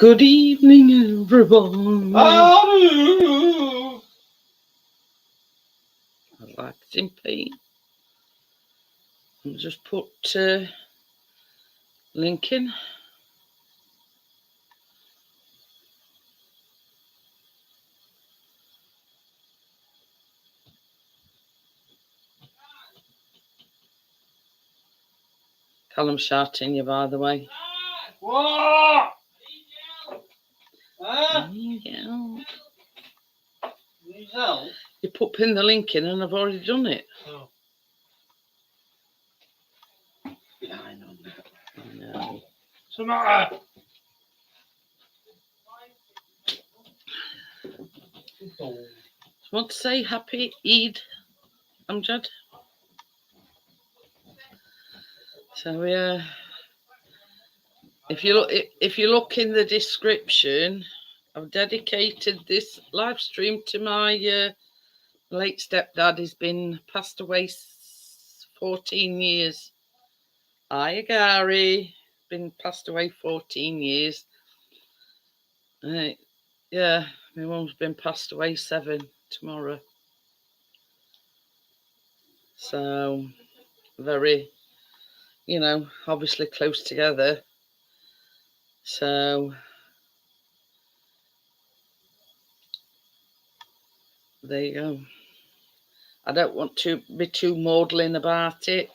Good evening, everyone. Relaxing pain. I'll just put link in. Callum shouting you, by the way. What? Need help? You put pin the link in and I've already done it. Oh. Yeah, I know. No. What's the matter? Want to say happy Eid, Amjad? So if you look in the description, I've dedicated this live stream to my late stepdad. He's been passed away 14 years. Hiya, Gary. Been passed away 14 years. Yeah, my mum's been passed away 7 tomorrow. So, very, obviously close together. So, there you go. I don't want to be too maudlin about it,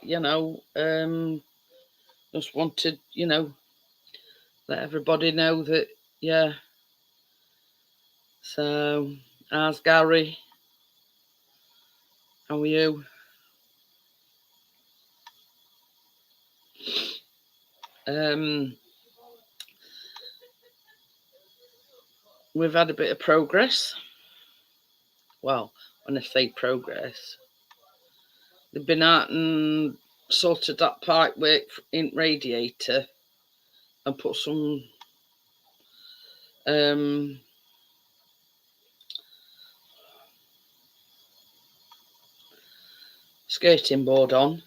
just wanted, let everybody know that, yeah. So, how's Gary? How are you? We've had a bit of progress. Well, when I say progress, they've been out and sorted that pipe work in radiator and put some skirting board on.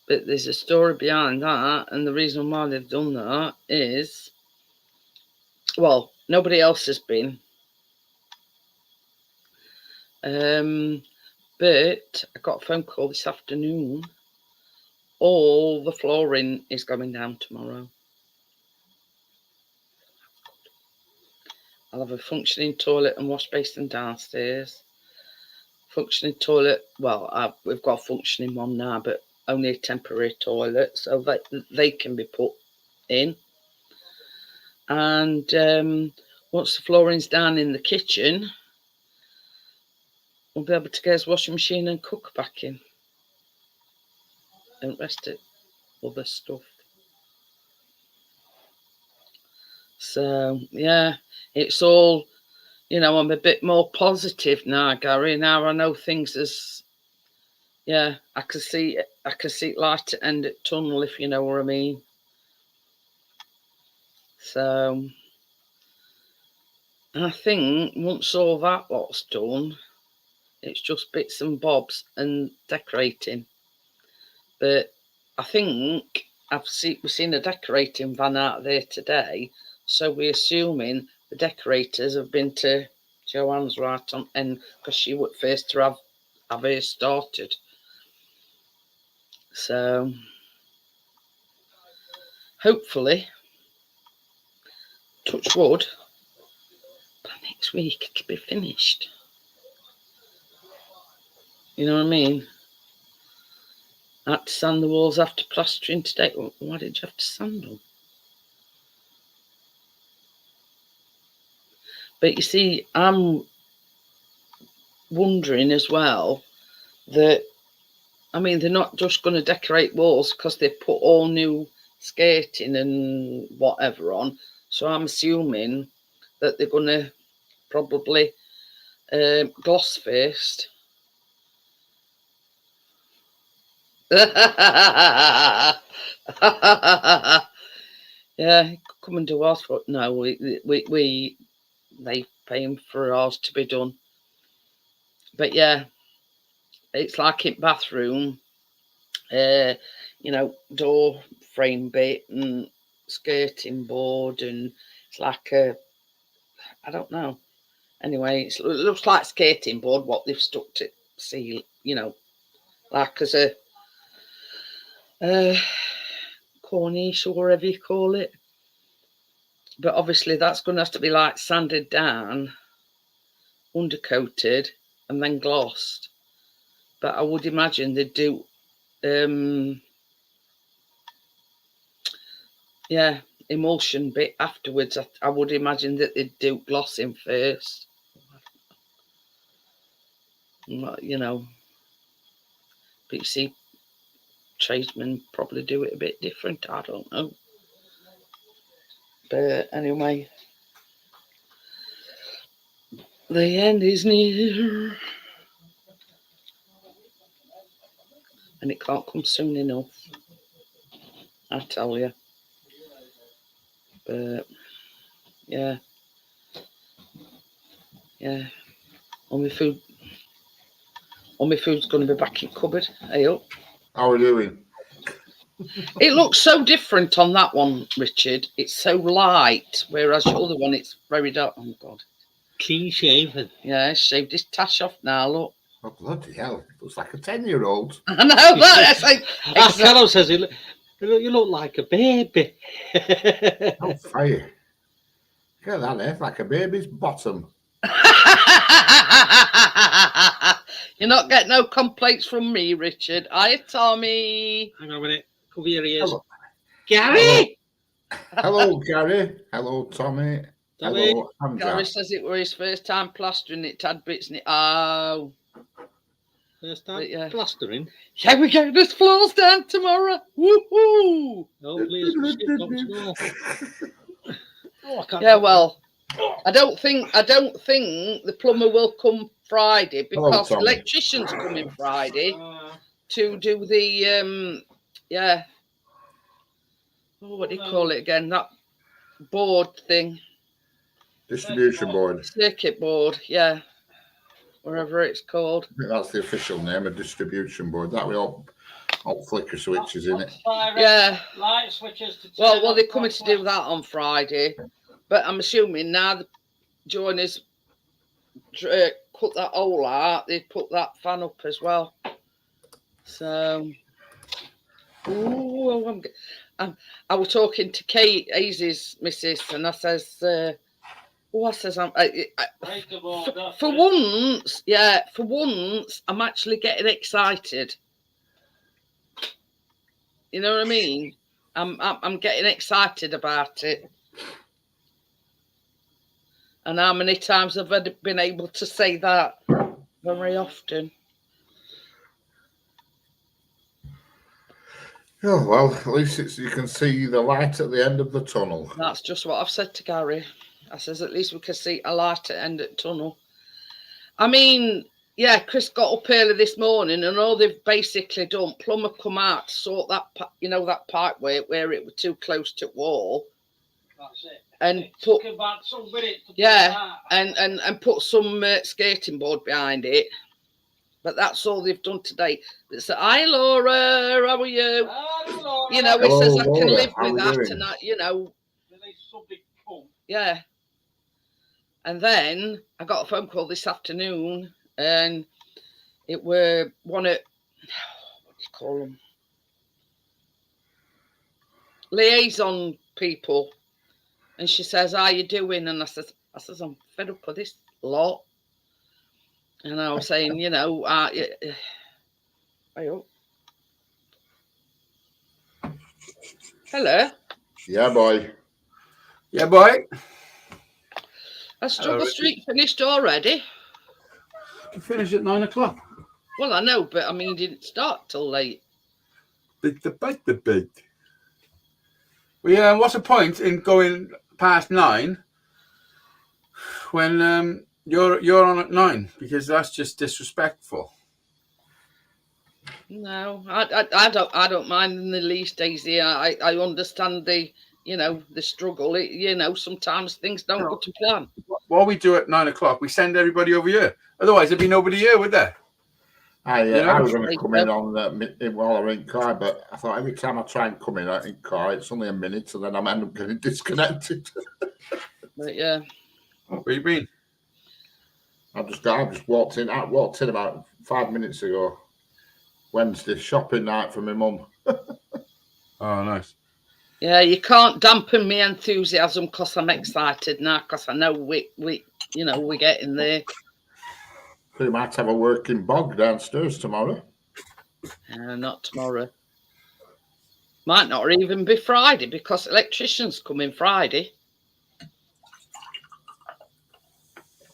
But there's a story behind that, and the reason why they've done that is, well, nobody else has been. But I got a phone call this afternoon. All the flooring is going down tomorrow. I'll have a functioning toilet and wash basin downstairs. Functioning toilet, well, we've got a functioning one now, but only a temporary toilet, so that they can be put in. And once the flooring's down in the kitchen, we'll be able to get his washing machine and cook back in. And rest of other stuff. So, yeah, it's all, I'm a bit more positive now, Gary. Now I know things as, yeah, I can see light at the end of the tunnel, if you know what I mean. So, I think once all that lot's done, it's just bits and bobs and decorating. But I think we've seen a decorating van out there today, so we're assuming the decorators have been to Joanne's right on end, because she was first to have her started. So hopefully, touch wood, by next week it'll be finished. You know what I mean? I had to sand the walls after plastering today. Why did you have to sand them? But you see, I'm wondering as well that, I mean, they're not just going to decorate walls because they've put all new skirting and whatever on. So I'm assuming that they're going to probably gloss first. Yeah, come and do ours, but no, they paying for ours to be done. But yeah, it's like in bathroom, door frame bit and skirting board, and it's like a, I don't know. Anyway, it looks like skating board, what they've stuck to seal, you know, like as a corniche or whatever you call it. But obviously that's going to have to be like sanded down, undercoated, and then glossed. But I would imagine they'd do, yeah, emulsion bit afterwards. I would imagine that they'd do glossing first. You know, but you see, tradesmen probably do it a bit different. I don't know. But anyway, the end is near. And it can't come soon enough, I tell you. But yeah, all my food's going to be back in cupboard. Hey up. How are we doing? It looks so different on that one, Richard. It's so light, whereas the other one, it's very dark. Oh God. Clean shaven. Yeah, shaved his tash off now. Look. Oh bloody hell! Looks like a 10-year-old. I know that. As Carol says, you look like a baby. Oh, fire! Look at that, it's like a baby's bottom. You're not getting no complaints from me, Richard. Hiya, Tommy. Hang on a minute. Cover your ears. Hello. Gary! Hello, Gary. Hello, Tommy. Hello, Andra. Gary says it were his first time plastering it, had bits in it. Oh. First time Yeah. plastering. Yeah, we're getting this floors down tomorrow. Woohoo! Oh, please. Oh, I can't. Yeah, well, I don't think the plumber will come Friday because the Tommy. electrician's coming Friday to do the oh, what do you call it again? That board thing. Distribution board. Circuit board, yeah. Wherever it's called. I think that's the official name, a distribution board. That with all flicker switches in it. Yeah. Light switches to Well, they're coming to do that on Friday. But I'm assuming now the joiners cut that hole out, they'd put that fan up as well. So, I was talking to Kate, Aisy's missus, and I says, for once, I'm actually getting excited. You know what I mean? I'm getting excited about it. And how many times have I been able to say that? Very often. Oh, well, at least you can see the light at the end of the tunnel. That's just what I've said to Gary. I says, at least we can see a light at the end of the tunnel. I mean, yeah, Chris got up early this morning and all they've basically done, plumber come out to sort that, that pipe where it was too close to the wall. That's it. And put about some minutes to and put some skating board behind it. But that's all they've done today. It's hi Laura, how are you? Hello, You know, he Hello, says I Laura. can live How with are that, you and you know. Yeah. And then I got a phone call this afternoon, and it were one of, what do you call them? Liaison people. And she says, how you doing? And I says, I'm fed up with this lot. And I was saying, you know, hello. Yeah, boy. Yeah, boy. Has Struggle Street finished already? You finished at 9 o'clock. Well, I know, but I mean, didn't start till late. Big debate. Well, what's the point in going past 9 when you're on at 9? Because that's just disrespectful. No, I don't mind in the least, Daisy. I understand the struggle. Sometimes things don't go to plan. What we do at 9 o'clock, we send everybody over here. Otherwise, there'd be nobody here, would there? I know, was going to come in on while I was in car, but I thought every time I try and come in car, it's only a minute, and then I end up getting disconnected. But yeah. Where you been? I just walked in about 5 minutes ago. Wednesday shopping night for my mum. Oh, nice. Yeah, you can't dampen me enthusiasm because I'm excited now, because I know we're getting there. We might have a working bog downstairs tomorrow. Not tomorrow. Might not even be Friday, because electricians come in Friday.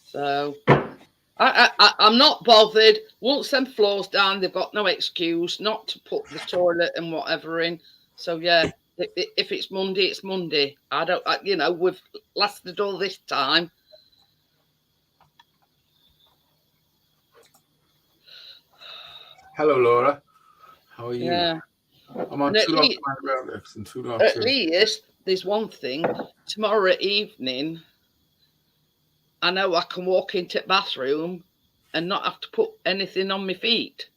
So I'm not bothered. Once them floors down, they've got no excuse not to put the toilet and whatever in. So yeah, if it's Monday, it's Monday. We've lasted all this time. Hello, Laura. How are you? Yeah. I'm on At least there's one thing. Tomorrow evening, I know I can walk into the bathroom and not have to put anything on my feet.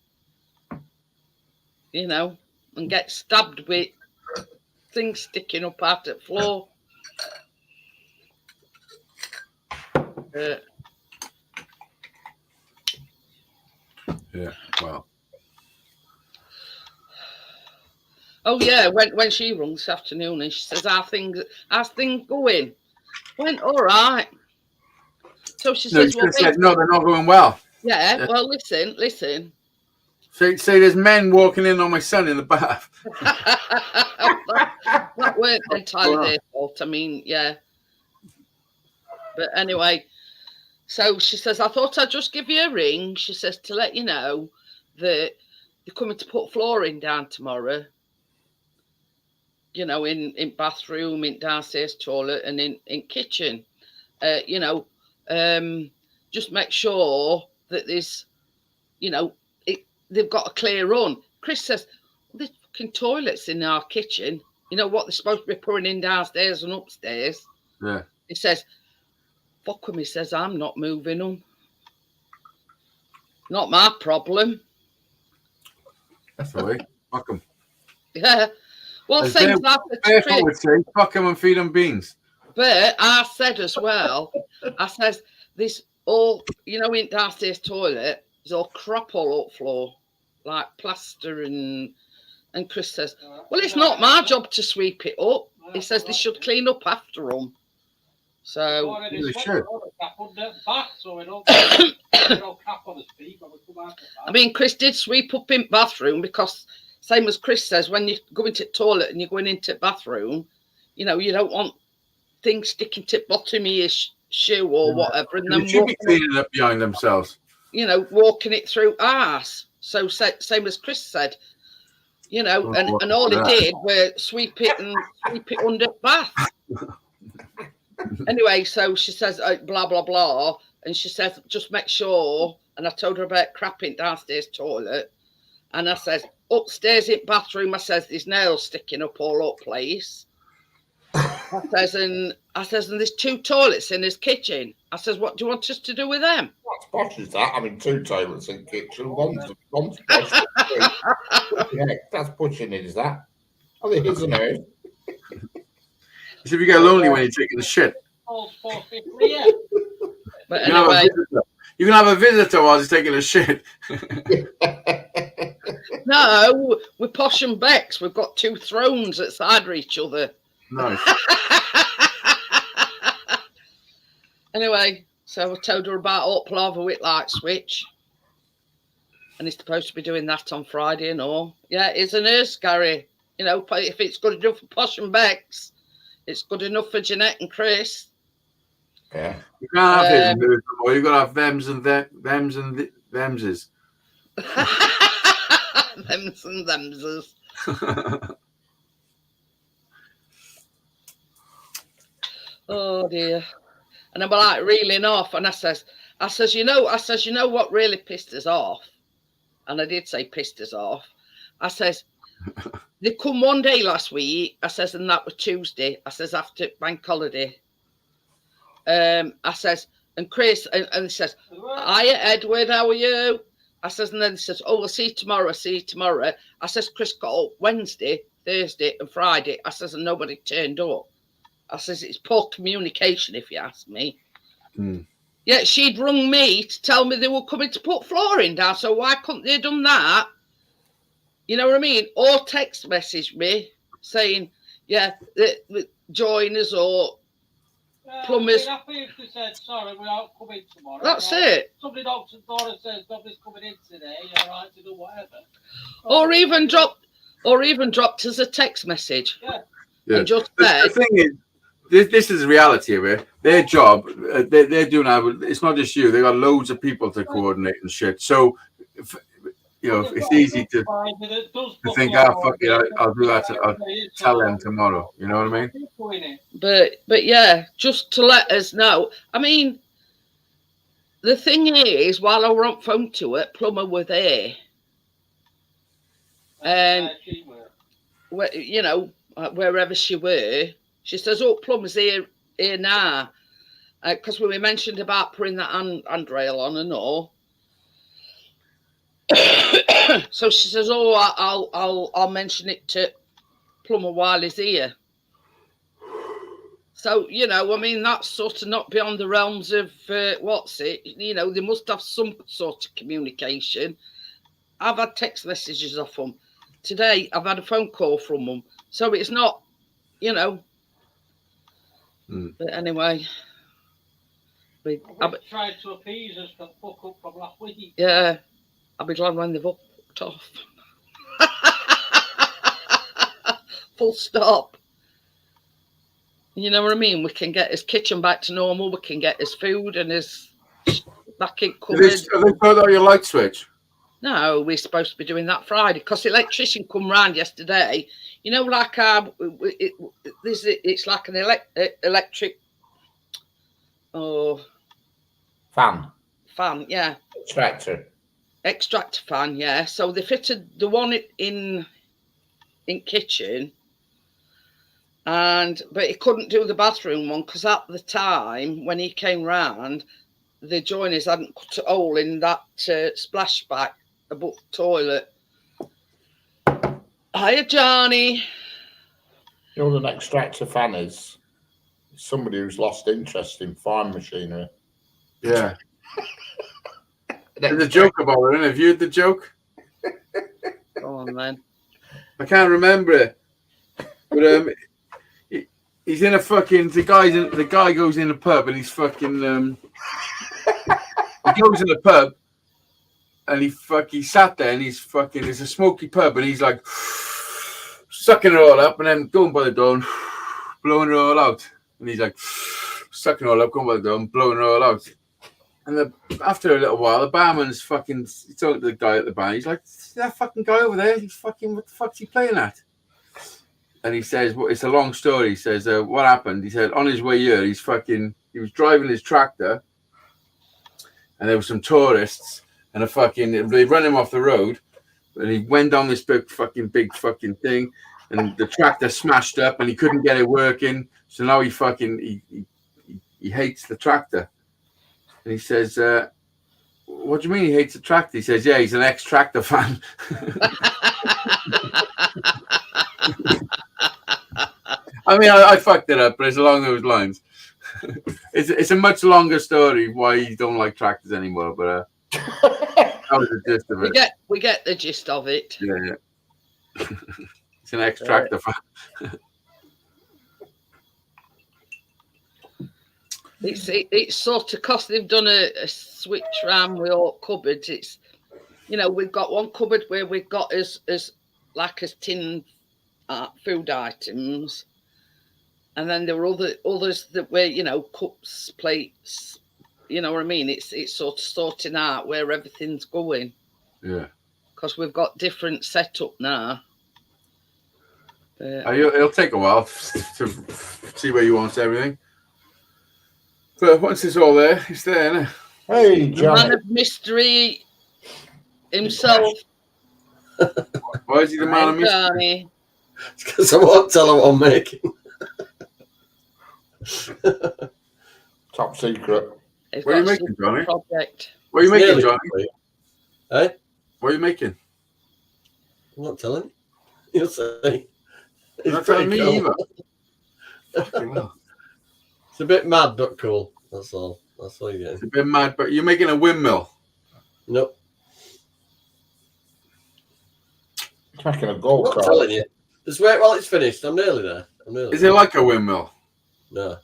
And get stabbed with things sticking up out the floor. Yeah, well. Oh yeah, when she rung this afternoon and she says, how's things going? Went all right. So she says, well, no, they're not going well. Yeah, well, listen. Say there's men walking in on my son in the bath. that weren't entirely their fault. I mean, yeah. But anyway, so she says, I thought I'd just give you a ring. She says, to let you know that they're coming to put flooring down tomorrow. In bathroom, in downstairs toilet, and in kitchen. Just make sure that there's, they've got a clear run. Chris says, there's fucking toilets in our kitchen. You know what they're supposed to be pouring in downstairs and upstairs. Yeah. He says, fuck him. He says, I'm not moving them. Not my problem. That's the way. Fuck them. Yeah. Well, things I would say, fuck them and feed them beans. But I said as well, I says, this all, in downstairs toilet, is all crap all up floor, like plaster and Chris says, well, it's not my job to sweep it up. He says they should clean up after them. So they should. I mean, Chris did sweep up in bathroom because, same as Chris says, when you go into the toilet and you're going into the bathroom, you don't want things sticking to the bottom of your shoe or whatever, and then they should be cleaning up behind themselves. Walking it through arse. So same as Chris said, and all he did was sweep it under the bath. Anyway, so she says, blah, blah, blah. And she says, just make sure. And I told her about crapping downstairs toilet. And I says, upstairs in bathroom, I says, there's nails sticking up all up place. I says, and there's 2 toilets in his kitchen. I says, what do you want us to do with them? What posh is that? I mean, 2 toilets in kitchen. One's posh. Yeah, that's pushing it, is that? Oh, it is, isn't it? So if you get lonely when you're taking the shit. But anyway, you can have a visitor while he's taking a shit. No, we're posh and Becks. We've got 2 thrones at side of each other. Nice. Anyway, so I told her about up lava with light switch. And he's supposed to be doing that on Friday and all. Yeah, it's an nurse, Gary. If it's good enough for posh and Becks, it's good enough for Jeanette and Chris. Yeah. You can't have his nurse anymore. You've got to have thems and themses. Thems and themses. Oh dear. And I'm like reeling off, and I says, you know what really pissed us off? And I did say pissed us off. I says, they come one day last week, I says, and that was Tuesday. I says, after bank holiday. I says, and Chris, and he says, hiya Edward, how are you? I says, and then he says, oh, we'll see you tomorrow. See you tomorrow. I says, Chris got up Wednesday, Thursday, and Friday. I says, and nobody turned up. I says, it's poor communication, if you ask me. Yeah, she'd rung me to tell me they were coming to put flooring down. So why couldn't they have done that? You know what I mean? Or text message me saying, yeah, join us or plumbers. Happy if they said, sorry, we're not coming tomorrow. That's it. Somebody knocks at the door and says, nobody's coming in today. You're right to do whatever. Or even dropped us a text message. Yeah. And just The said, thing is, this is the reality of it. Their job, they're doing that. It's not just you. They got loads of people to coordinate and shit. So, you know, it's easy to think, fuck it, I'll do that. I'll tell them tomorrow. You know what I mean? But yeah, just to let us know. I mean, the thing is, while I were on phone to it, plumber were there, and you know, wherever she were, she says, "Oh, plumber's here now," because we mentioned about putting that handrail on and all. So she says, "Oh, I'll mention it to plumber while he's here." So, you know, I mean, that's sort of not beyond the realms of you know, they must have some sort of communication. I've had text messages off them today. I've had a phone call from them, so it's not, you know. But anyway, I've tried to appease us for fuck up from last week. Yeah. I'll be glad when they've upped off. Full stop. You know what I mean? We can get his kitchen back to normal. We can get his food and his back in covered. Have they put out your light switch? No, we're supposed to be doing that Friday because the electrician come round yesterday. You know, like it's like an electric fan, yeah. Extractor fan, yeah. So they fitted the one in kitchen, but he couldn't do the bathroom one because at the time when he came round, the joiners hadn't cut a hole in that splashback above the toilet. Hiya, Johnny. You know what an extractor fan is? Somebody who's lost interest in farm machinery. Yeah. There's a joke about it, isn't it? Have you heard the joke? Go on, then. I can't remember it. But he's in a fucking the guy goes in a pub and he's fucking he goes in a pub and he sat there and he's fucking it's a smoky pub and he's like sucking it all up and then going by the door and blowing it all out. And he's like sucking it all up, going by the door and blowing it all out. And after a little while, the barman's fucking talking to the guy at the bar. He's like, that fucking guy over there, he's fucking, what the fuck's he playing at? And he says, well, it's a long story. He says, what happened? He said, on his way here, he was driving his tractor and there were some tourists and they run him off the road and he went down this big fucking thing and the tractor smashed up and he couldn't get it working. So now he hates the tractor. And he says, what do you mean he hates the tractor? He says, yeah, he's an ex-tractor fan. I mean, I fucked it up, but it's along those lines. It's a much longer story why you don't like tractors anymore, but that was the gist of it. We get the gist of it. Yeah. It's an ex-tractor fan. It's sort of because they've done a switch round with all cupboards. It's, you know, we've got one cupboard where we've got as tin food items, and then there were others that were, you know, cups, plates. You know what I mean? It's sort of sorting out where everything's going. Yeah. Because we've got different setup now. It'll take a while to see where you want everything. But once it's all there, it's there, isn't it? Hey, John. Man of mystery himself. Why is he the man of mystery? It's because I won't tell him what I'm making. Top secret. What are you making, Johnny? Project. What are you making, Johnny? Hey, What are you making? I'm not telling you. You'll see. You're not telling me either. It's a bit mad, but cool. That's all. That's all you're It's getting. a bit mad, but you're making a windmill. Nope. It's making a I'm go not kart. telling you. Just wait while it's finished. I'm nearly there. Is it like a windmill? No.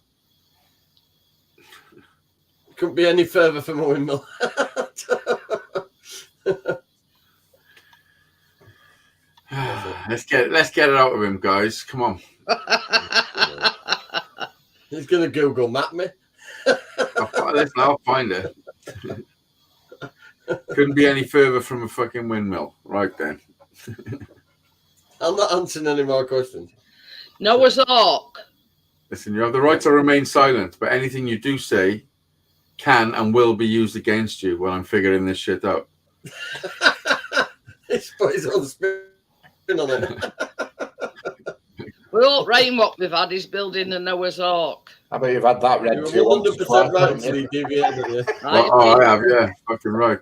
Couldn't be any further from a windmill. Let's get it out of him, guys. Come on. He's going to Google map me. I'll find it. Couldn't be any further from a fucking windmill. Right then. I'm not answering any more questions. Noah's Ark. Listen, you have the right to remain silent, but anything you do say can and will be used against you when I'm figuring this shit out. He's put his own spin on it. Well, rain what we've had is building a Noah's Ark. I bet you've had that read You're to you once or 100% twice, right haven't to you? be deviated, yeah. I have, yeah. Fucking right.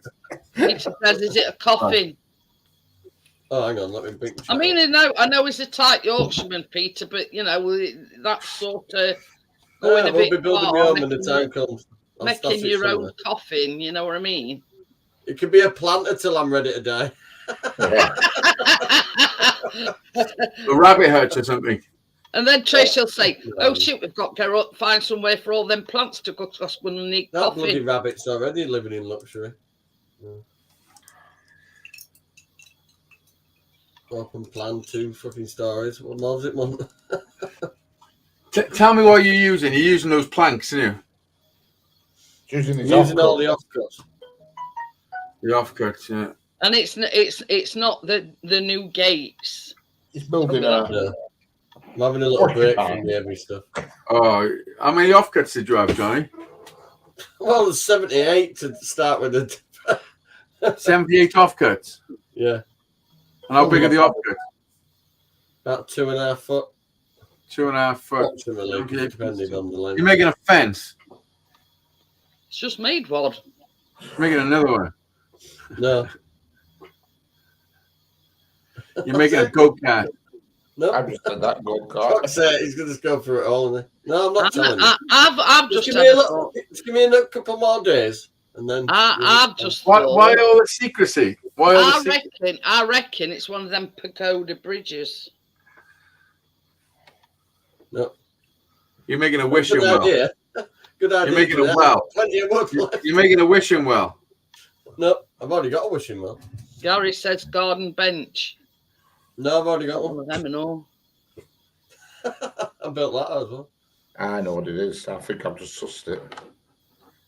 Peter says, is it a coffin? Oh, hang on, let me bring. I mean, I know he's a tight Yorkshireman, Peter, but you know that's sort of going a we'll bit be building far, my home when the time comes. I'll making stash it your own somewhere. coffin. You know what I mean? It could be a planter till I'm ready to die. Yeah. A rabbit hutch or something. And then Trish will say, No. "Oh shit, we've got to go find somewhere for all them plants to go to us when we need That bloody coffee." rabbit's already living in luxury. Open plan 2 fucking stories. What more does it want? Tell me what you're using. You're using those planks, aren't you? Using his Using all offcut. the offcuts. The offcuts, yeah. And it's not the new gates. He's building a. No. I'm having a little break Porcupine. from the heavy stuff. Oh, how many offcuts did you have, Johnny? Well, there's 78 to start with. 78 offcuts. Yeah, And how big are the offcuts? about 2.5 foot. 2.5 foot. Approximately, depending on the length. You're making a fence. It's just made one. You're making another one. No. You're making a go-kart. No. I just said that go kart. Fuck's sake, he's going to go through it all, isn't he? No, I'm not telling you. I've Just just give me a had a little, thought. just give me a couple more days, and then. I've just Why thought. all the secrecy? Why all the secrecy? I reckon it's one of them pagoda bridges. No. You're making a wishing Good well. idea. Good idea. You're making for a that. well. Plenty of wood left. You're making a wishing well. No, I've already got a wishing well. Gary says garden bench. No, I've already got One one. of them and all. I built that as well. I know what it is. I think I've just sussed it.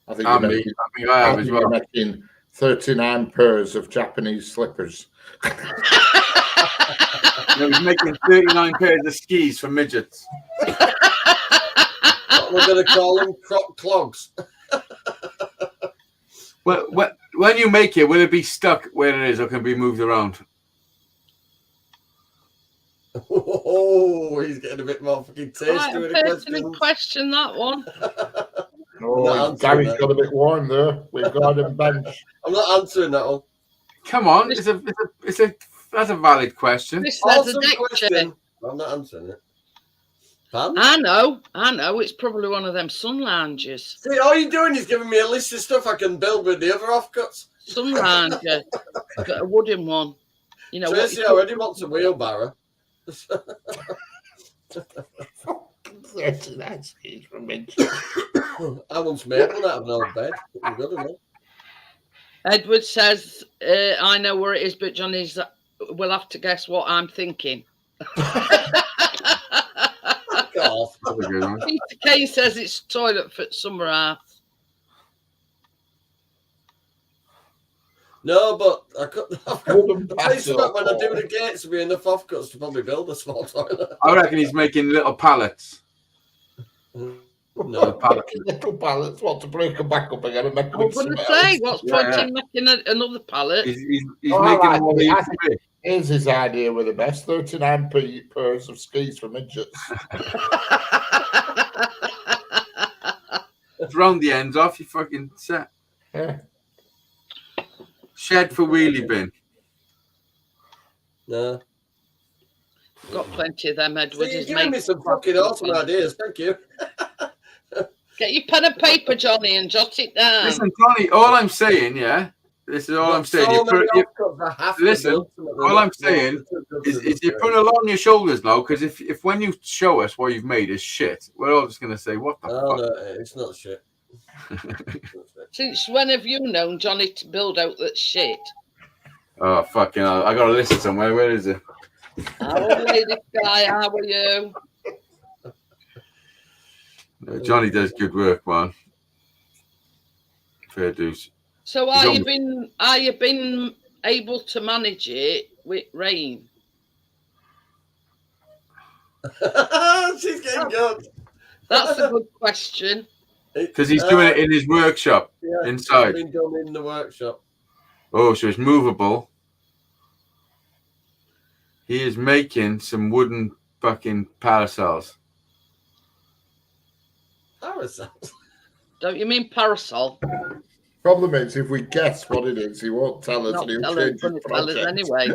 I think I you're think making, I have as you're well. making 39 pairs of Japanese slippers. No, he's making 39 pairs of skis for midgets. What we're going to call them crop clogs. Well, when you make it, will it be stuck where it is or can it be moved around? Oh, he's getting a bit more fucking tasty Quite with a the pertinent questions. question, that one. Oh, not answering Gary's that. got a bit warm there with garden bench. I'm not answering that one. Come on, that's a valid question. This says a Awesome deck chair. question. I'm not answering it. Pardon? I know. It's probably one of them sun lounges. See, all you're doing is giving me a list of stuff I can build with the other offcuts. Sun lounger. Got a wooden one. You know Tracy what? already wants a wheelbarrow. I once made one out of an old bed. It was good enough. Edward says, I know where it is, but Johnny's will have to guess what I'm thinking. Fuck off. That's a good one. Peter Kane says it's toilet for summer house. No, but I couldn't. Wooden At least patio. not when I do the gates, there'll be enough offcuts to probably build a small toilet. I reckon he's making little pallets. No. Little pallets, what, to break them back up again and make them I into was going to something say, else? what's Yeah, point in making another pallet? He's Oh, I making like them all it. I easy. think here's his idea with the best 39 pairs of skis for midgets. Round the ends off, you fucking set. Yeah. Shed for wheelie bin. No. Got plenty of them, Edward. See, you're His giving me mates some are fucking awesome ideas. Thank you. Get your pen and paper, Johnny, and jot it down. Listen, Johnny, all I'm saying, yeah, this is all I'm saying. So many offcuts I have to Listen, build some of them. all I'm saying is you're putting a lot on your shoulders now, because if when you show us what you've made is shit, we're all just going to say, what the Oh, fuck? no, it's not shit. Since when have you known Johnny to build out that shit? Oh, fucking hell. I got a list somewhere. Where is it? How lady guy, how are you? No, Johnny does good work, man. Fair dues. So are you been able to manage it with rain? She's getting good. That's a good question. Because he's doing it in his workshop inside. It's been done in the workshop. Oh, so it's movable. He is making some wooden fucking parasols. Parasols? Don't you mean parasol? Problem is, if we guess what it is, he won't tell us, Not and he'll tell change us his tell us project. anyway.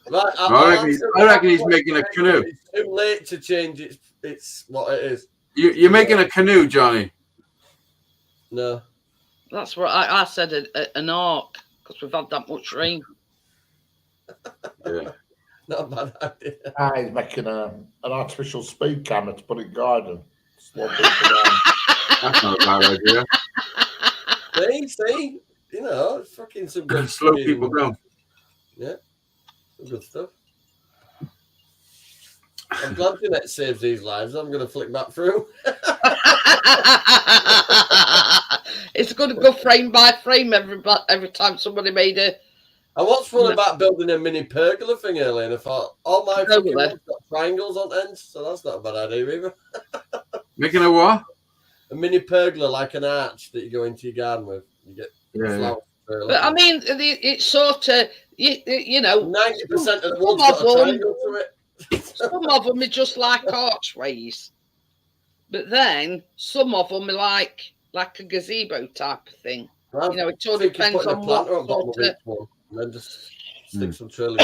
Right, I reckon he's making a canoe. It's too late to change it's what it is. You're making a canoe, Johnny. No. That's what I said, an ark, because we've had that much rain. Yeah. Not a bad idea. He's making an artificial speed camera to put in garden. Slow people down. That's not a bad idea. See? You know, it's fucking some good Slow people down. Yeah. Some good stuff. I'm glad Jeanette saves these lives. I'm going to flick back through. It's going to go frame by frame every time somebody made a... And what's fun about building a mini pergola thing earlier? And I thought, all my fucking ones got triangles on ends, so that's not a bad idea either. Making a what? A mini pergola, like an arch that you go into your garden with. You get flowers. But I mean, it's sort of, you know... 90% of the ones got a triangle to it. Some of them are just like archways. But then, some of them are like a gazebo type of thing. Well, you know, it all depends on what sort of... And then just stick some trailing.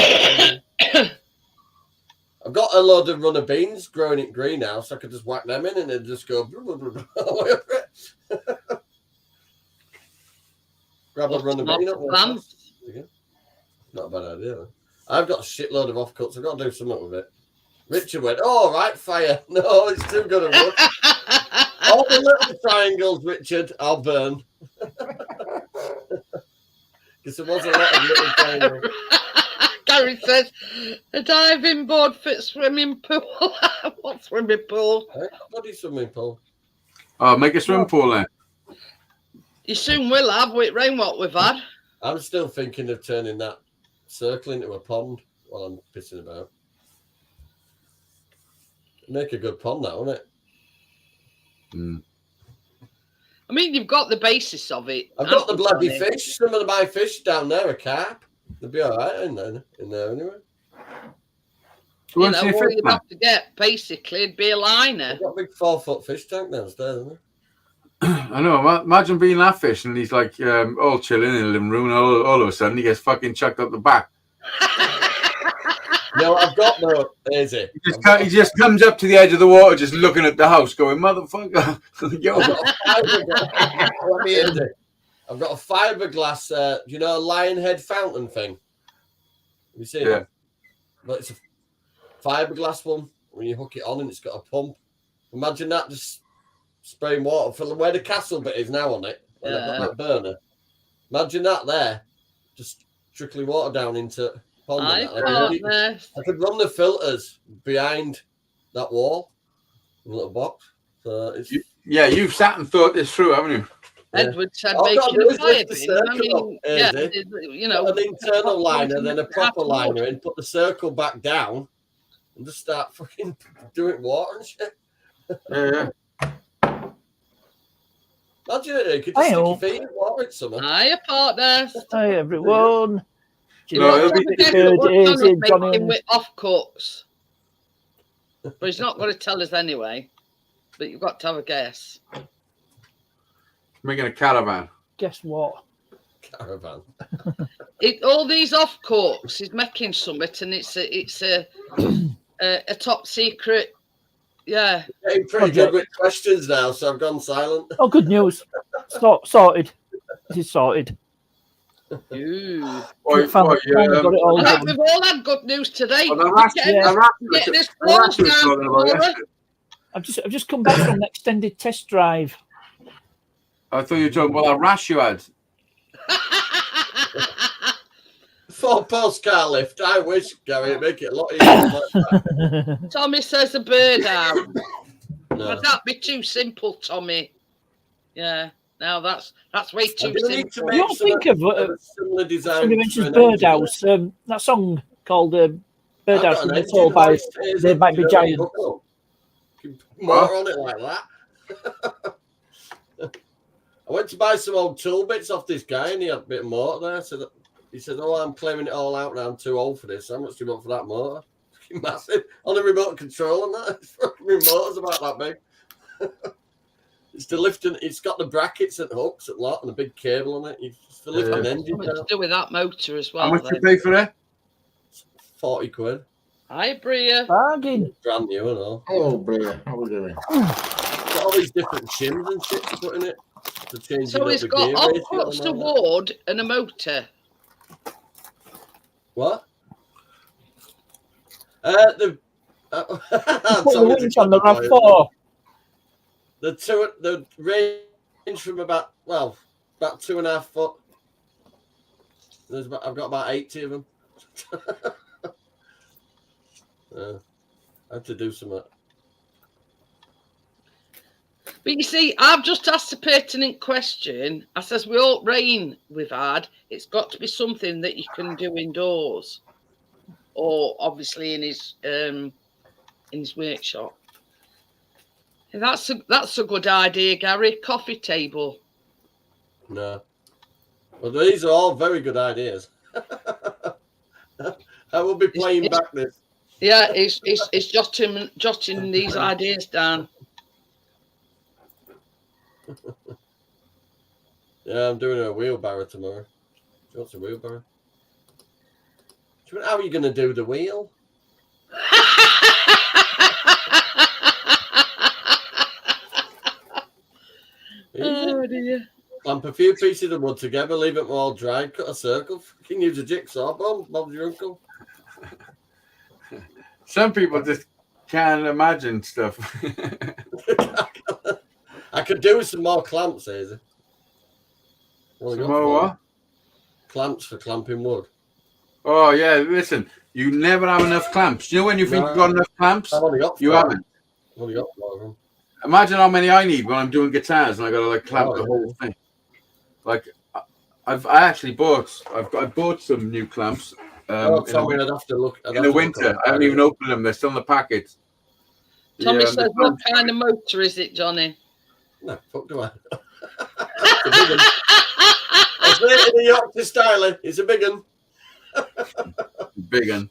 I've got a load of runner beans growing in greenhouse. I could just whack them in and then just go grab a runner bean up. Not a bad idea. Though. I've got a shitload of offcuts. I've got to do something with it. Richard went, "Oh, right, fire. No, it's too good a wood. All the little triangles, Richard, I'll burn." Because there was a lot of little triangles. Gary says, a diving board for swimming pool. What swimming pool? Bloody swimming pool. Oh, make a swimming pool then. You soon will have with rain what we've had. I'm still thinking of turning that circle into a pond while I'm pissing about. Make a good pond now, wouldn't it? Mm. I mean, you've got the basis of it. I've got the bloody fish. Some of my fish down there are carp. They'll be all right in there anyway. You know, all you'd have to get, basically, it'd be a liner. I've got a big 4-foot fish tank downstairs, isn't it? I know. Imagine being that fish and he's like all chilling in the living room, and all of a sudden he gets fucking chucked up the back. No, I've got no easy. He just comes up to the edge of the water, just looking at the house, going, "Motherfucker!" Yo. I've got a fiberglass. Do you know a lion head fountain thing? Have you seen it? But it's a fiberglass one. When you hook it on and it's got a pump. Imagine that just spraying water for where the castle bit is now on it. And I've got that burner. Imagine that there, just trickling water down into a pond. I could run the filters behind that wall in a little box. So it's you've sat and thought this through, haven't you? Edward said making a fire bin. I mean, you know, an internal liner, then a proper liner, and put the circle back down, and just start fucking doing water and shit. Yeah. Imagine it, you could just stick your feet in water in summer. Hiya, partners. Hi, everyone. Do you know what Johnny's making with offcuts? But he's not going to tell us anyway. But you've got to have a guess. Making a caravan. Guess what? Caravan. All these off courts is making summit, and it's a top secret. Yeah. Getting pretty good with questions now, so I've gone silent. Oh, good news. Sorted. This is sorted. Ooh. Finally got it all I think done. we've all had good news today. Well, Get this closed down, Laura. I've just come back from an extended test drive. I thought you were talking about that rash you had. 4-post car lift. I wish, Gary, it'd make it a lot easier. Tommy says a bird out. No. Would that be too simple, Tommy? Yeah. Now that's way too simple. You don't think of similar design. Somebody mentions Birdhouse. That song called Birdhouse was told by They Might Be Giants. More on it like that. I went to buy some old tool bits off this guy, and he had a bit of motor there. So he said, "Oh, I'm claiming it all out now. I'm too old for this. How much do you want for that motor?" Fucking massive on a remote control, and that fucking remote's about that big. It's the lift, and it's got the brackets and hooks and lot, and a big cable on it. It's the lift and engine. Something to do with that motor as well. How much do you pay for it? 40 quid. Hi, Bria. Bargain. Brand new and all. Hello, Bria. How are we doing? Got all these different shims and shit to put in it. To change So it's got off-cuts to wood and a motor. What? Put the winch on the RAV4. The range from about 2.5 foot. I've got about 80 of them. I have to do some. But you see, I've just asked a pertinent question. I says, with all rain we've had, it's got to be something that you can do indoors, or obviously in his workshop. That's a good idea, Gary. Coffee table. No. Well, these are all very good ideas. I will be playing back this. Yeah, it's jotting these ideas down. Yeah, I'm doing a wheelbarrow tomorrow. Do you want a wheelbarrow? How are you going to do the wheel? Oh dear. Clamp a few pieces of wood together, leave them all dry, cut a circle. Fucking use a jigsaw. Bob's your uncle. Some people just can't imagine stuff. I could do with some more clamps, Hazy. Some more what? Clamps for clamping wood. Oh, yeah, listen, you never have enough clamps. You know when you think you've got enough clamps? You haven't. I've only got 4 of them. Imagine how many I need when I'm doing guitars and I got to clamp the whole thing. I bought some new clamps. I'd have to look. In the winter, I haven't even opened them. They're still in the packet. Tommy says, what kind of motor is it, Johnny? No, fuck do I? It's a big one. I say it in the Yorkshire style. It's a big one. Big one.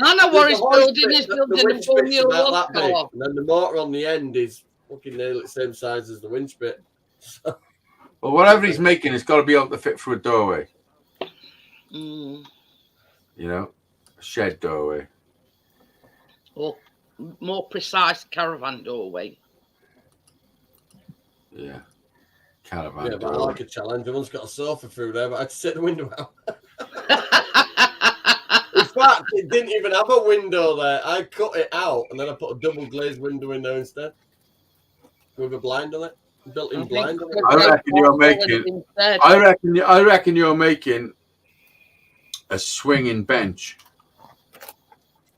I know what he's building. He's building a 4-year-old that big, and then the motor on the end is fucking nearly the same size as the winch bit. Well, whatever he's making, it's got to be able to fit through a doorway. Mm. You know, a shed doorway. Or more precise, caravan doorway. Yeah. Caravan Yeah, but I like a challenge. One's got a sofa through there, but I had to sit the window out. In fact, it didn't even have a window there. I cut it out and then I put a double glazed window in there instead. With a blind on it. Built-in blind on it. I reckon you're making a swinging bench.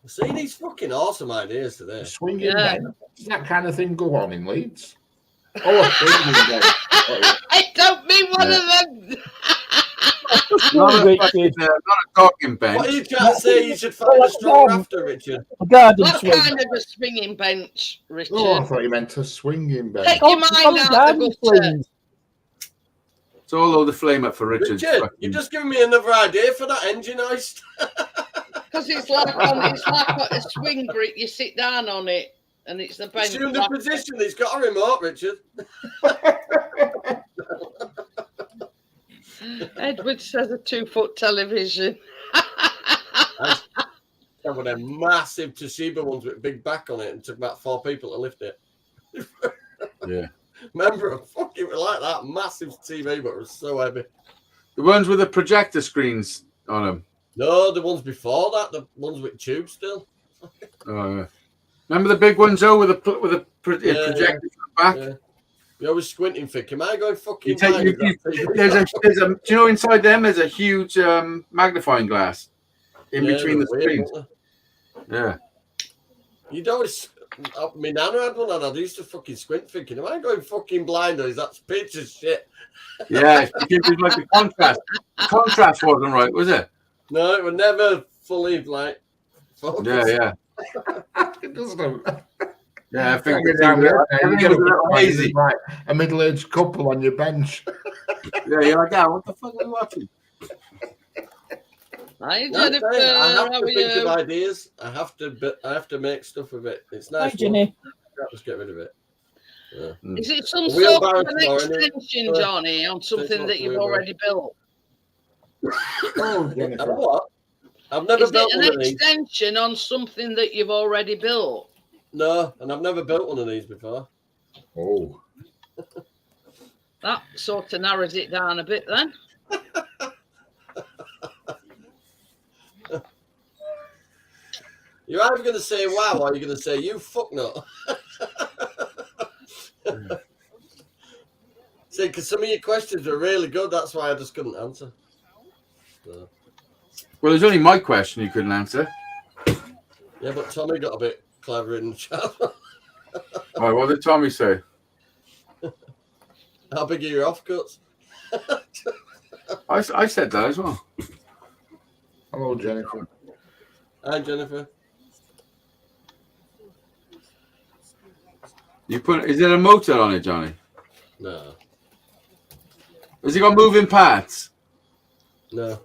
See these fucking awesome ideas today. Swinging bench. Does that kind of thing go on in Leeds? Oh, a swinging bench. I don't mean one of them. Not a talking bench. What are you trying to say? You should find a strong rafter, Richard. What kind of a swinging bench, Richard? Oh, I thought you meant a swinging bench. Take your mind out of the gutter. It's all over the flame up for Richard. You're just giving me another idea for that engine heist. Because it's like a swing brick. You sit down on it, and it's the bench. Assume the position. He's got a remote, Richard. Edward says a 2-foot television. I had one of them massive Toshiba ones with a big back on it, and took about 4 people to lift it. Yeah. Remember, fucking like that massive TV, but it was so heavy. The ones with the projector screens on them. No, the ones before that, the ones with tubes still. Remember the big ones though, with a projector from the back. Yeah. You're always squinting, think. Am I going fucking? There's a. Do you know inside them there's a huge magnifying glass in between the screens. Yeah. You'd always. My nana had one, and I used to fucking squint, thinking, "Am I going fucking blind, or is that picture shit?" Yeah, because it was like the contrast. The contrast wasn't right, was it? No, it was never fully like. Focused. Yeah. It doesn't. Yeah, I think Everything was a little hazy. Like a middle-aged couple on your bench. Yeah, you're like, what the fuck are we watching? Hi, No, Jennifer. I have How to are think you? of ideas. I have to make stuff of it. It's nice. Hi, Jenny. Just get rid of it. Yeah. Is it some A sort of wheelbarrow an tomorrow, innit? extension, Johnny, on something that you've already built? Oh, Jennifer. What? I've never Is built it one an of these. extension on something that you've already built? No, and I've never built one of these before. Oh. That sort of narrows it down a bit then. You're either going to say wow or you're going to say you fucknut. See, because some of your questions were really good. That's why I just couldn't answer. So. Well, there's only my question you couldn't answer. Yeah, but Tommy got a bit clever in the chat. All right, what did Tommy say? How big are your offcuts? I said that as well. Hello, Jennifer. Hi, Jennifer. Is there a motor on it, Johnny? No. Has it got moving parts? No.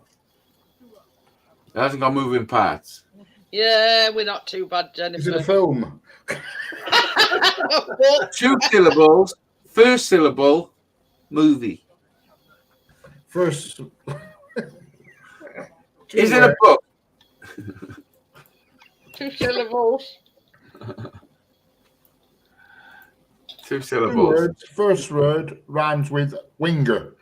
It hasn't got moving parts. Yeah, we're not too bad, Jennifer. Is it a film? 2 syllables. First syllable. Movie. First. Is it a book? 2 syllables. 2 Two syllables. words. First word rhymes with winger.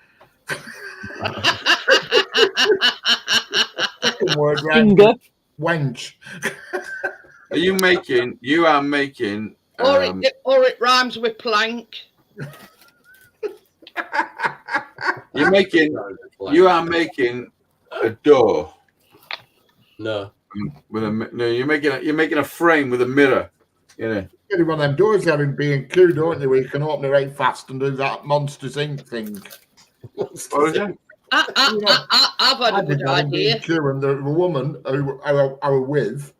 Second word rhymes Finger. with wench. You are making. Or it rhymes with plank. You are making a door. No. You're making a frame with a mirror. You know. One of them doors there in B&Q, don't you, where you can open it right fast and do that Monsters Inc. thing. What is it? I've had a good idea. B&Q, and the woman who I was with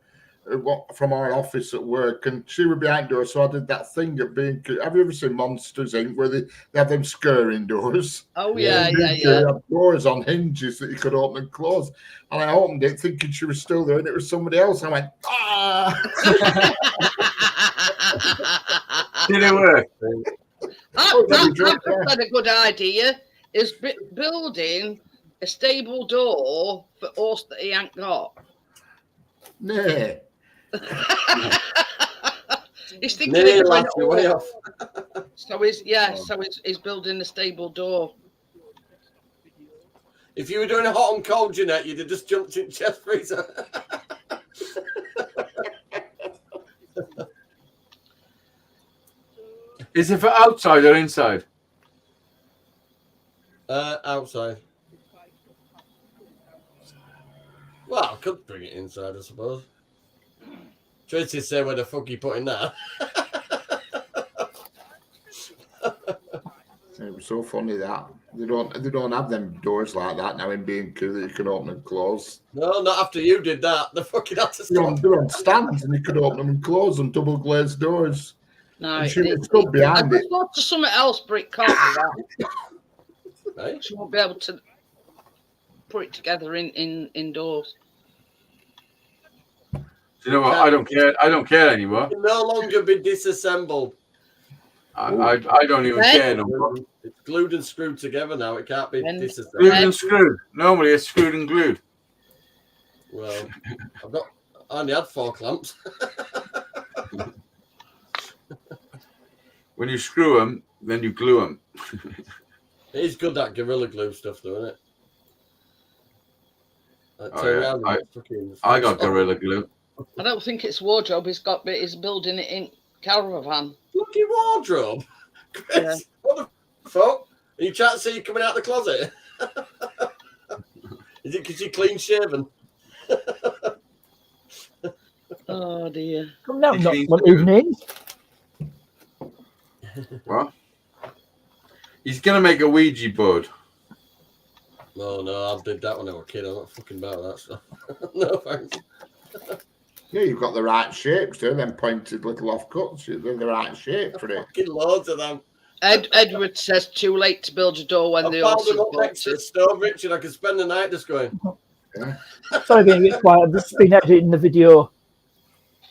from our office at work, and she was behind doors, so I did that thing at B&Q. Have you ever seen Monsters Inc., where they have them scurrying doors? Oh, yeah. They have doors on hinges that you could open and close. And I opened it thinking she was still there, and it was somebody else. I went, ah! Did it work? I've just had a good idea. Is building a stable door for horse that he ain't got. Nah. He's thinking of going way off. So he's building a stable door. If you were doing a hot and cold, Jeanette, you'd have just jumped in chest freezer. Is it for outside or inside? Outside. Well, I could bring it inside, I suppose. Tracy say where the fuck you putting that? It was so funny that they don't have them doors like that now in B&Q that you can open and close. No, not after you did that. The fucking had to stop. They're on stands and you could open them and close them, double glazed doors. No, she was stood behind it. Go to something else, Brick can't do that. Right? She won't be able to put it together indoors. Do you know what? I don't care. I don't care anymore. It can no longer be disassembled. I don't even care no more. It's glued and screwed together now. It can't be And- disassembled. Glued and screwed. Normally it's screwed and glued. Well, I only had 4 clamps. When you screw them, then you glue them. It is good, that Gorilla Glue stuff, though, isn't it? Oh, yeah. I got Gorilla Glue. I don't think it's wardrobe he's got, but he's building it in caravan. Lucky wardrobe. Chris, what the fuck? Are you trying to see you coming out the closet? Is it because you're clean shaven? Oh dear. Come down, not one evening. What? He's gonna make a Ouija board. No, I did that when I was a kid. I'm not fucking about that stuff. No thanks. Yeah, you've got the right shapes, too. Them pointed little offcuts. They're the right shape for it. Fucking loads of them. Edward says too late to build a door when I they all found them up support next to the it. stove, Richard. I could spend the night just going. Yeah. Sorry, being a bit quiet. I've just been editing the video.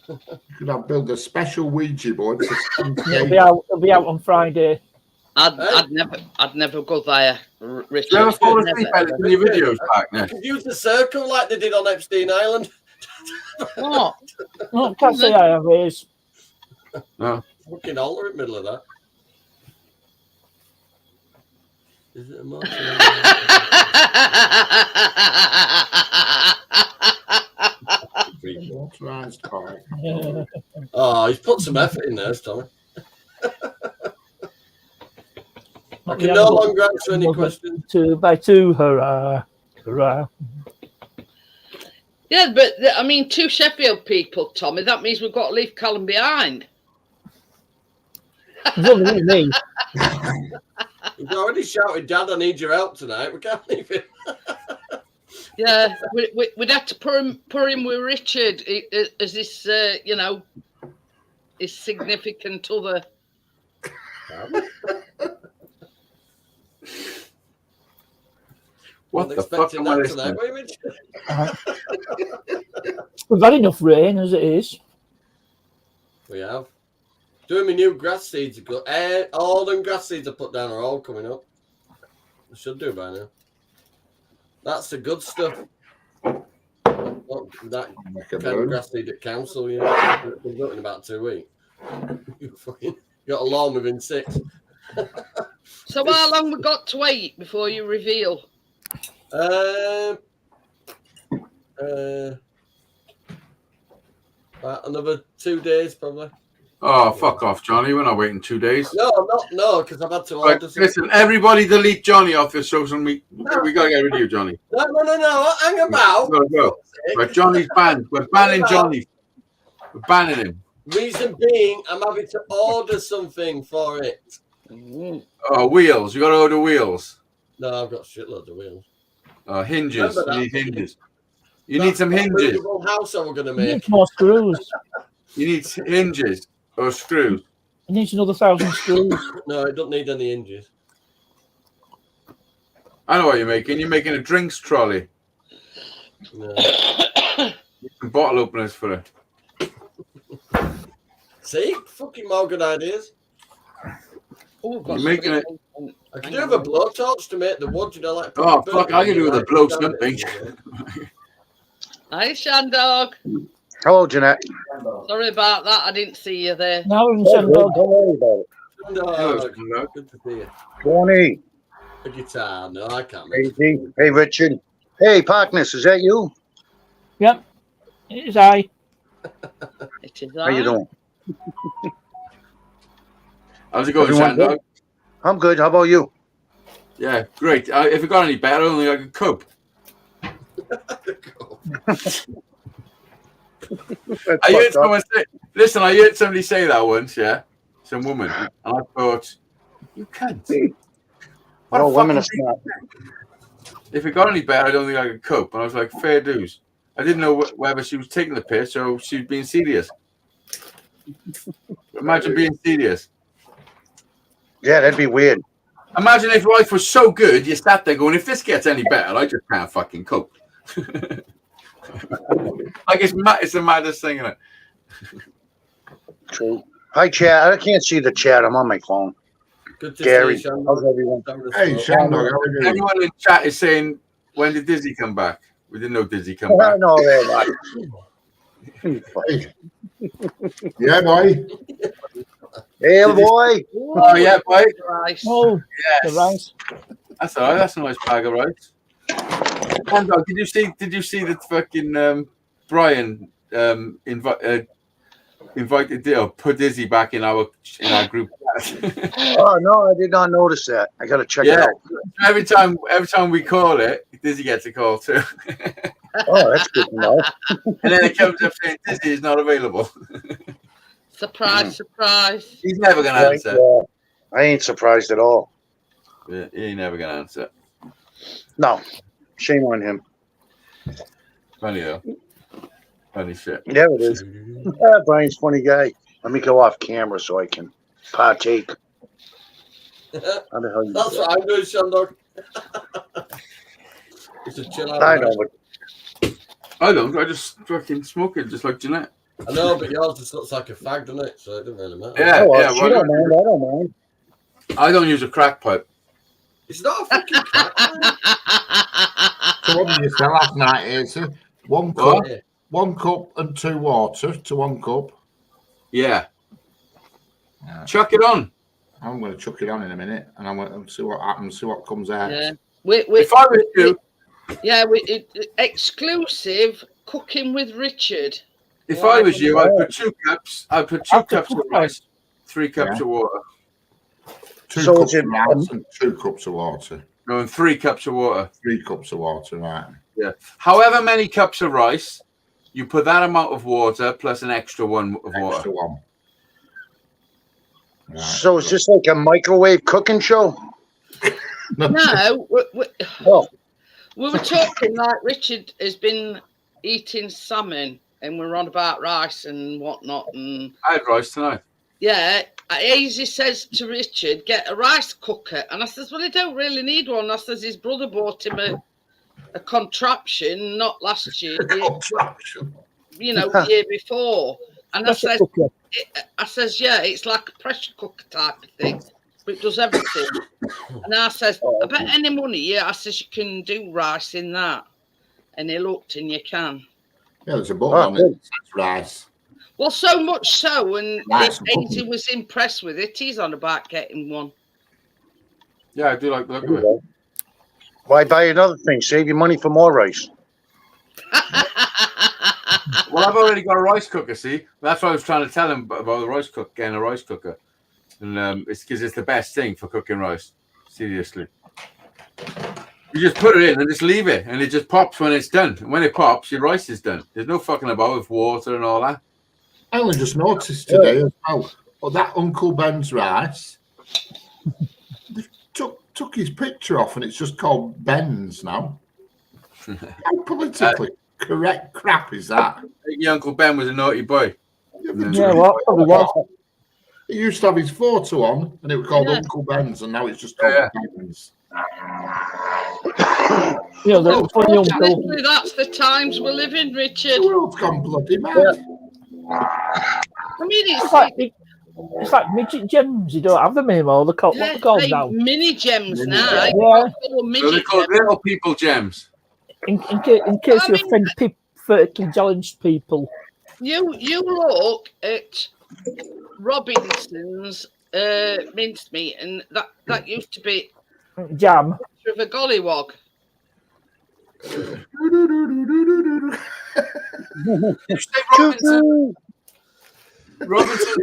You could have built a special Ouija board. It'll be out on Friday. I'd never go there, Richard. You ever fall Never, asleep ever. in your videos back now? You could use the circle like they did on Epstein Island. What? No, can't say I have is. No. Fucking altar in the middle of that. Is it a motor? Motorised car. Oh, he's put some effort in there, Tommy. I can no longer answer any questions. 2 by 2, hurrah. Hurrah. Yeah, but I mean, 2 Sheffield people, Tommy. That means we've got to leave Callum behind. It's only me. He's already shouted, Dad, I need your help tonight. We can't leave him. Yeah, we'd have to put him with Richard as this, his significant other. What the fuck am I listening? We've had enough rain as it is. We have. Doing my new grass seeds are good. All them grass seeds I put down are all coming up. I should do by now. That's the good stuff. That kind of grass seed at council, you know. We've got in about 2 weeks. You got a lawn within 6. So how long we got to wait before you reveal? About another 2 days, probably. Oh, fuck off, Johnny. We're not waiting 2 days. No, I'm not. No, because I've had to Right, order some. listen, everybody delete Johnny off your social media. We got to get rid of you, Johnny. No. Hang about. Go. Right, Johnny's banned. We're banning Johnny. We're banning him. Reason being, I'm having to order something for it. Oh, wheels. You got to order wheels. No, I've got shitloads of wheels. Hinges. Remember You that? need hinges. You need some hinges. Movable house I was going to It make. needs more screws. You need hinges or screws. It needs another 1,000 screws. No, it doesn't need any hinges. I know what you're making. You're making a drinks trolley. No. Some bottle openers for it. See? Fucking more good ideas. Oh, You're making it. I can do with a blowtorch to make the wood, you know, like. Oh, fuck. I can do with a blow something. Hi, Shandog. Hello, Jeanette. Sorry about that. I didn't see you there. Now we're in Sandog. No, good to see you. Tony. The guitar, no, I can't make it. Hey, Richard. Hey, Parkness, is that you? Yep. It is I. It is How you doing? How's it going, Everyone Shandog? good? I'm good. How about you? Yeah, great. If you got any better, only like a cup. I heard someone say, listen, I heard somebody say that once, yeah? Some woman. And I thought, you can't. No, women are smart. If it got any better, I'd only like a cup. And I was like, fair dues. I didn't know whether she was taking the piss or she was being serious. Imagine being serious. Yeah, that'd be weird. Imagine if life was so good, you sat there going, if this gets any better, I just can't fucking cope. Like it's the maddest thing, isn't it? True. Hi, chat. I can't see the chat. I'm on my phone. Good to Gary, see you, how's everyone? Hey, Shandog, how are you doing? Anyone in chat is saying, when did Dizzy come back? We didn't know Dizzy come back. No, they're not. Hey. Yeah, boy. Hey, boy. Oh, yeah, boy. Rice. Oh, the Yes. rice. That's all right. That's a nice bag of rice. Handog, did you see that fucking Brian invited put Dizzy back in our group chat? Oh, no, I did not notice that. I got to check it Yeah. out. Every time we call it, Dizzy gets a call too. Oh, that's good to know. And then it comes up saying Dizzy is not available. Surprise, surprise. He's never gonna Right, answer. yeah. I ain't surprised at all. Yeah, he ain't never gonna answer. No, shame on him. Funny though. Funny shit. Yeah, it is. Brian's a funny guy. Let me go off camera so I can partake. How the hell you That's do what I'm doing, Shandog. It's a chill out. that? I know, but I don't. I just fucking smoke it just like Jeanette. I know, but yours just looks like a fag, doesn't it? So it doesn't really matter. Yeah, oh, well, yeah. she Well, don't mind. I don't mind. I don't use a crack pipe. It's not a fucking cat. So what did you say last night, Asa? One What? cup, 1 cup and 2 water to 1 cup. Yeah. Yeah. Chuck it on. I'm going to chuck it on in a minute, and I'm going to see what happens, see what comes out. Yeah. If I was you, Exclusive cooking with Richard. if I was you, I'd put 2 cups. I'd put 2 cups of rice, 3 cups Yeah. of water. 2 So cups is it- of rice and 2 cups of water. No, and 3 cups of water. 3 cups of water, right? Yeah. However many cups of rice, you put that amount of water plus an extra one of water. Extra one. Right. So is this like a microwave cooking show? No, Oh, we were talking like Richard has been eating salmon and we're on about rice and whatnot. And I had rice tonight. yeah, Easy says to Richard, get a rice cooker. And I says, well, he don't really need one. I says his brother bought him a contraption, not last year, Contraption. the year before. And I Pressure says, cooker. I says, yeah, it's like a pressure cooker type of thing, but it does everything. And I says, I bet any money, yeah, I says, you can do rice in that. And he looked and you can. Yeah, there's a button on it that says rice. Well, so much so, and Nice Daisy was impressed with it. He's on about getting one. Yeah, I do like the look there of you it. go. Why buy another thing? Save your money for more rice. Well, I've already got a rice cooker, see? That's what I was trying to tell him about the rice cooker, getting a rice cooker. And it's because it's the best thing for cooking rice. Seriously. You just put it in and just leave it, and it just pops when it's done. And when it pops, your rice is done. There's no fucking about with water and all that. I only just noticed today as well. Well, that Uncle Ben's rice, they took his picture off, and it's just called Ben's now. How politically correct crap is that? I think your Uncle Ben was a naughty boy. Yeah, what? Probably was. He used to have his photo on, and it was called Uncle Ben's, and now it's just called Ben's. You know, the funny uncle. Unfortunately, that's the times we're living, Richard. The world's gone bloody mad. I mean, It's like midget gems. You don't have them anymore. Look what they're called now. mini gems Mini now. gems. Yeah. So Midget they're called gems. little people gems. In case you offend vertically challenged people. You look at Robinson's mincemeat, and that used to be Jam. with a gollywog. Did you say Robinson? Robinson.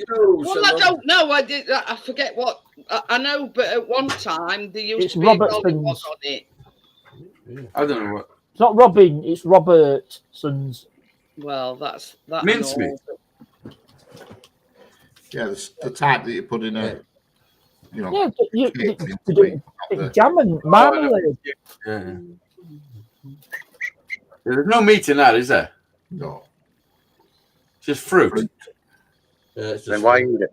Well, I don't know. I forget what I know, but at one time there used It's to be a Robertson's. gollywog on it. I don't know what. It's not Robin, it's Robertson's. Well, that's that. Mincemeat. Yeah, the type that you put in a, Yeah, you cake do mincemeat, not the- jam and marmalade. Yeah. There's no meat in that, is there? No. Just fruit. Yeah, it's Then just why eat it?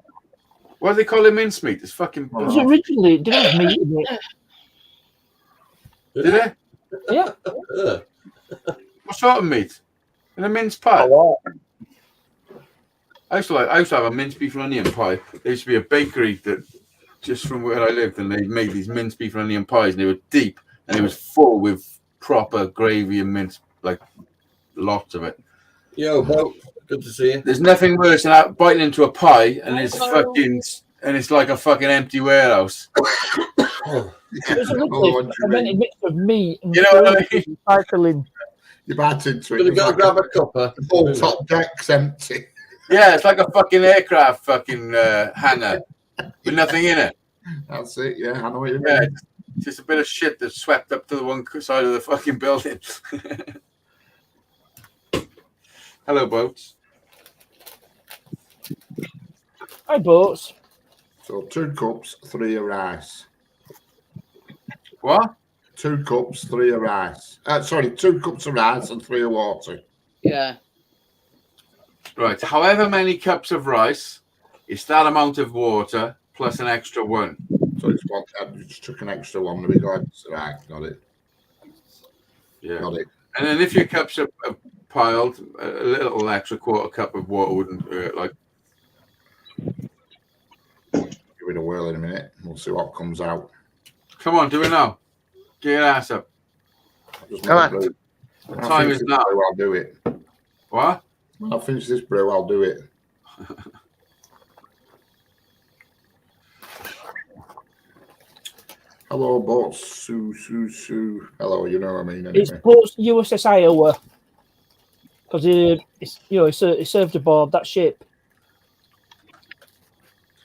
What do they call it? Mincemeat. It's fucking. It was originally, it didn't have meat in it. Did it? Yeah. What sort of meat? In a mince pie? A lot. I used to have a minced beef and onion pie. There used to be a bakery that just from where I lived, and they made these minced beef and onion pies, and they were deep, and it was full with proper gravy and mince, like lots of it. Yo, Bo, good to see you. There's nothing worse than out biting into a pie and it's like a fucking empty warehouse. It was a fermented mix of meat and You know what I mean? cycling. You bite into it. Gonna It's go like grab a cuppa. the whole top deck's empty. Yeah, it's like a fucking aircraft fucking hangar with nothing in it. That's it. Yeah, I know what you mean. Yeah, it's just a bit of shit that's swept up to the one side of the fucking building. Hello, boats. Hi, boats. So 2 cups, 3 of rice. What? 2 cups, 3 of rice. Sorry, 2 cups of rice and 3 of water. Yeah. Right. However many cups of rice, it's that amount of water plus an extra one. So it's one. I just took an extra one. There we go. Right, got it. Yeah. Got it. And then if your cups are piled, a little extra quarter cup of water wouldn't hurt. Like, Give it a whirl in a minute. We'll see what comes out. come on, do it now. Get your ass up. Come on. The time is now. I'll do it. What? When I finish this brew, I'll do it. Hello, boats. Sue. Hello, you know what I mean. Anyway. It's boats USS Iowa. Because he served aboard that ship.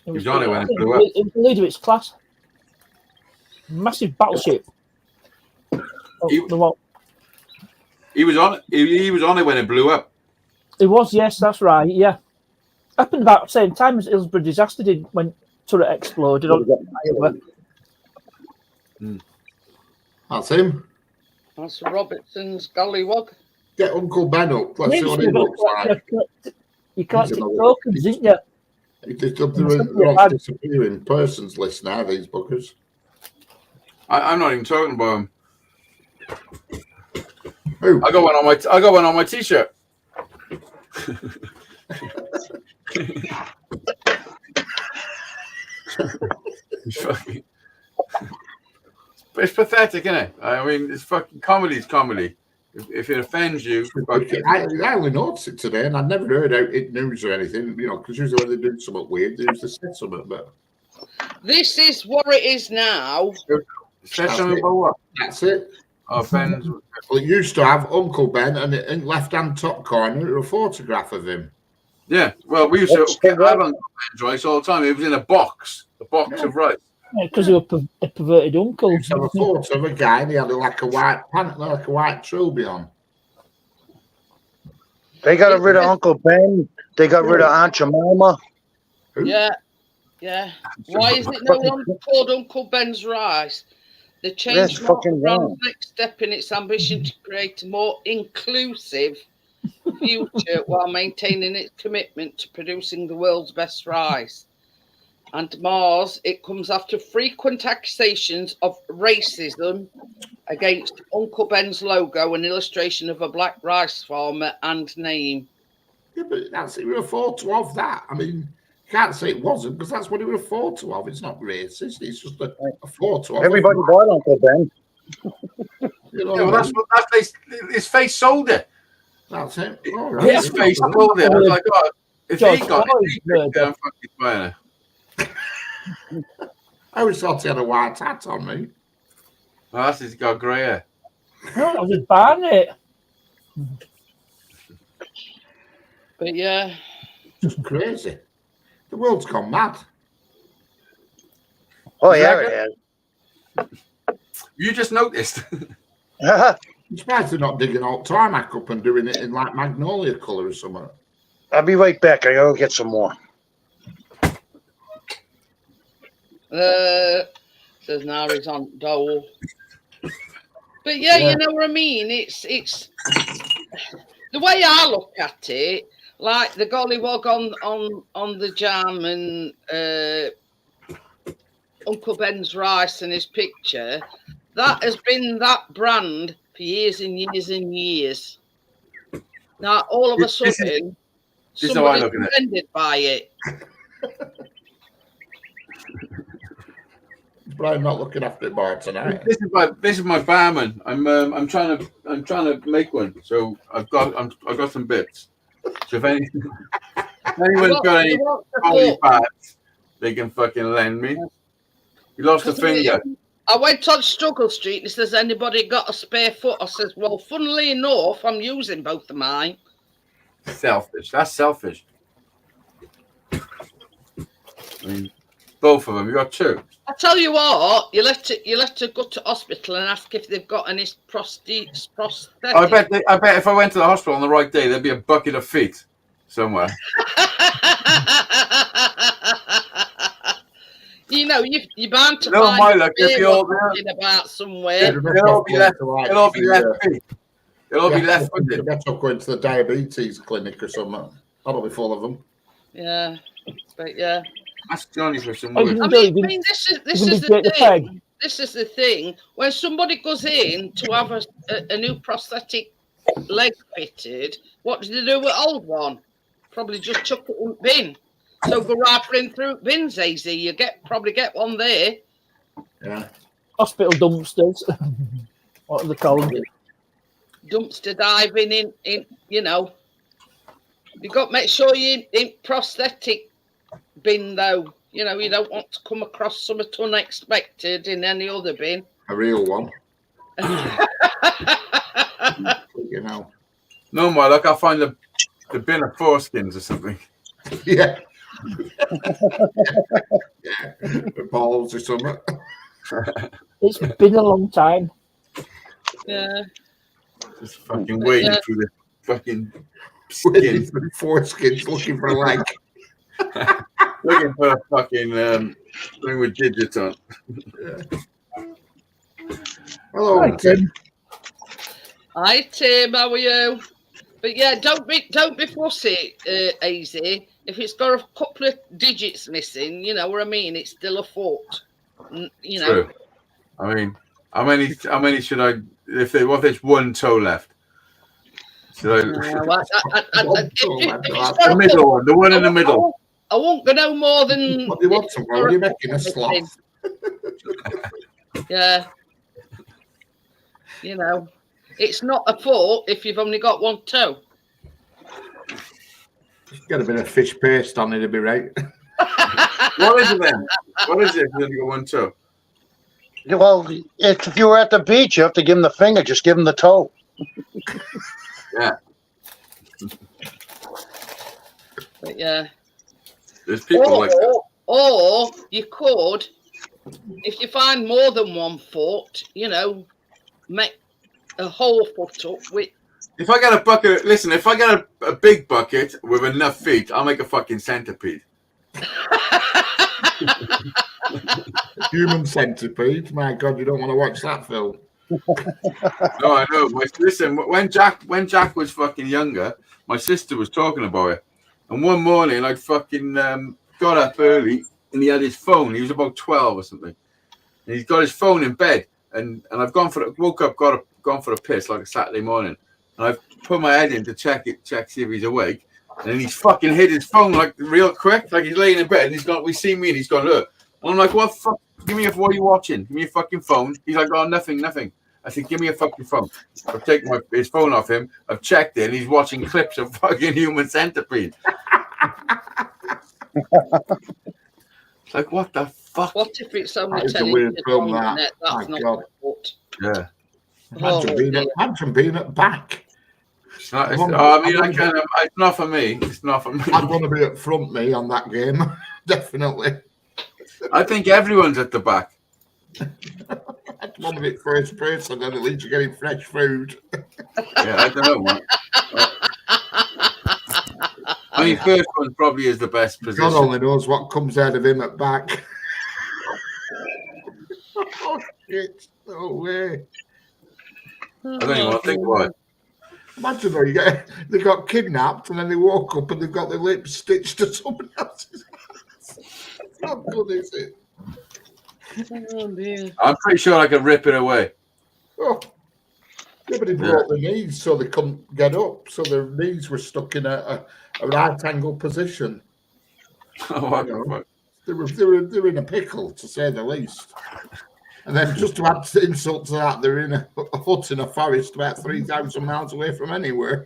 He was on it when it blew up. It was the leader of its class. Massive battleship. He was on it when it blew up. It was, yes, that's right, yeah. Happened about the same time as Hillsborough disaster did when turret exploded on Iowa. That's him. That's Robertson's Gollywog. Get Uncle Ben up. Let's see what he looks like. You collected tokens, didn't you? They're on disappearing persons list now, these buggers. I'm not even talking about him. Who? I got one on my t-shirt. It's pathetic, isn't it? I mean, it's fucking comedy's comedy. If it offends you, I only noticed it today, and I'd never heard it news or anything. You know, because usually when they do something weird, they usually say something. But This is what it is now. say something about what? That's it. Offends. Well, it used to have Uncle Ben, and in left-hand top corner, a photograph of him. Yeah, well, we used to have Uncle Ben's rice all the time. It was in a box of rice. Because they were a perverted uncle. He used to have a photo of a guy, and he had like a white pant, like a white trilby on. They got rid of Uncle Ben. They got rid of Aunt Jemima. Who? Yeah. Why is it no longer called Uncle Ben's Rice? The change fucking wrong. the next step in its ambition to create a more inclusive future while maintaining its commitment to producing the world's best rice. And Mars, it comes after frequent accusations of racism against Uncle Ben's logo and illustration of a black rice farmer and name. Yeah, but that's it. We were a photo of that. I mean, you can't say it wasn't because that's what it was a photo of. It's not racist. It's just a photo of Everybody bought Uncle Ben. You know, Yeah, well, that's his face sold it. That's it. His face sold it. I was like, oh, if he got it, I'm fucking buying it. I always thought he had a white hat on me. Well, that's he's got grey hair. I was just buying it. But yeah. Just crazy. The world's gone mad. Oh, yeah, it has. You just noticed. I'm surprised they're not digging all tarmac up and doing it in like magnolia colour or something. I'll be right back. I gotta get some more. Says Nari's on dole. But yeah, you know what I mean? It's the way I look at it, like the gollywog on the jam and Uncle Ben's rice and his picture, that has been that brand for years and years and years. Now all of a sudden This is how I somebody's look at it. offended by it. Brian not looking after it by tonight. This is my barman. I'm trying to make one. So I've got some bits. So if anyone's got any body parts, they can fucking lend me. You lost a finger. I went on Struggle Street and he says, anybody got a spare foot? I says, well, funnily enough, I'm using both of mine. Selfish. That's selfish. I mean, both of them. You got two. I tell you what, you let her go to hospital and ask if they've got any prosthetic. I bet if I went to the hospital on the right day, there'd be a bucket of feet somewhere. You know, you're bound to No, find my luck, if you're about somewhere. It'll be left feet. It'll be left with it. Better go into the diabetes clinic or something. That'll be full of them. Yeah, but yeah. Ask Johnny for some Oh, wood. I mean, this is the thing. This is the thing. When somebody goes in to have a new prosthetic leg fitted, what do they do with old one? Probably just chuck it in the bin. So go rifling through bins, AZ. You probably get one there. Yeah. Hospital dumpsters. What are they called? Dumpster diving in. You know. You got to make sure you in prosthetic bin though. You know, you don't want to come across something unexpected in any other bin. A real one. You know. No, my luck, I'll find the bin of foreskins or something. Yeah. The balls or something. It's been a long time. Yeah. Just fucking wading through the fucking Wading skin. through foreskins looking for a leg. Looking for a fucking thing with digits on. Hello, Hi, Tim. Hi Tim, how are you? But yeah, don't be fussy, AZ. If it's got a couple of digits missing, you know what I mean. It's still a foot. You know. True. I mean, how many should I? If there's one toe left, should I? The middle one, the one in the middle. I won't go no more than. What do you want tomorrow? You're making a sloth. Yeah. You know, it's not a foot if you've only got one toe. Get a bit of fish paste on it, it'll be right. What is it then? What is it if you only got one toe? Well, if you were at the beach, you have to give him the finger. Just give him the toe. Yeah. But yeah. There's people like that. Or you could, if you find more than one foot, you know, make a whole foot up with. If I get a bucket, listen, if I get a big bucket with enough feet, I'll make a fucking centipede. Human centipede. My God, you don't want to watch that film. No, I know. Listen, when Jack was fucking younger, my sister was talking about it. And one morning, I'd fucking got up early, and he had his phone. He was about 12 or something. And he's got his phone in bed. And I've gone for a piss like a Saturday morning. And I've put my head in to check see if he's awake. And then he's fucking hit his phone like real quick, like he's laying in bed. And he's gone, we see me, and he's gone, look. And I'm like, what the fuck? What are you watching? Give me a fucking phone. He's like, oh, nothing. I said, give me a fucking phone. I've taken his phone off him. I've checked it, and he's watching clips of fucking Human Centipede. It's like, what the fuck? What if it's only That is 10 a weird inches film, long? that. That's My not God. a foot. Yeah. Imagine being at back. It's not for me. It's not for me. I'd want to be at front me on that game. Definitely. I think everyone's at the back. I'd want to be first person, and at least you're getting fresh food. Yeah, I don't know, man. I mean, first one probably is the best position. God only knows what comes out of him at back. Oh, shit. No way. I don't even want to think about it. Imagine though, they got kidnapped and then they woke up and they've got their lips stitched to someone else's house. It's not good, is it? Oh, dear. I'm pretty sure I could rip it away. Oh, Yeah, but he broke their knees, so they couldn't get up. So their knees were stuck in a right angle position. Oh, what the fuck? They were in a pickle, to say the least. And then just to add insult to that, they're in a hut in a forest about 3,000 miles away from anywhere.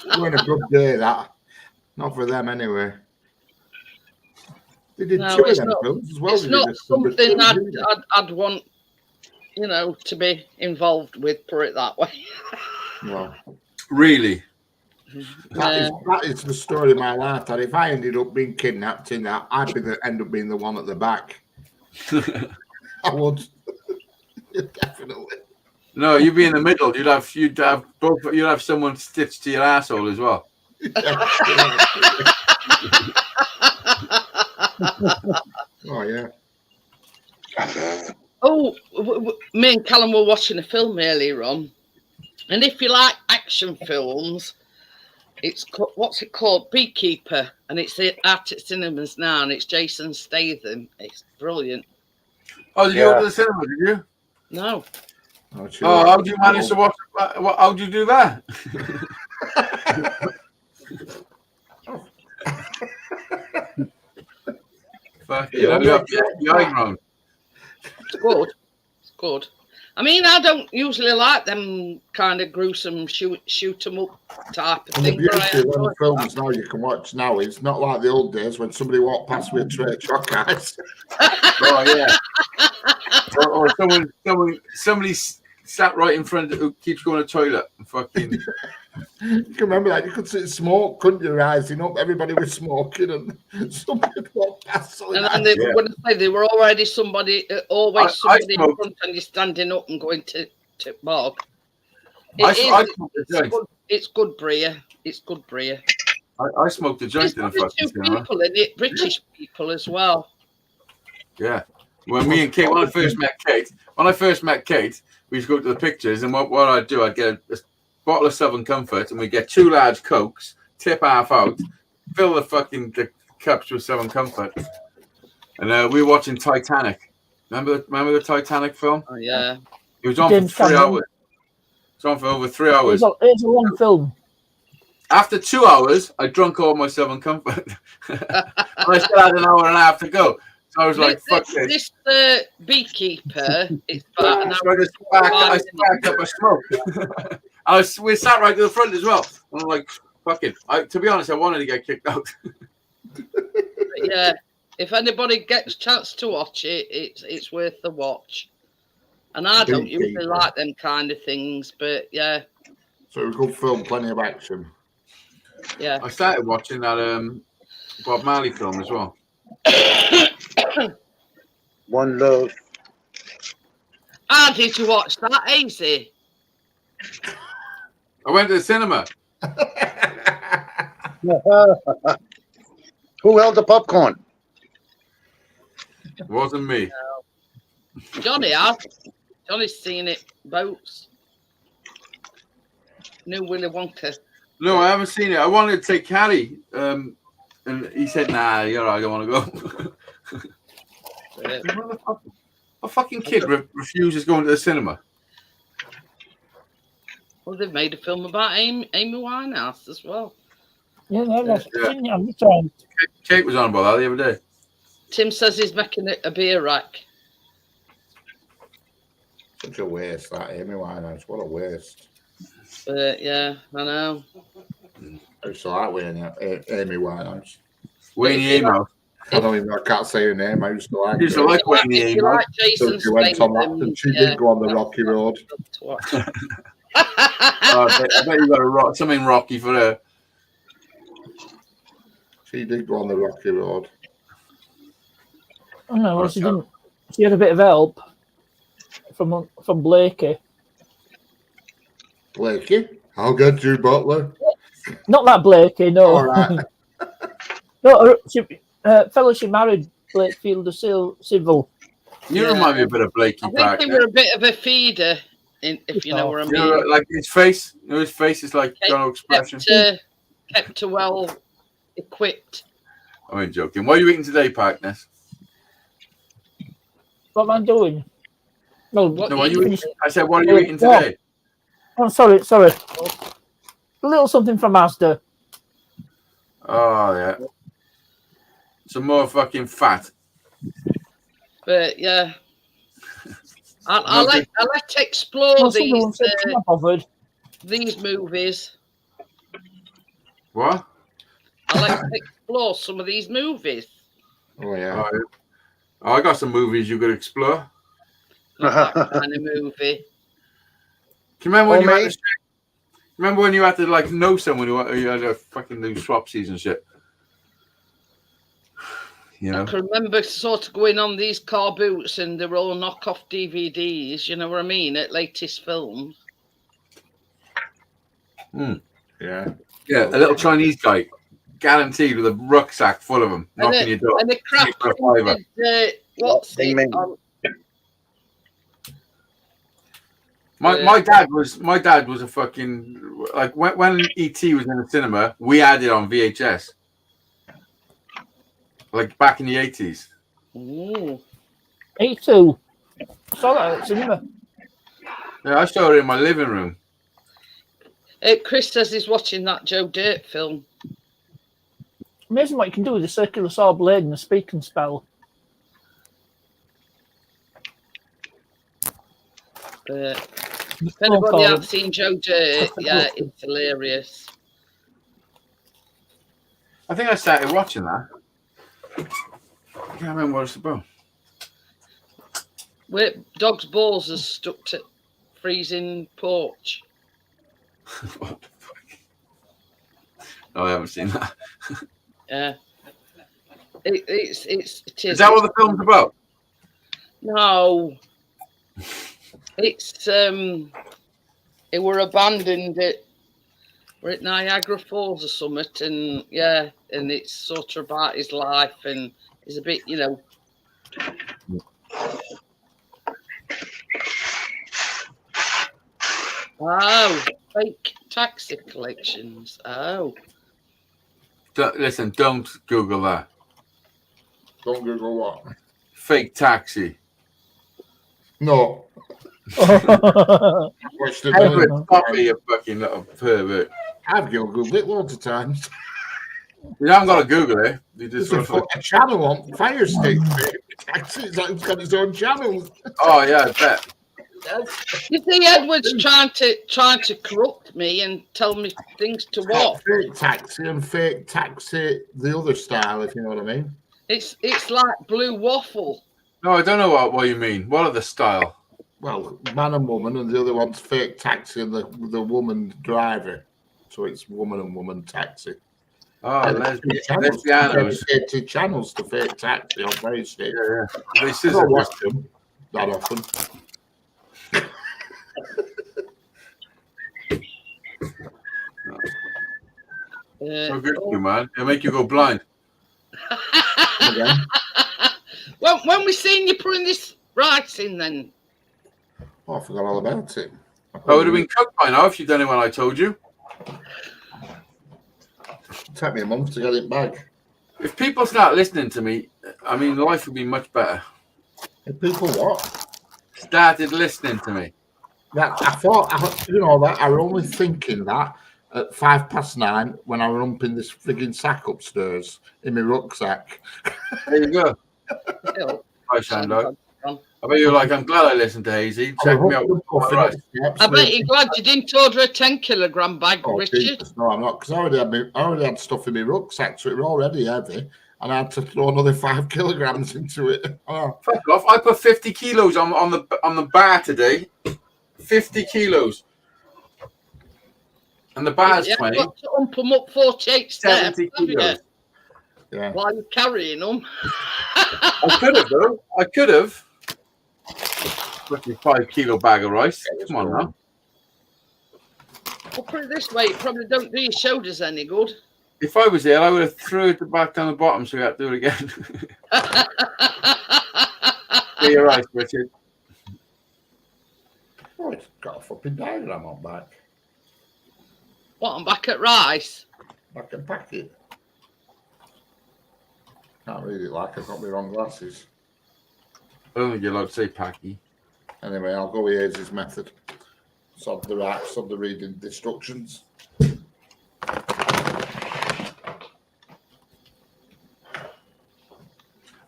It wasn't a good day, that. Not for them, anyway. They did two of them films as well. It's not something I'd want, to be involved with, put it that way. Well, really? That is the story of my life. That if I ended up being kidnapped in that, I'd end up being the one at the back. I would. Definitely. No, you'd be in the middle. You'd have someone stitched to your asshole as well. Oh yeah. Oh, me and Callum were watching a film earlier on, and if you like action films, it's what's it called? Beekeeper, and it's out at cinemas now, and it's Jason Statham. It's brilliant. Oh, did you go to the cinema? Did you? No. Oh, how did you manage to watch? How did you do that? Fuck you! It's good. It's good. I mean, I don't usually like them kind of gruesome shoot 'em up type of thing. The beauty of them films now you can watch now is not like the old days when somebody walked past with a tray of choc ice. Oh yeah. or somebody sat right in front who keeps going to the toilet and fucking. You can remember that. You could see smoke, couldn't you, rising up? Everybody was smoking, and somebody walked past. And then they were going to say they were already somebody in front, and you're standing up and going to bog. It's good beer. It's good beer. I smoked a joint in a fucking cinema. People in it, British people as well. Yeah. When me and Kate, when I first met Kate, we used to go to the pictures, and what I'd do, I'd get a bottle of Southern Comfort, and we'd get 2 large Cokes, tip half out, fill the cups with Southern Comfort, and we were watching Titanic. Remember the Titanic film? Oh yeah. It was on for 3 hours. It was on for over 3 hours. It's a long film. After 2 hours, I drunk all my Southern Comfort. And I still had an hour and a half to go. So I was like, fuck this. This beekeeper, it's about an hour. I sparked up a smoke. We sat right to the front as well. And I'm like, fuck it. To be honest, I wanted to get kicked out. But yeah, if anybody gets a chance to watch it, it's worth the watch. And I don't usually like them kind of things, but yeah. So it was a good film, plenty of action. Yeah. I started watching that Bob Marley film as well. One Love. How did you watch that, Easy? I went to the cinema. Who held the popcorn? It wasn't me. No. Johnny has. Johnny's seen it. Boats. New Willy Wonka. No, I haven't seen it. I wanted to take Carrie, and he said, "Nah, you're right. I don't want to go." A fucking kid refuses going to the cinema. Well, they've made a film about Amy Winehouse as well. Yeah. Kate was on about that the other day. Tim says he's making a beer rack. Such a waste, that Amy Winehouse. What a waste. Yeah, I know. I used to like Amy Winehouse. Wayne Amos. I can't say her name. I used to like. Used to like Wayne Amos. Like Jason she went on that, and she did go on the rocky road. I bet you got something rocky for her. She did go on the rocky road. Oh no, well, she didn't. She had a bit of help from Blakey. Blakey, I'll get you, Butler. Not that Blakey, no. All right. No, fellow she married, Blakefield of Civil. You remind me a bit of Blakey. I think they were a bit of a feeder, if you know what I mean. You know, like his face. You know, his face is like Donald expression. Kept well equipped. I ain't joking. What are you eating today, Parkness? What am I doing? No, What No, what you you finish- I said, what are you eating today? Oh, sorry. A little something from Asda. Oh, yeah. Some more fucking fat. But yeah, I No like to explore Well, someone said, "I'm not bothered." these movies. What? I like to explore some of these movies. Oh yeah. Oh, yeah. Oh, I got some movies you could explore. Not that kind of movie. Do you remember when Oh, mate. remember when you had to like know someone who you had to fucking do swapsies and shit? You I know? can remember sort of going on these car boots and they were all knockoff DVDs, you know what I mean, at latest films. Mm. Yeah. Yeah, a little Chinese guy, guaranteed with a rucksack full of them, knocking your door. And the crap For a fiver. printed, what's Ding, it? ding. My dad was a fucking like when ET was in the cinema, we had it on VHS. Like back in the 80s. Ooh. 82. Saw that at cinema. Yeah, I saw it in my living room. Chris says he's watching that Joe Dirt film. Amazing what you can do with a circular saw blade and a speak and spell. But if Phone anybody call. hasn't seen Joe Dirt, yeah, it's hilarious. I think I started watching that. I can't remember what it's about. Where dog's balls are stuck to freezing porch. What the fuck? No, I haven't seen that. Yeah. It is. Is that what the film's about? No. It's it were abandoned we're at Niagara Falls or summit, and yeah, and it's sort of about his life, and it's a bit, you know. Oh, fake taxi collections. Oh. Listen, don't Google that. Don't Google what? Fake taxi. No. Watched it Edward, million stop times. me, you fucking little pervert. I've Googled it loads of times. You haven't got to Google it. You just There's a channel on Fire Stick. It's got its own channel. Oh yeah, I bet. You see, Edward's trying to corrupt me and tell me things to watch. Fake taxi and fake taxi, the other style, if you know what I mean. It's like blue waffle. No, I don't know what you mean. What are the style? Well, man and woman, and the other one's fake taxi and the woman driver. So it's woman and woman taxi. Oh, Channels, lesbianos. dedicated channels to fake taxi on Fire Stick. Yeah. They I scissor don't watch them that often. So good for you, man. It'll make you go blind. Okay. When we seen you putting this rice in, then Oh, I forgot all about it. I would have been cooked by now if you'd done it when I told you. It took me a month to get it back. If people start listening to me, I mean, life would be much better. If people what? Started listening to me. That I thought, that I were only thinking that at 9:05 when I were humping this frigging sack upstairs in my rucksack. There you go. still, Hi, Shando. I bet you're like, I'm glad I listened to Hazy. I Check was me out. humping puffing Right. up steps, I bet you're glad you didn't order a 10-kilogram bag, Oh, Richard. Jesus, no, I'm not, because I already had stuff in my rucksack, so it was already heavy, and I had to throw another 5 kilograms into it. Oh, Fuck off. I put 50 kilos on the bar today. 50 kilos. And the bar's You 20. got to ump them up 48 steps, 70 haven't you? kilos. yeah. While you're carrying them. I could have, though. I could have. Roughly 5 kilo bag of rice. Come on now. Well, put it this way, it probably don't do your shoulders any good. If I was here, I would have threw it back down the bottom so we had to do it again. Yeah, you're right, Richard. Oh, it's got a fucking diagram on back. What, I'm back at rice? I can pack it. Can't read it like I've got my wrong glasses. I don't think you're allowed to say packy. Anyway, I'll go with Hayes' method. Sod the reading the instructions.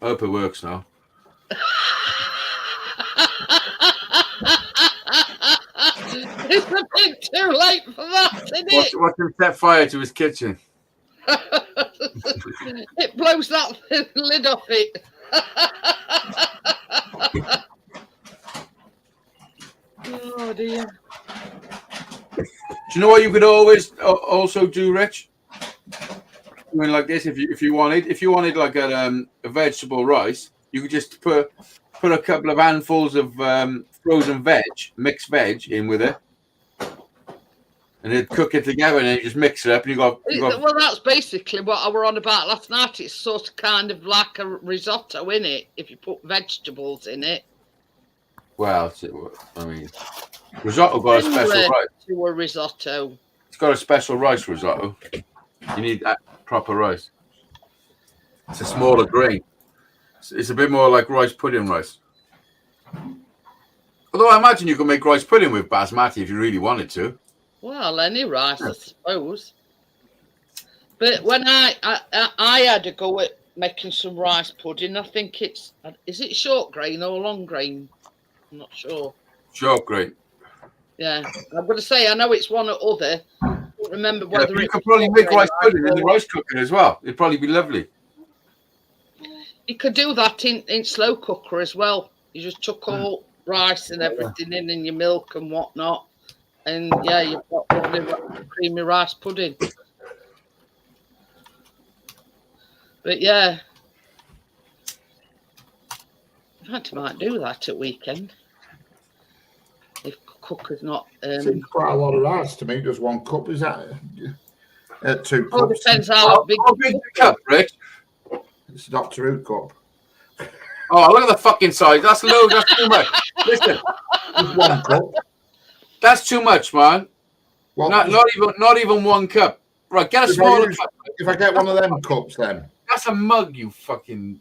I hope it works now. It's a bit too late for that, isn't it? Watch him set fire to his kitchen. It blows that lid off it. Oh dear. Do you know what you could always also do, Rich? I mean, like this, if you wanted like a vegetable rice, you could just put a couple of handfuls of frozen mixed veg in with it, and then cook it together, and then you just mix it up, and you got. Well, that's basically what I were on about last night. It's sort of kind of like a risotto, in it, if you put vegetables in it. Well, I mean, risotto got a special rice. To a risotto. It's got a special rice risotto. You need that proper rice. It's a smaller grain. It's a bit more like rice pudding rice. Although I imagine you could make rice pudding with basmati if you really wanted to. Well, any rice, I suppose. But when I had a go at making some rice pudding, I think is it short grain or long grain? I'm not sure. Short grain. Yeah, I'm going to say I know it's one or other. I don't remember whether you could probably make rice pudding in the rice cooker as well. It'd probably be lovely. You could do that in slow cooker as well. You just chuck all rice and everything in, and your milk and whatnot, and yeah, you've got lovely creamy rice pudding. But yeah, in fact, I might do that at weekend if cooker's not. Seems quite a lot of rice to me. Just 1 cup, is that 2 cups? Well, depends how big the cup, Rich. It's a Doctor Who cup. Oh, look at the fucking size. That's low. That's too much. Listen, Just 1 cup. that's too much, man. Well, Not even 1 cup. Right, get a smaller cup. If I get one of them cups, then That's a mug, you fucking.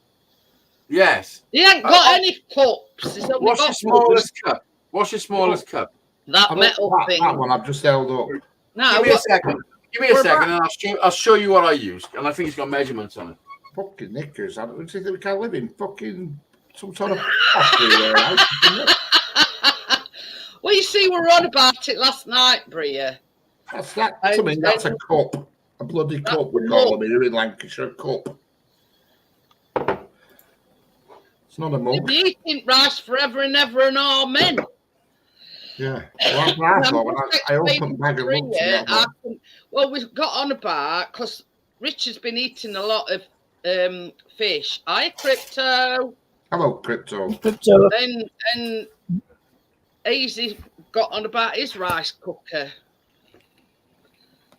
Yes. He ain't got any cups. He's only What's your got smallest cup? What's your smallest cup? that metal thing. that one I've just held up. No, Give me a second. Give me a second, and I'll show you what I used. And I think it's got measurements on it. Fucking knickers. I don't think we can live in fucking some sort of factory there. Well, you see, we were on about it last night, Bria. That's a cup. A bloody cup, we call them here in Lancashire. A cup. It's not a mug. You'll be eating rice forever and ever and amen. Yeah. Well, I opened a bag of lunch. Well, we've got on about, because Richard's been eating a lot of fish. Hi, Crypto. Hello, Crypto. And Easy got on about his rice cooker.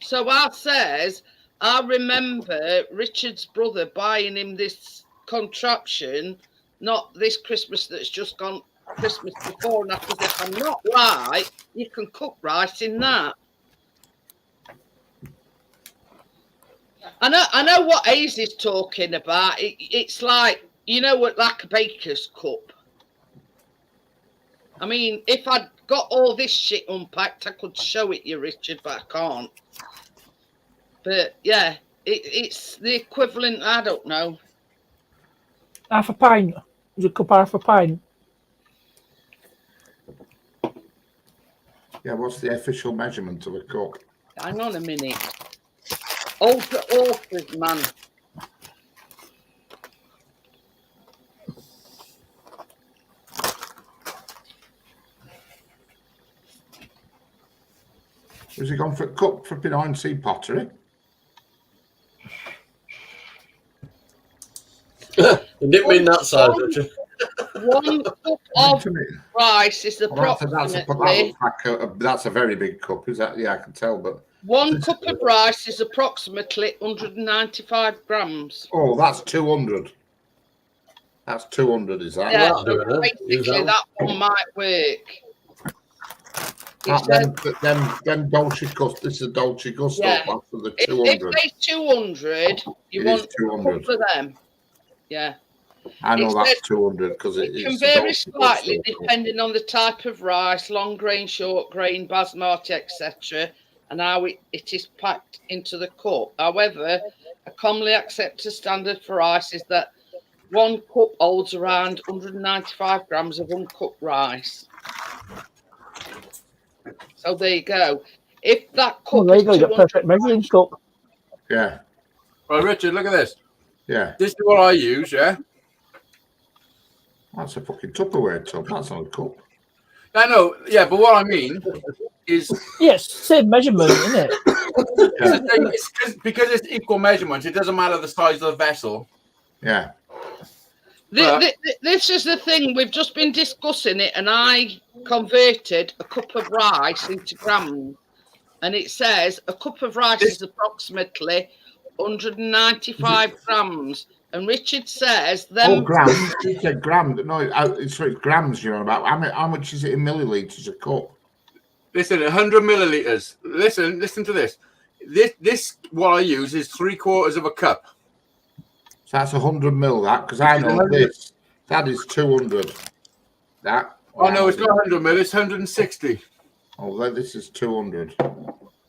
So I says, I remember Richard's brother buying him this contraption, not this Christmas that's just gone, Christmas before, and after, if I'm not right, you can cook rice in that. I know what Ace is talking about. It's like, you know what, like a baker's cup. I mean, if I'd got all this shit unpacked, I could show it you, Richard, but I can't. But yeah, it's the equivalent, I don't know. Half a pint. Is a cup half a pint? Yeah, what's the official measurement of a cup? Hang on a minute. Ultra authors, man. Was he gone for a cup for behind sea pottery? It didn't mean that size, Richard. 1 cup of rice is approximately. That's a very big cup, is that? Yeah, I can tell, but 1 cup of rice is approximately 195 grams. Oh, that's 200. That's 200, is that? Yeah, so basically that one might work. Then Dolce Gusto. This is Dolce Gusto. Yeah. For the If 200. they 200, you want 200 for them. Yeah. I know It that's says 200 because it can vary slightly depending on the type of rice, long grain, short grain, basmati, etc., and how it is packed into the cup. However, a commonly accepted standard for rice is that 1 cup holds around 195 grams of uncooked rice. So there you go. If that cup There is you go, you got 200 perfect measuring cup. Yeah, Right, Richard, look at this. yeah. This is what I use, yeah? That's a fucking Tupperware tub. That's not a cup. I know, yeah, but what I mean is... Yes, same measurement, isn't it? Yeah. Because it's equal measurements, it doesn't matter the size of the vessel. Yeah. This is the thing, we've just been discussing it, and I converted a cup of rice into grams, and it says a cup of rice is approximately 195 grams, and Richard says Oh, grams. You said grams. No, it's grams you're on about. How much is it in millilitres a cup? Listen, 100 milliliters. Listen to this. This what I use is 3/4 of a cup. So that's 100 mil, that, because I know this. That is 200. That. Oh, no, it's not 100 mil, it's 160. Oh, this is 200.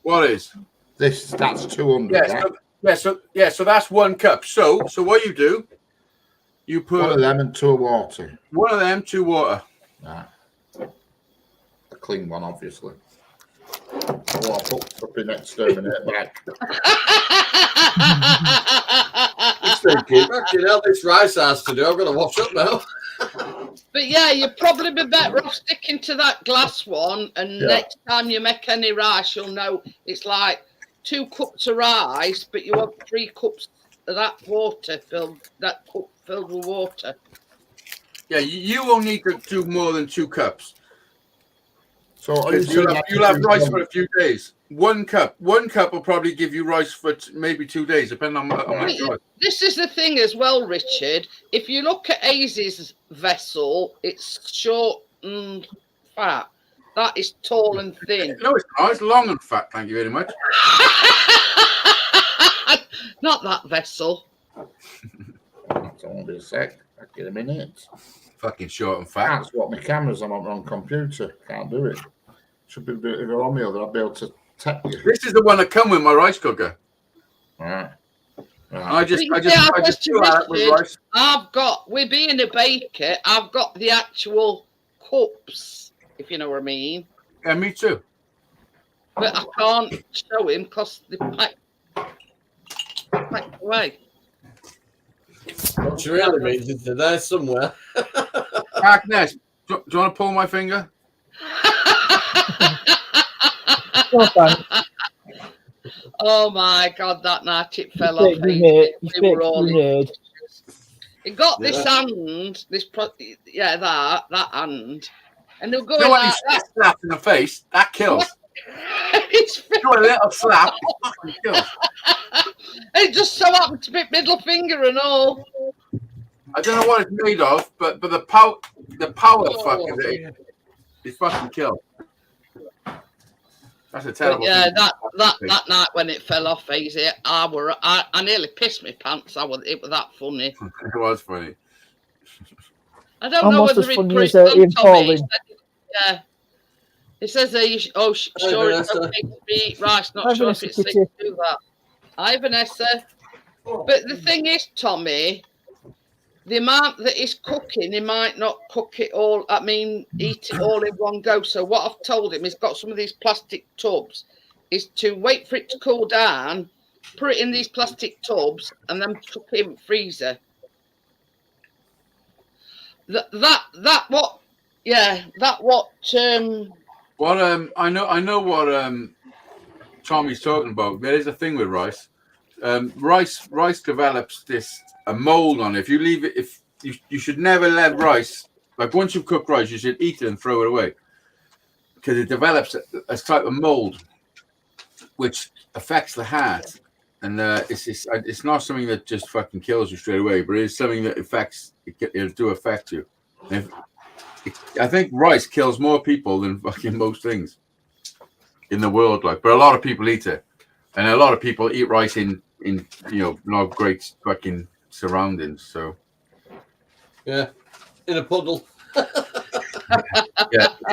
What is? That's 200. So that's 1 cup. So what you do, you put 1 of them and 2 of water. 1 of them, 2 water. Right. A clean one, obviously. Oh, I'll put stuff in exterminate back. Fucking hell, this rice has to do. I'm going to wash up now. But yeah, you'd probably be better off sticking to that glass one, and next time you make any rice, you'll know it's like 2 cups of rice, but you have 3 cups of that cup filled with water. Yeah, you won't need to do more than 2 cups. So you'll have rice for a few days. 1 cup will probably give you rice for maybe 2 days, depending on how much rice. This is the thing as well, Richard. If you look at Aisy's vessel, it's short and fat. That is tall and thin. No, it's not. It's long and fat. Thank you very much. Not that vessel. Don't be a sec. I'll get a minute. Fucking short and fat. That's what my camera's on my computer. Can't do it. Should be if you're on me, I'll be able to tap you. This is the one that come with my rice cooker. All right. I just do that with rice. We're being a baker, I've got the actual cups, if you know what I mean. Yeah, me too. But I can't show him because they packed away. What you really means is they're there somewhere. Agnes, do you want to pull my finger? Oh my God, that night it fell off. It got this hand, that hand, and they'll go like that. Slap in the face, that kills. It's do a little slap, it fucking kills. It just so happened to be middle finger and all. I don't know what it's made of, but the power fucking it's fucking killed. That's a terrible thing. That night when it fell off, Easy, I nearly pissed my pants. It was that funny. It was funny. I don't know whether it put Ian Pauling. Yeah. It says there, it's okay to eat rice, not sure if it's safe to do that. Hi, Vanessa. But the thing is, Tommy, the amount that he's cooking, he might not cook it all, eat it all in one go. So what I've told him, he's got some of these plastic tubs, is to wait for it to cool down, put it in these plastic tubs, and then chuck it in the freezer. I know what Tommy's talking about. There is a thing with rice. Rice develops a mold on it. If you leave it, you should never let rice, like once you've cooked rice, you should eat it and throw it away, because it develops a type of mold which affects the heart, and it's not something that just fucking kills you straight away, but it is something that it'll do affect you. I think rice kills more people than fucking most things in the world, but a lot of people eat it, and a lot of people eat rice in not great fucking surroundings. So Yeah, in a puddle. Yeah,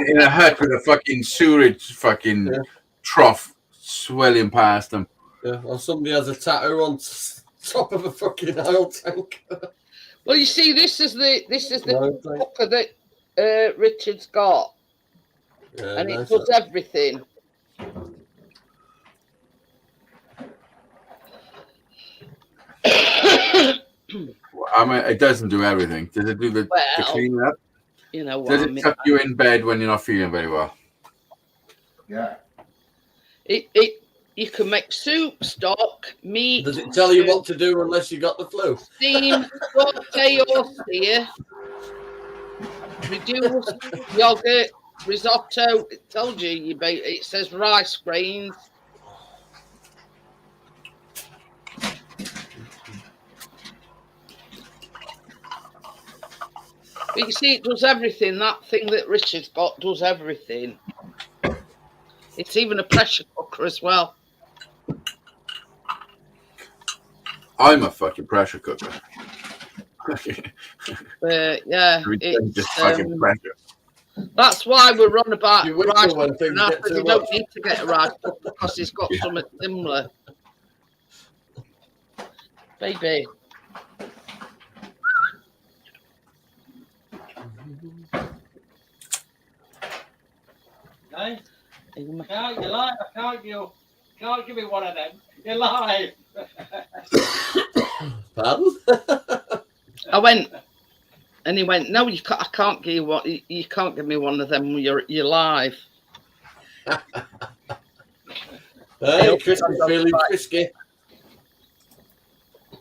in a hut with a fucking sewerage fucking trough swelling past them. Yeah, or somebody has a tattoo on top of a fucking oil tank. Well, you see, this is the Oil tank. cooker that Richard's got, Yeah, and nice it does everything. I mean, it doesn't do everything. Does it do the cleaning up? You know what Does I it mean? tuck you in bed when you're not feeling very well? Yeah. You can make soup, stock, meat. Does it tell you what to do unless you got the flu? Steam, saute or sear, reduce, yogurt, risotto. It told you, it says rice grains. But you see, it does everything. That thing that Richard's got does everything. It's even a pressure cooker as well. I'm a fucking pressure cooker. Yeah, it's just fucking pressure. That's why we're on about You rice whistle when cooker things now, get because too you don't much. need to get a rice cooker because he's got something similar. Baby. Hey, you're live. Can't give me one of them. You're live. Pardon? I went, and he went, "No, you can't. I can't give you one. You can't give me one of them. You're live." Hey, Chris is feeling frisky.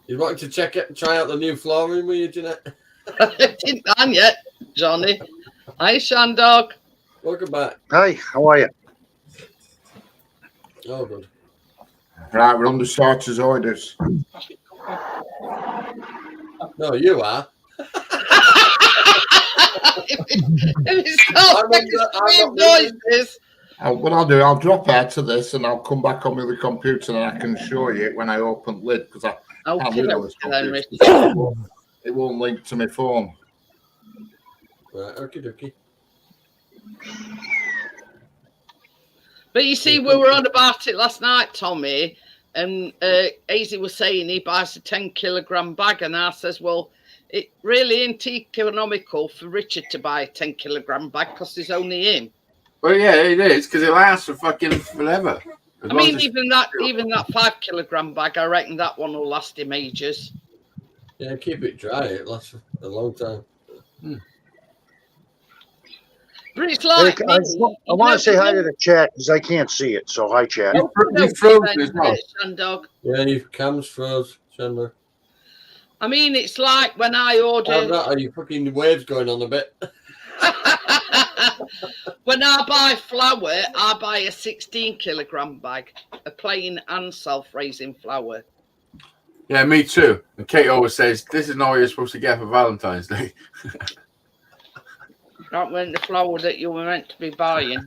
You wanted to try out the new flooring, were you, Jeanette? Didn't done yet, Johnny. Hi, Shandog. Welcome back. Hi, how are you? Oh, good. Right, we're under Sartre's orders. No, you are. If it's not making noises. What I'll do, I'll drop out to this and I'll come back on with the computer and I can show you it when I open the lid because I can't read on this computer. It won't link to my phone. Right, okie dokie. But you see, we were on about it last night, Tommy, and Azy was saying he buys a 10-kilogram bag, and I says, well, it really ain't economical for Richard to buy a 10-kilogram bag because there's only him. Well, yeah, it is because it lasts for fucking forever. I mean, even that 5-kilogram bag, I reckon that one will last him ages. Yeah, keep it dry. It lasts a long time. But it's like I want to say hi to the chat because I can't see it. So hi, chat. You've frozen as well. Shandog. Yeah, your cam's froze, Chandler. I mean, it's like when I order. Are you fucking waves going on a bit? When I buy flour, I buy a 16-kilogram bag, a plain and self-raising flour. Yeah, me too. And Kate always says, this is not what you're supposed to get for Valentine's Day. Not when the flour that you were meant to be buying.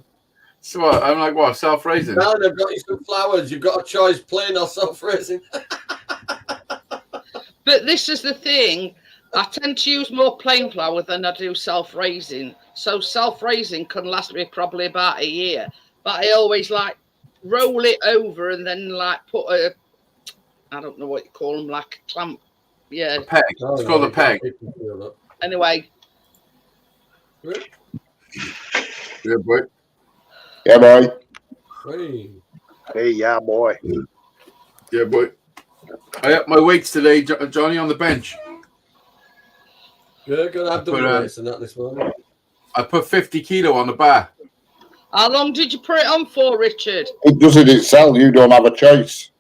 So what? I'm like, what, self-raising? Now they've got you some flowers. You've got a choice, plain or self-raising. But this is the thing. I tend to use more plain flour than I do self-raising. So self-raising can last me probably about a year. But I always like roll it over and then like put a, I don't know what you call them, like a clamp. Yeah. A peg. It's called a peg. Anyway. Yeah, boy. Yeah, boy. Hey, yeah, boy. Yeah, boy. I up my weights today, Johnny, on the bench. You're going to have double weights and that this morning. I put 50 kilo on the bar. How long did you put it on for, Richard? It does it itself. You don't have a choice.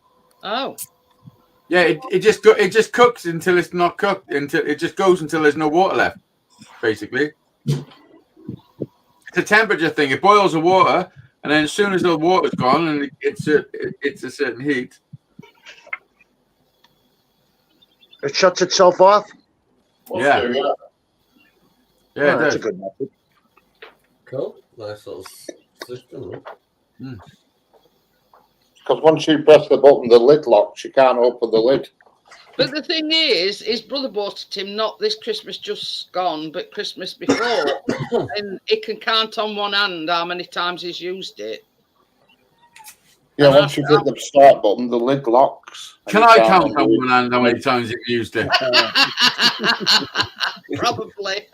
Oh. Yeah, it just cooks until it's not cooked. Until it just goes until there's no water left, basically. It's a temperature thing. It boils the water, and then as soon as the water's gone and it's a certain heat, It shuts itself off? Yeah, it That's does. a good method. Cool. Nice little system. Because once you press the button, the lid locks. You can't open the lid. But the thing is, his brother bought it him not this Christmas just gone, but Christmas before. And he can count on one hand how many times he's used it. Yeah, And once you hit the start button, the lid locks. Can I count on one hand how many times you've used it? Probably.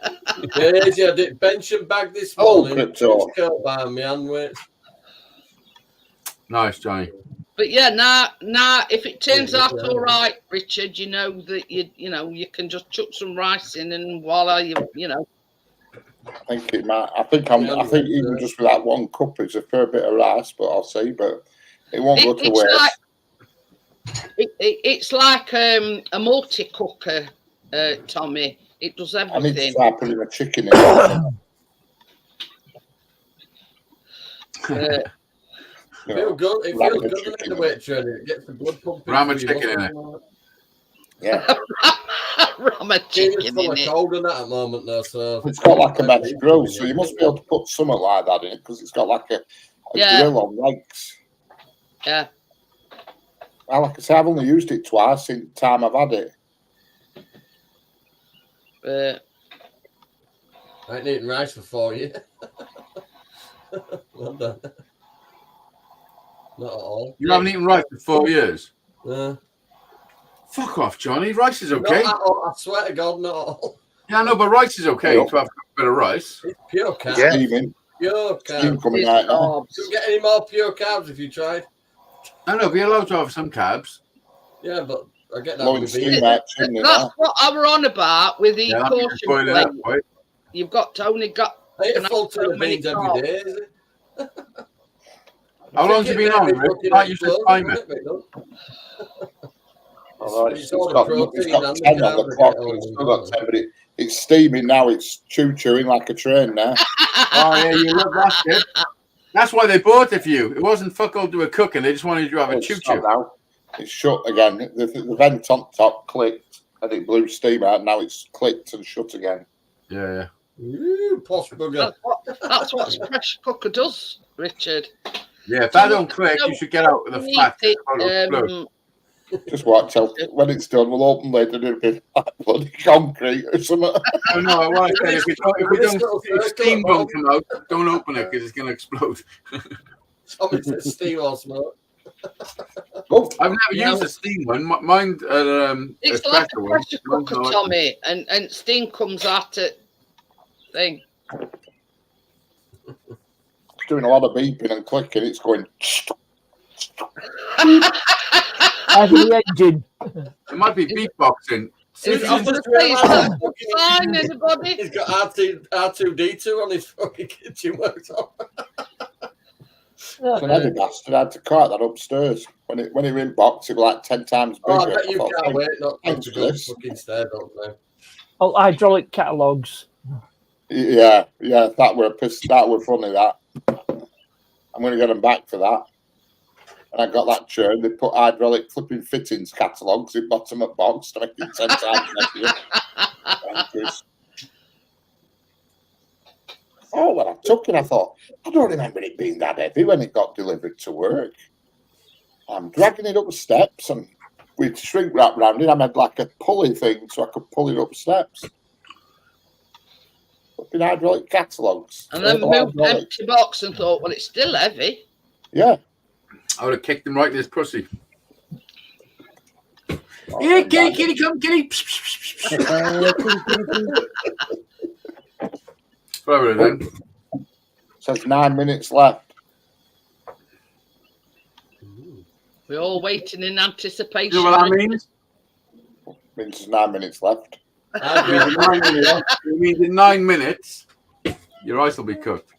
Yeah, I did bench and bag this Oh, morning. Crypto. Behind me and wait. Nice, Johnny. But yeah, now if it turns Yeah, out yeah. all right, Richard, you know that you can just chuck some rice in and voila, you know. I think it might. I think even just with that one cup, it's a fair bit of rice, but I'll see. But it won't go to waste. It's like a multi cooker, Tommy. It does I need to everything. start putting a chicken in it. It feels good. It feels good to the weight training. It gets the blood pumping. Ram a chicken in it. Yeah. Ram a chicken full in of it. cold in that at the moment, though. So It's got like a mesh grill, so you must be able to put something like that in it because it's got like a grill on legs. Yeah. Well, like I say, I've only used it twice in the time I've had it. I ain't eating rice for 4 years. Well done. Not at all. You haven't eaten rice for 4 years? No. Fuck off, Johnny. Rice is okay. Not at all. I swear to God, not at all. Yeah, I know, but rice is okay to have a bit of rice. It's pure carbs. Yeah. Steaming. Pure Steam carbs. coming out now. You get any more pure carbs if you tried? I know, but you're allowed to have some carbs. Yeah, but I get that. Blowing with steam beef. out chimney That's now. what I were on about with the Yeah, portion boil it plate. up, right? You've got to only got. I eat a can full have so tin of many beans every carbs. day, is it? How long have you been on, Rick? Like you should time it. Although It's it's all the got protein 10 and on the the carbs clock. that get It's on still got 10, but it's steaming now. It's chewing like a train now. Oh, yeah, you love that shit. That's why they bought it for you. It wasn't fuck all to a cooking. They just wanted you to have a It's choo stopped choo. now. It's shut again. The vent on top clicked and it blew steam out. Now it's clicked and shut again. Yeah, yeah. Ooh, posh bugger. That's what a pressure cooker does, Richard. Yeah, if that don't click, you should get out with a flat. Just watch till when it's done, we'll open lid and it'll be like bloody concrete or something. Oh, no, I want to say, if steam don't come out, don't open it because it's going to explode. Something to steam or smoke. Oh, I've never used a steam one. Mine, It's like a pressure cooker, Tommy, and steam comes out at thing. it's doing a lot of beeping and clicking. It's going. Out of the engine. It might be beatboxing. I'm going to say, is that fine, anybody? He's got R2D2 on his fucking kitchen worktop. It's an heavy bastard. I had to cart that upstairs. When it in box, it was like 10 times bigger. Oh, I bet you can't wait not thanks to for go this. fucking stairs, don't they? Oh, hydraulic catalogues. Yeah, that were funny. That I'm going to get them back for that. And I got that churn. They put hydraulic flipping fittings catalogues in bottom of box to make it 10 times heavier. Oh, well, I took it. I thought, I don't remember it being that heavy when it got delivered to work. I'm dragging it up the steps and with shrink wrap around it, I made like a pulley thing so I could pull it up the steps. Flipping hydraulic catalogues. And then moved the empty box and thought, well, it's still heavy. Yeah. I would have kicked him right in his pussy. Yeah, kitty, come, kitty. Whatever then. Says 9 minutes left. We're all waiting in anticipation. You know what that means? It means there's 9 minutes left. It means in 9 minutes, your ice will be cooked.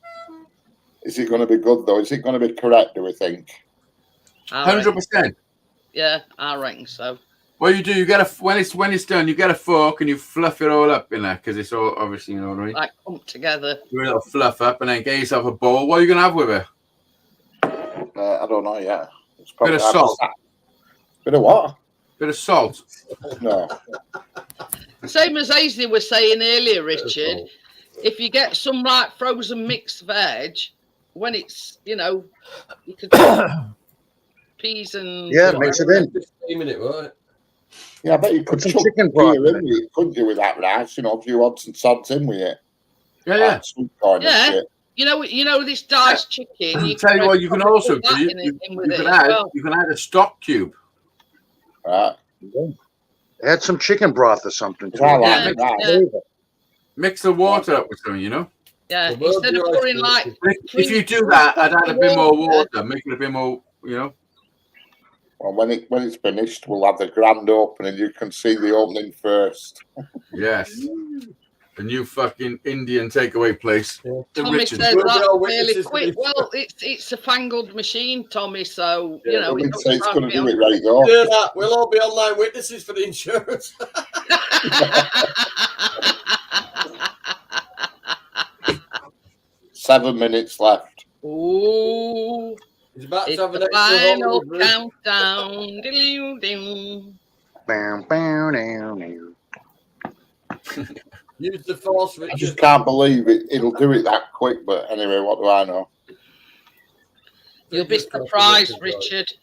Is it going to be good though? Is it going to be correct, do we think? 100%. Yeah, I reckon so. What you do, you get when it's done, you get a fork and you fluff it all up in there because it's all obviously, you know what I mean. Like clumped together. Do a little fluff up and then get yourself a bowl. What are you gonna have with it? I don't know yet. It's Bit of salt. Bit of what? Bit of salt. No. Same as Aisley was saying earlier, Richard. If you get some right frozen mixed veg, when it's you could peas and mix it in. Just steaming it, won't it? Yeah, I bet you could some chuck chicken beer broth in in with it, couldn't you, with that rice? You know, a few odds and sods in with it. Yeah, yeah. Like sweet corn and Yeah. shit. You know this diced chicken. You Tell you what, you can probably also put that do. in with You it can as add. well. You can add a stock cube. Right. Add some chicken broth or something to I it. like Yeah, that. yeah. Mix the water up with something, you know. Yeah, The world instead of be pouring nice, like If you do that, I'd add a bit more water, make it a bit more, you know. Well, when it's finished, we'll have the grand opening. You can see the opening first. Yes. The new fucking Indian takeaway place. Yeah. The Tommy richest. says We'll be that's all really witnesses for quick. this. Well, it's a fangled machine, Tommy. So Yeah, you know we'd it say it's doesn't going to have do to it be right though. Do that. We'll all be online witnesses for the insurance. on. 7 minutes left. Ooh, He's about to it's have an the extra final Hollywood room. countdown. Doo-doo-doo. Bam, bam, bam, bam. Use the force, I just Richard. can't believe it'll do it that quick. But anyway, what do I know? You'll be surprised, Richard.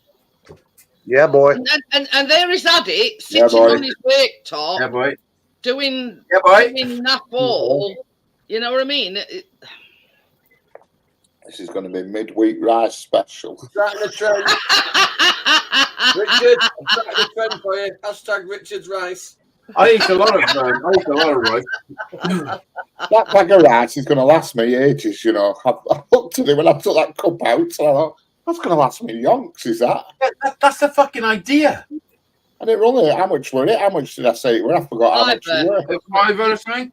Yeah, boy. And there is Addy Yeah, sitting boy. on his worktop Yeah, boy. doing Yeah, boy. naff all. You know what I mean? This is going to be midweek rice special. Starting the trend. Richard, I'm starting the trend for you. Hashtag Richard's Rice. I eat a lot of rice. That bag of rice is going to last me ages, you know. I looked at it when I took that cup out, and I thought, that's going to last me yonks, is that? That's the fucking idea. And it only, how much were it? How much did I say it were? I forgot how much it were. $5 or something.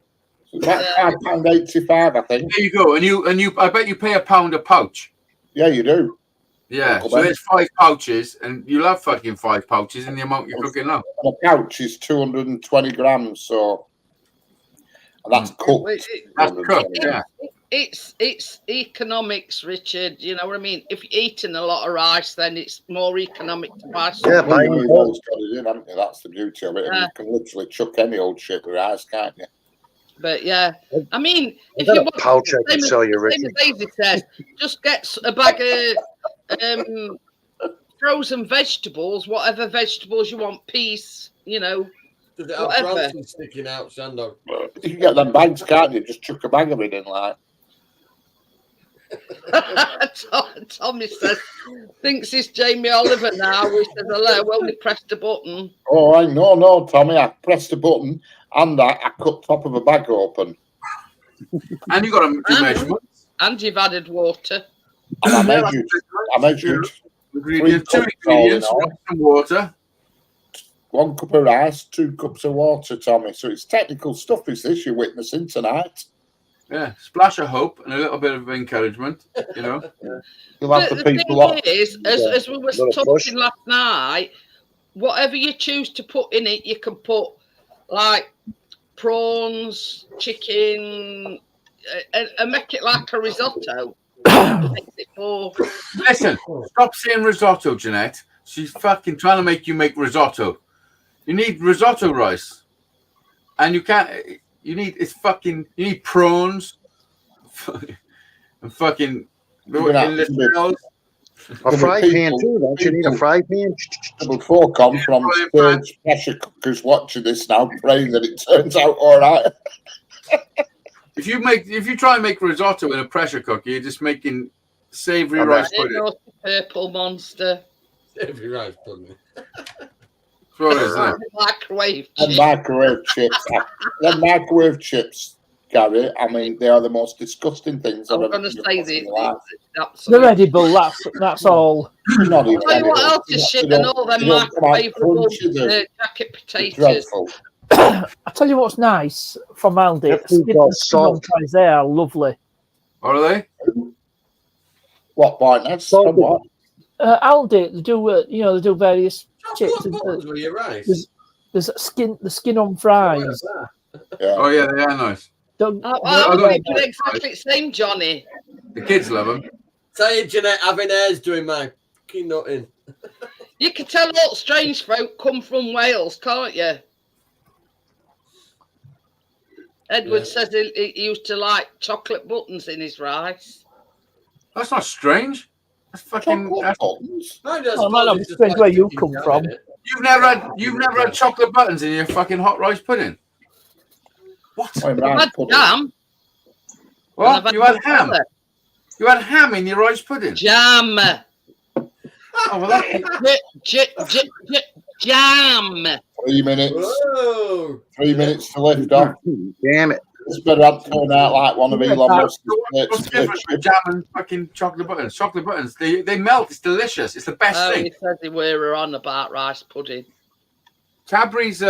About £5.85, I think. There you go. And you I bet you pay £1 a pouch. Yeah, you do. Yeah. Come So on. there's 5 pouches, and you'll have fucking 5 pouches in the amount you're cooking now. And a pouch is 220 grams, so and that's cooked. That's cooked, yeah. It's economics, Richard. You know what I mean? If you're eating a lot of rice, then it's more economic to buy some. Yeah, Well, buy you know, in you've bulk. always got it in, haven't you? That's the beauty of it. And you can literally chuck any old shit with rice, can't you? But yeah, I mean, I've if got you a want, pouch I can sell you, same Richard. as Daisy says, just get a bag of frozen vegetables, whatever vegetables you want, peas, you know. Does it have Whatever. Branson sticking out, Shandog? You can get them bags, can't you? Just chuck a bag of it in, like. Tommy says, thinks it's Jamie Oliver now. We said hello. Well, we pressed a button. Oh, no, Tommy. I pressed a button and I cut top of a bag open. And you got to do measurements. And you've added water. And I measured Ingredients, 2 3 cups all in ingredients, all. some water. 1 cup of rice, 2 cups of water, Tommy. So it's technical stuff, is this you're witnessing tonight? Yeah, splash of hope and a little bit of encouragement, you know. You'll have But the the people up. thing is, as we were Little talking push. last night, whatever you choose to put in it, you can put like prawns, chicken, and make it like a risotto. Listen, stop saying risotto, Jeanette. She's fucking trying to make you make risotto. You need risotto rice. And you can't, you need prawns and fucking A fry pan too, don't you need a fry pan? Double fork on from Sturge pressure cookers watching this now, praying that it turns out all right. If you try and make risotto in a pressure cooker, you're just making savoury rice pudding. Purple monster. Savoury rice pudding. That's what it is, isn't it? Microwave And microwave chips. The microwave chips, Gary, I mean, they are the most disgusting things I'm I've going ever to say seen in this. my life. They're edible. That's all. Not even Tell you what edible. else is shit They and don't- all them they don't come out microwavable crunchy, they're jacket potatoes. dreadful. I tell you what's nice from Aldi. That food got salt. Fries, they are lovely. What are they? What point? That's Salted. what? Aldi, they do they do various chips. Chocolate buttons with your rice. There's the skin on fries. Yeah. Oh yeah, they are nice. Don't, I don't think it's exactly the same, Johnny. The kids love them. Tell you, Jeanette, having airs doing my fucking nutting. You can tell all strange folk come from Wales, can't you? Edward says he used to like chocolate buttons in his rice. That's not strange. That's fucking. Chocolate That's, buttons. I just Oh, man, suppose I'm it's just strange like where you fucking come jam from. in it. you've never had chocolate buttons in your fucking hot rice pudding. What? I've I've had jam. What? I've You had ham? Nutella. You had ham in your rice pudding? Jam. Oh, well, that's... Jam. 3 minutes. Whoa! 3 minutes to lift off. Damn it. This better have turned out like one of Elon Musk's What's the difference with jam and fucking chocolate buttons? Chocolate buttons, they melt. It's delicious. It's the best Oh, thing. he said they were on about rice pudding. Cadbury's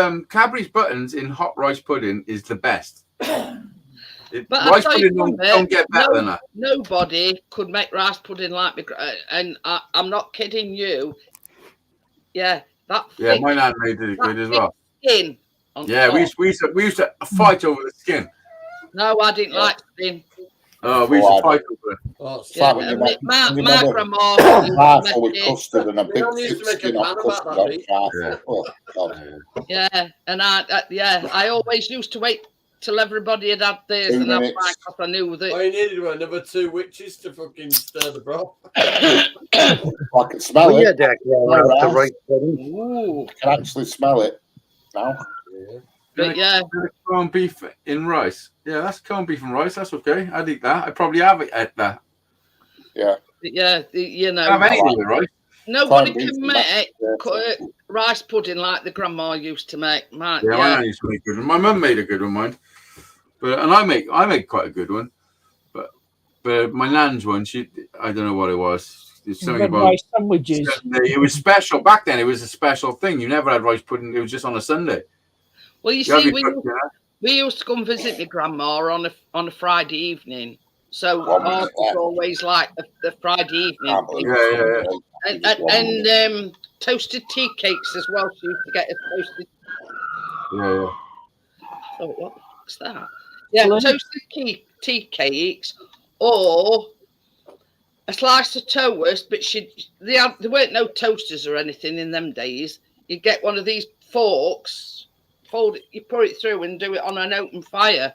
buttons in hot rice pudding is the best. But Rice I tell you pudding something, don't get better than that. Nobody could make rice pudding like me, and I'm not kidding you. Yeah, that. Yeah, thick my nan made it good as well. skin on Yeah, top. we used to fight over the skin. No, I didn't like skin. Oh, we used to fight over it. Oh, It's like when Yeah, you make, my when you make a grandma trifle with used to make it. custard and a big Mum used to thick make a skin of pan about custard that, on Pete. trifle. Yeah. Oh, God. Yeah, and I always used to wait till everybody had had theirs, 2 and that's minutes. why, because I knew All that. you needed were another 2 witches to fucking stir the broth. I can smell We it. had that going out the right pudding. Ooh, I can actually smell it now. Yeah. but yeah, Corned beef in rice. Yeah, that's corned beef and rice. That's okay. I'd eat that. I probably have ate that. you I know, have anything with rice. nobody Corned beef can and make mashed rice pudding like the grandma used to make. Yeah, my nan used to make good one. My mum made a good one, mind. But I make quite a good one. But my nan's one, I don't know what it was. It's something Red about rice sandwiches. Sunday. It was special back then. It was a special thing. You never had rice pudding. It was just on a Sunday. Well, you You have see, your cook dinner. we used to come visit my grandma on a Friday evening. So What was ours was that? always like the Friday evening. Can't believe Yeah. it. And toasted tea cakes as well. She used to get us toasted. Yeah. Oh, what's that? Yeah, Well, toasted tea cakes or a slice of toast. But there weren't no toasters or anything in them days. You get one of these forks, fold it, you pour it through, and do it on an open fire.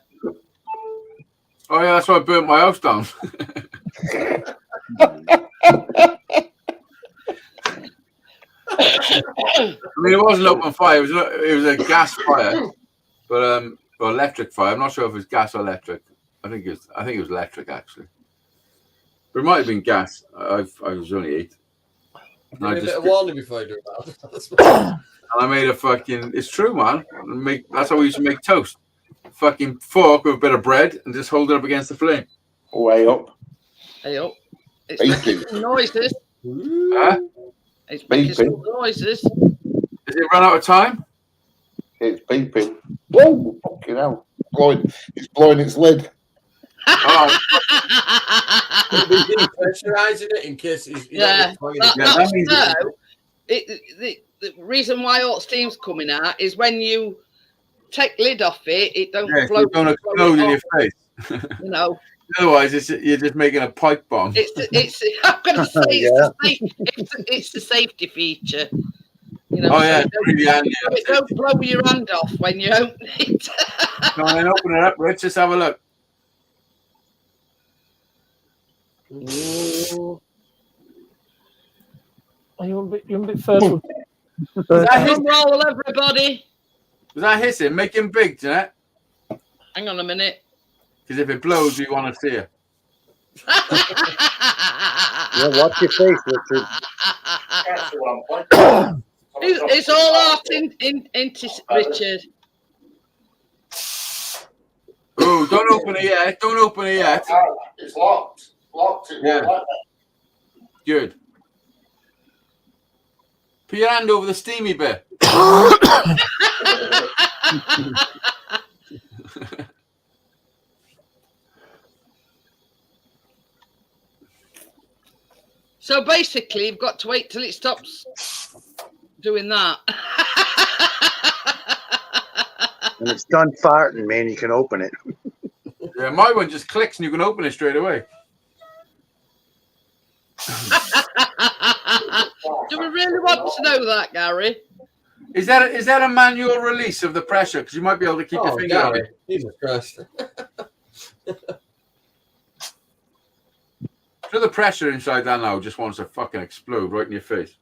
Oh yeah, that's why I burnt my house down. I mean, it wasn't open fire. It was a gas fire, but or electric fire. I'm not sure if it was gas or electric. I think it was electric actually, but it might have been gas. I was only 8. Give me a bit of warning before you do that. And I made a fucking. It's true, man. That's how we used to make toast. Fucking fork with a bit of bread and just hold it up against the flame. Way up. Hey up. It's Beeping. making some noises. Huh? It's making Beeping. some noises. Did it run out of time? It's beeping. Whoa! Fucking hell. It's blowing its lid. Oh, Pressurizing it in case he's Yeah. that means The reason why all steam's coming out is when you take lid off it, it don't yeah, flow. you don't explode in your face. You know, Otherwise, you're just making a pipe bomb. it's. I'm gonna say it's the safety feature. You know, Oh so yeah, it it's really handy. don't blow your hand off when you open it. Go on and open it up, Rich. Just have a look. Ooh. You want a bit further? Was that, Drum roll, everybody. hissing? Make him big, Jeanette. Hang on a minute. Because if it blows, we want to see it. Yeah, watch your face, Richard. It's all art into Richard. Oh, don't open it yet. Don't open it yet. It's locked. Locked. It Yeah. won't let me. Good. Put your hand over the steamy bit. So basically, you've got to wait till it stops doing that. When it's done farting, man, you can open it. Yeah, my one just clicks and you can open it straight away. Do we really want to know that, Gary? Is that a manual release of the pressure? Because you might be able to keep your Oh, finger on Gary. it. Jesus Christ. Feel the pressure inside that now just wants to fucking explode right in your face.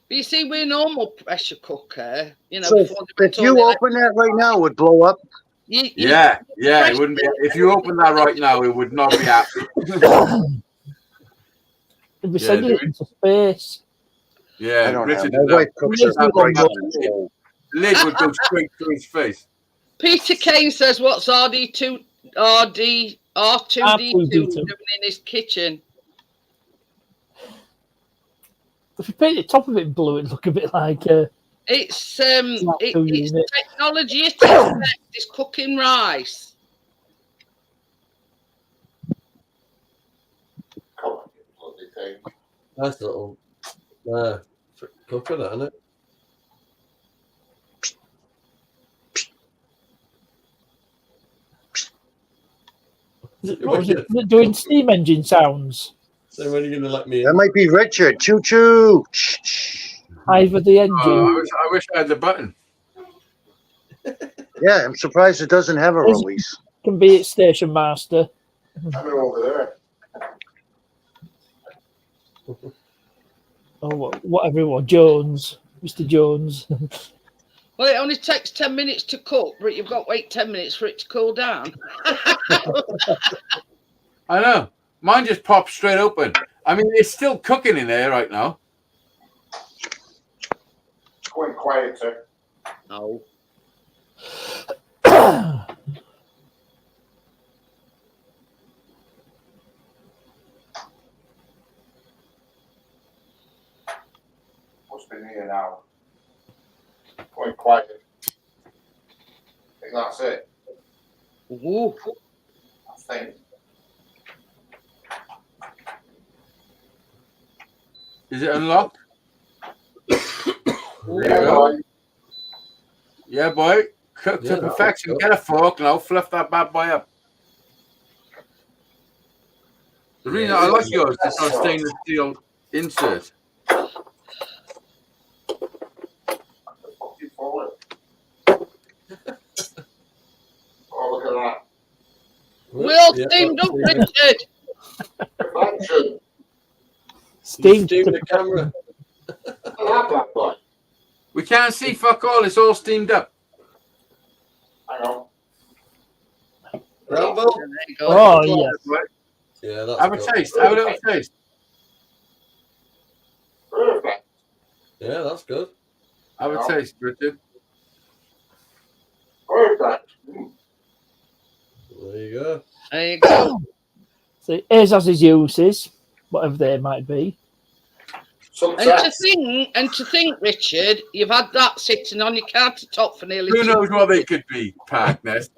But you see, we're normal pressure cooker, you know. So before they if you went on open that right now, it would blow up. Yeah, it wouldn't be. If you open that right now, it would not be happening. It'd be sending it into space. Yeah, I don't know. Richard, My wife cooks her Amazing right one, now. So the lid would go straight through his face. Peter Kane says, "What's R2D2 doing in his kitchen?" If you paint the top of it blue, it'd look a bit like. It's not too it's unit. technology. It's cooking rice. Nice little cooker, that, isn't it? What was it? Doing steam engine sounds. So when are you going to let me in? that might be Richard. Choo choo. Either the engine. I wish I had the button. Yeah, I'm surprised it doesn't have a release. Can be its station master. I'm over there. Oh, whatever it was, Jones, Mr. Jones. Well, it only takes 10 minutes to cook, but you've got to wait 10 minutes for it to cool down. I know. Mine just popped straight open. I mean, it's still cooking in there right now. It's going quieter. No. Must be near now. Going quiet. I think that's it. Ooh. I think. Is it unlocked? Yeah, Yeah, boy. Cooked to perfection. Get a fork now. Fluff that bad boy up. The reason I like yours is our stainless steel insert. Oh, look at that. We're all steamed up, Richard. Perfection. Steam the camera. Look at that black boy. We can't see fuck all. It's all steamed up. Hang on. Rambo? There you go. Oh, yeah. Yeah, that's Have a good. taste. Have a little taste. Perfect. Yeah, that's good. Have a taste, Richard. Perfect. There you go. There you go. So his has his uses, whatever they might be. And to think, Richard, you've had that sitting on your countertop for nearly Who 2 knows what they could be, Packness?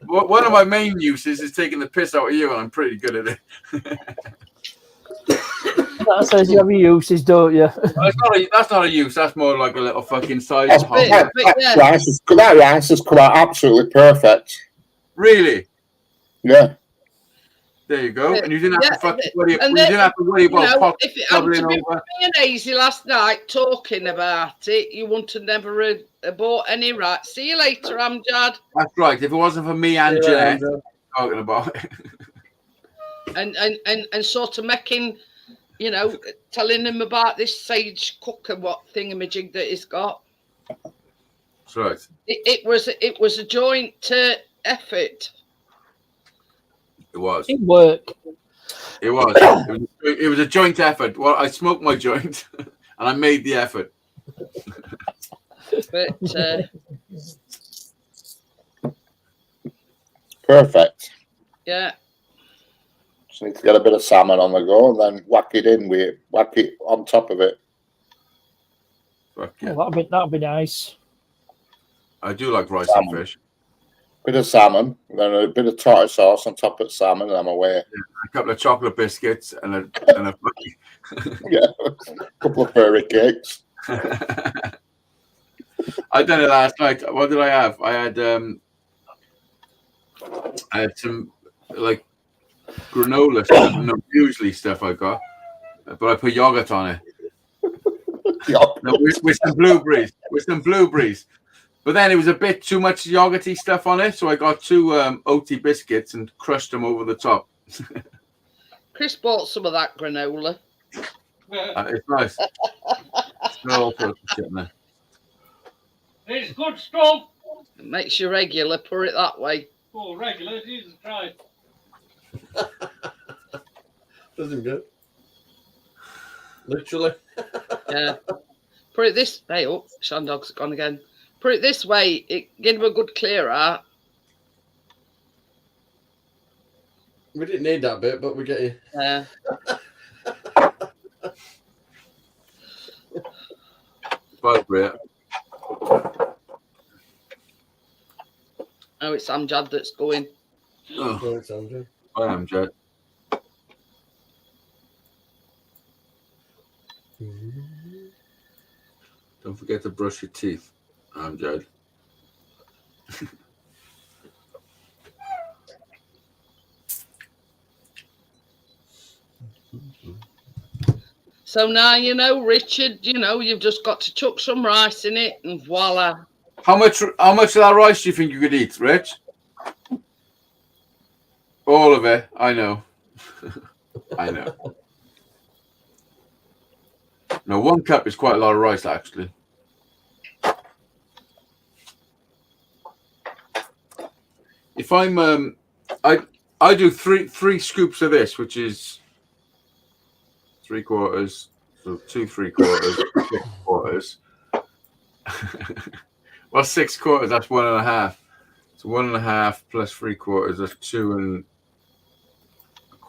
One of my main uses is taking the piss out of you, and I'm pretty good at it. That says you have your uses, don't you? That's not a use. That's more like a little fucking side. That rice has come out absolutely perfect. Really? Yeah. There you go. And you didn't have to fucking worry. and You then, didn't have to worry about pop if it hadn't bubbling been over. me and Hazy last night talking about it, you wouldn't have never bought any right. See you later, Amjad. That's right. If it wasn't for me and Jeanette talking about it. And sort of making, telling him about this sage cooker, what thingamajig that he's got. That's right. It was a joint effort. It was. It worked. It was. It was a joint effort. Well, I smoked my joint, and I made the effort. But Perfect. yeah. Just need to get a bit of salmon on the go and then whack it on top of it. Fuck yeah. Oh, that'd be nice. I do like rice Salmon. and fish. Bit of salmon, then a bit of tartar sauce on top of salmon, and I'm away. A couple of chocolate biscuits and a Yeah, a couple of furry cakes. I done it last night. What did I have? I had some like granola stuff, no muesli stuff I got, but I put yogurt on it. Yup. No, with some blueberries. With some blueberries. But then it was a bit too much yogurty stuff on it, so I got 2 oaty biscuits and crushed them over the top. Chris bought some of that granola. It's nice. It's got all sorts of shit in there. It's good stuff. It makes you regular, put it that way. Oh, regular, Jesus Christ. Doesn't good. Literally. Yeah. Put it this way. Oh, Shandog's gone again. Put it this way, it give him a good clear out. We didn't need that bit, but we get you. Yeah. Great. Oh, it's Amjad that's going. Oh, Thanks, Andrew. I am, Jed. Don't forget to brush your teeth. I'm Jed. So now you know, Richard, you know, you've just got to chuck some rice in it and voila. How much of that rice do you think you could eat, Rich? All of it. I know. I know. No, 1 cup is quite a lot of rice, actually. If I'm I do three scoops of this, which is 3/4, so 2 3/4, 6/4. Well, 6/4, that's 1.5. So 1.5 plus 3/4, that's 2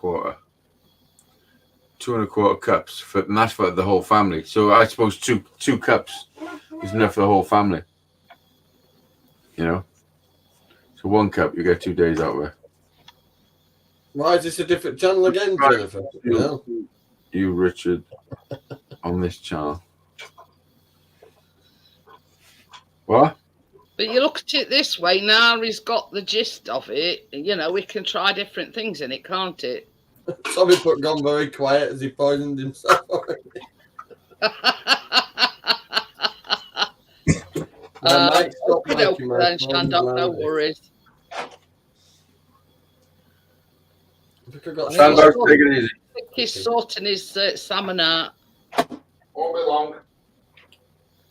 1/4. 2 1/4 cups, and that's for the whole family. So I suppose two cups is enough for the whole family. You know? So 1 cup, you get 2 days out of it. Why is this a different channel again, Jennifer? No. You, Richard, on this channel. What? But you look at it this way, now he's got the gist of it. You know, we can try different things in it, can't it? Tommy put gone very quiet as he poisoned himself. Okay, then, Shandog, no worries. Shandog's taking it easy. He's sorting his salmon out. Won't be long.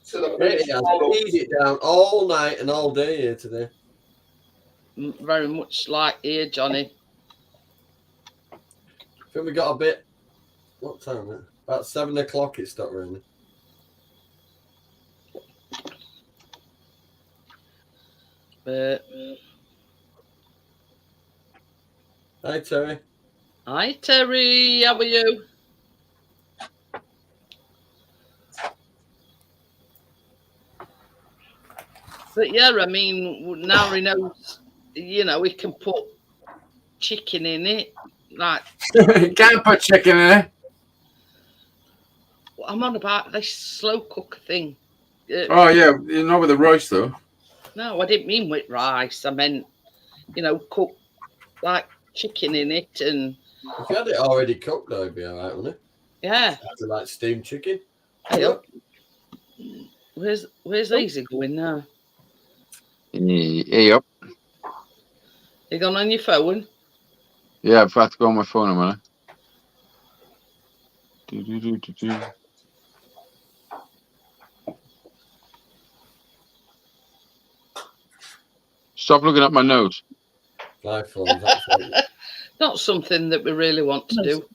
To the He has peed it down all night and all day here today. Very much like here, Johnny. I think we got a bit. What time is it? About 7 o'clock it stopped raining. Hi, Terry. Hi, Terry. How are you? But yeah, I mean, now he knows, you know, we can put chicken in it. Like, You can't put chicken in it. I'm on about this slow cook thing. Oh, yeah. Not with the rice, though. No, I didn't mean with rice. I meant, you know, cook like chicken in it and. If you had it already cooked, though, it'd be all right, wouldn't it? Yeah. Like steamed chicken. Hey up. Where's Easy going now? Hey up. You gone on your phone? Yeah, I've got to go on my phone a minute. Stop looking at my nose. iPhones, actually. Not something that we really want to do.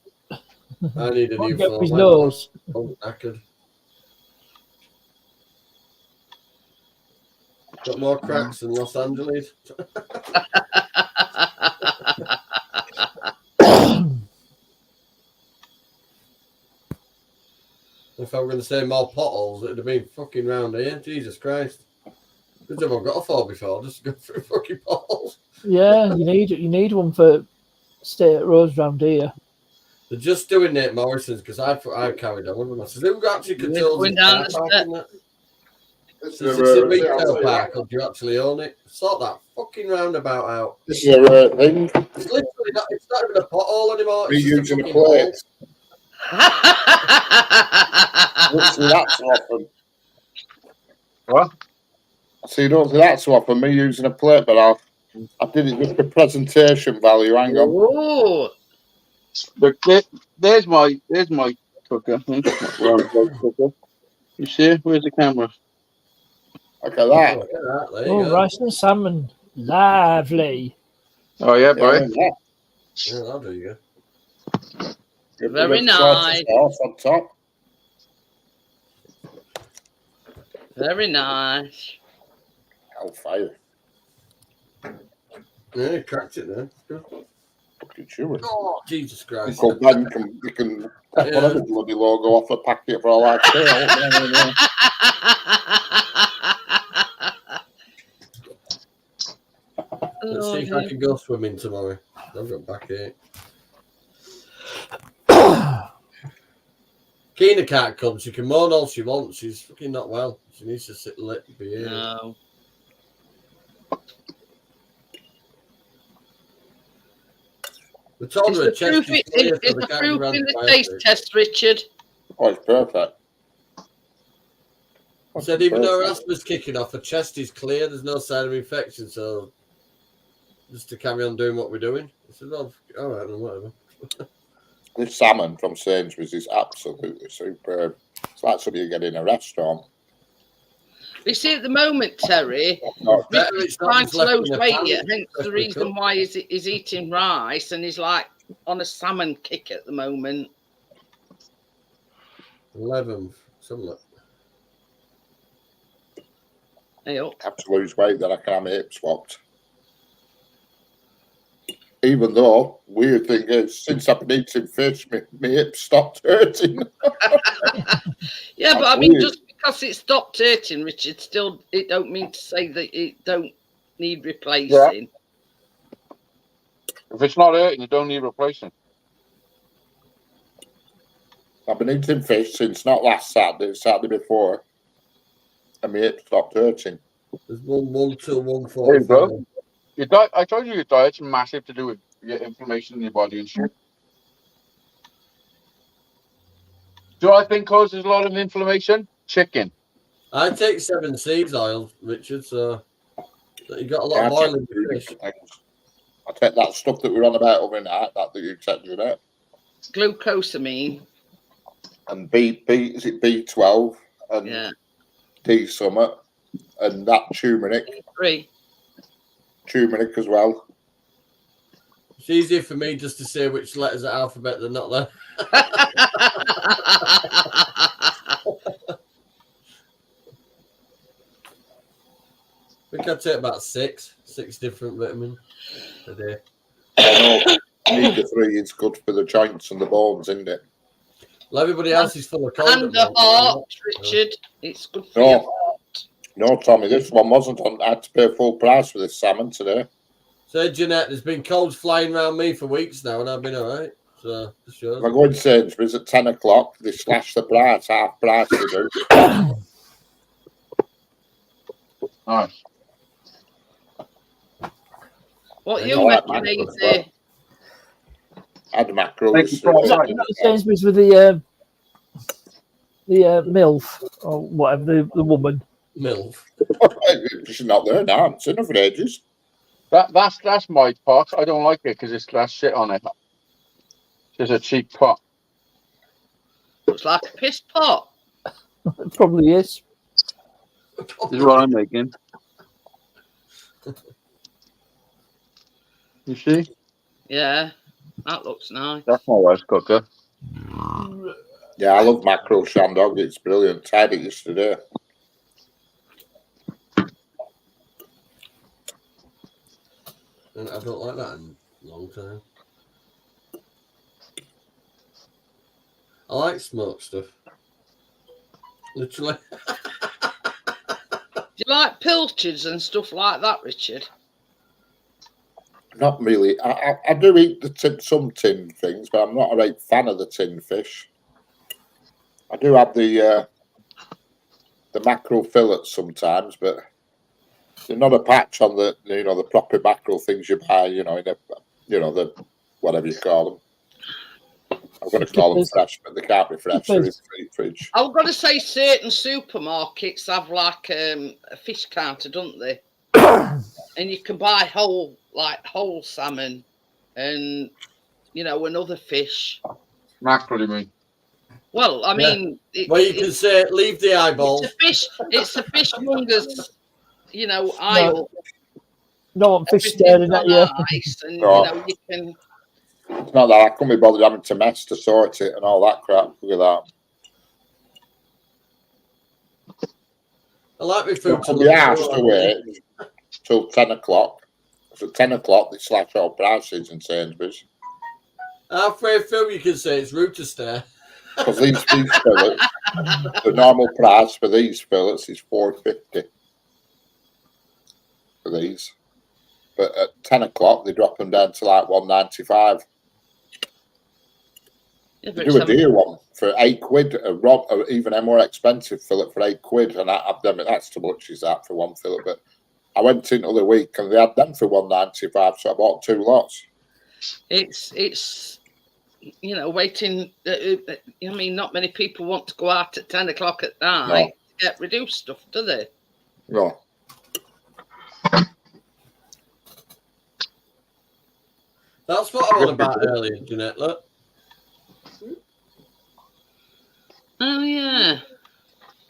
I need a new Get phone. his nose. Oh, I could. Got more cracks than Los Angeles. If I were going to say more potholes, it'd have been fucking round here. Jesus Christ. Because I've got a fall before, just go through fucking potholes. Yeah, you need one for state roads round here. They're just doing Nate Morrison's because I've carried on with them. I said, who actually controls going the down car the park step. and that? Is it a retail park or do you actually own it? Sort that fucking roundabout out. This is a thing. It's literally not, it's not even a pothole anymore. It's Reusing just a a fucking plate. don't see that so often. What? So you don't see that so often, me using a plate, but I did it just for presentation value. Hang on. Oh, Look, there's my cooker. Cooker. You see? Where's the camera? Look at that. Look at that. There you Oh, go. rice and salmon. Lovely. Oh yeah, Yeah, boy. yeah. Yeah, that'll do you. Give Very it a tortoise nice. sauce on top. very nice. Hellfire. Yeah, you cracked it there. Good. Fucking chewing. Oh, Jesus Christ. Uncle Ben can take whatever bloody logo off the packet for all I care. Let's see if I can go swimming tomorrow. I've got backache. Keena can't come. She can moan all she wants. She's fucking not well. She needs to sit lit and be here. No. We told Is her the a chest proof, is clear, is so they the can't proof run in the by taste it. test, Richard? Oh, it's perfect. I said even though her asthma's kicking off, her chest is clear. There's no sign of infection, so just to carry on doing what we're doing. I said, oh, all right, then whatever. This salmon from Sainsbury's is absolutely superb. It's like something you get in a restaurant. You see, at the moment, Terry, Better Richard's it's not trying just to left lose in a weight pan, yet, hence it's the left in a reason cup. why he's eating rice and he's like on a salmon kick at the moment. 11. Something like Hey, up. I have to lose weight, then I can have my hips swapped. Even though, weird thing is, since I've been eating fish, my hips stopped hurting. Yeah, but That's I mean, weird. just because it stopped hurting, Richard, still, it don't mean to say that it don't need replacing. If it's not hurting, you don't need replacing. I've been eating fish since not last Saturday, Saturday before, and my hips stopped hurting. there's 1, 2, 1, There 4. you go. Your diet, I told you your diet's massive to do with your inflammation in your body and shit. Do I think causes a lot of inflammation? Chicken. I take 7 seeds oil, Richard, so you got a lot of I oil in take the fish. things. I take that stuff that we're on about over night, that you said, you know, Glucosamine. and is it B12 and Yeah. D summit and that turmeric 3. as well. It's easier for me just to say which letters are alphabet than not there. I think I take about 6 different vitamins a day. Omega-3 is good for the joints and the bones, isn't it? Well, everybody else is full of cold. And at the moment, heart, Richard. It's good for your heart. No, Tommy, this one wasn't on. I had to pay full price for this salmon today. So, Jeanette, there's been colds flying around me for weeks now, and I've been all right. So, just shows. If I go in Sainsbury's at 10 o'clock, they slash the price, half price they do. Nice. What I you like making, mackerel. Easy? Had mackerel Thank you, yesterday. Paul. Is that the Sainsbury's with the MILF or whatever, the woman? MILF. She's not there now. I haven't seen her for ages. That's my pot. I don't like it because it's got shit on it. It's a cheap pot. Looks like a piss pot. It probably is. This is what I'm making. You see? Yeah, that looks nice. That's my wife's cooker. Yeah, I love mackerel shandog. It's brilliant. Tried it yesterday. And I don't like that in a long time. I like smoked stuff. Literally. Do you like pilchards and stuff like that, Richard? Not really. I do eat some tin things, but I'm not a great fan of the tin fish. I do have the mackerel fillets sometimes, but they're not a patch on the the proper mackerel things you buy. The whatever you call them. I'm going to call them fresh, but they can't be fresh. They're in the fridge. I've got to say, certain supermarkets have like a fish counter, don't they? And you can buy whole salmon, and and other fish. Mackerel, you mean? Well, I mean, well, you can say leave the eyeballs. It's a fishmonger's, aisle. No fish staring at you. Nice, and you can. It's not that I couldn't be bothered having to mess to sort it and all that crap. Look at that. I like my food to be asked to wait till 10 o'clock. So at 10 o'clock, they slash all prices in Sainsbury's. Halfway through, you can say it's rude to stare. Because these fillets, the normal price for these fillets is $4.50 for these. But at 10 o'clock, they drop them down to like $1.95. Yeah, they do a deal one for £8, or even a more expensive fillet for £8, and that's too much, is that, for one fillet. But I went in the other week and they had them for $1.95, so I bought 2 lots. It's waiting. I mean, not many people want to go out at 10 o'clock at night to get reduced stuff, do they? No. That's what I want about earlier, Jeanette. Look. Oh yeah.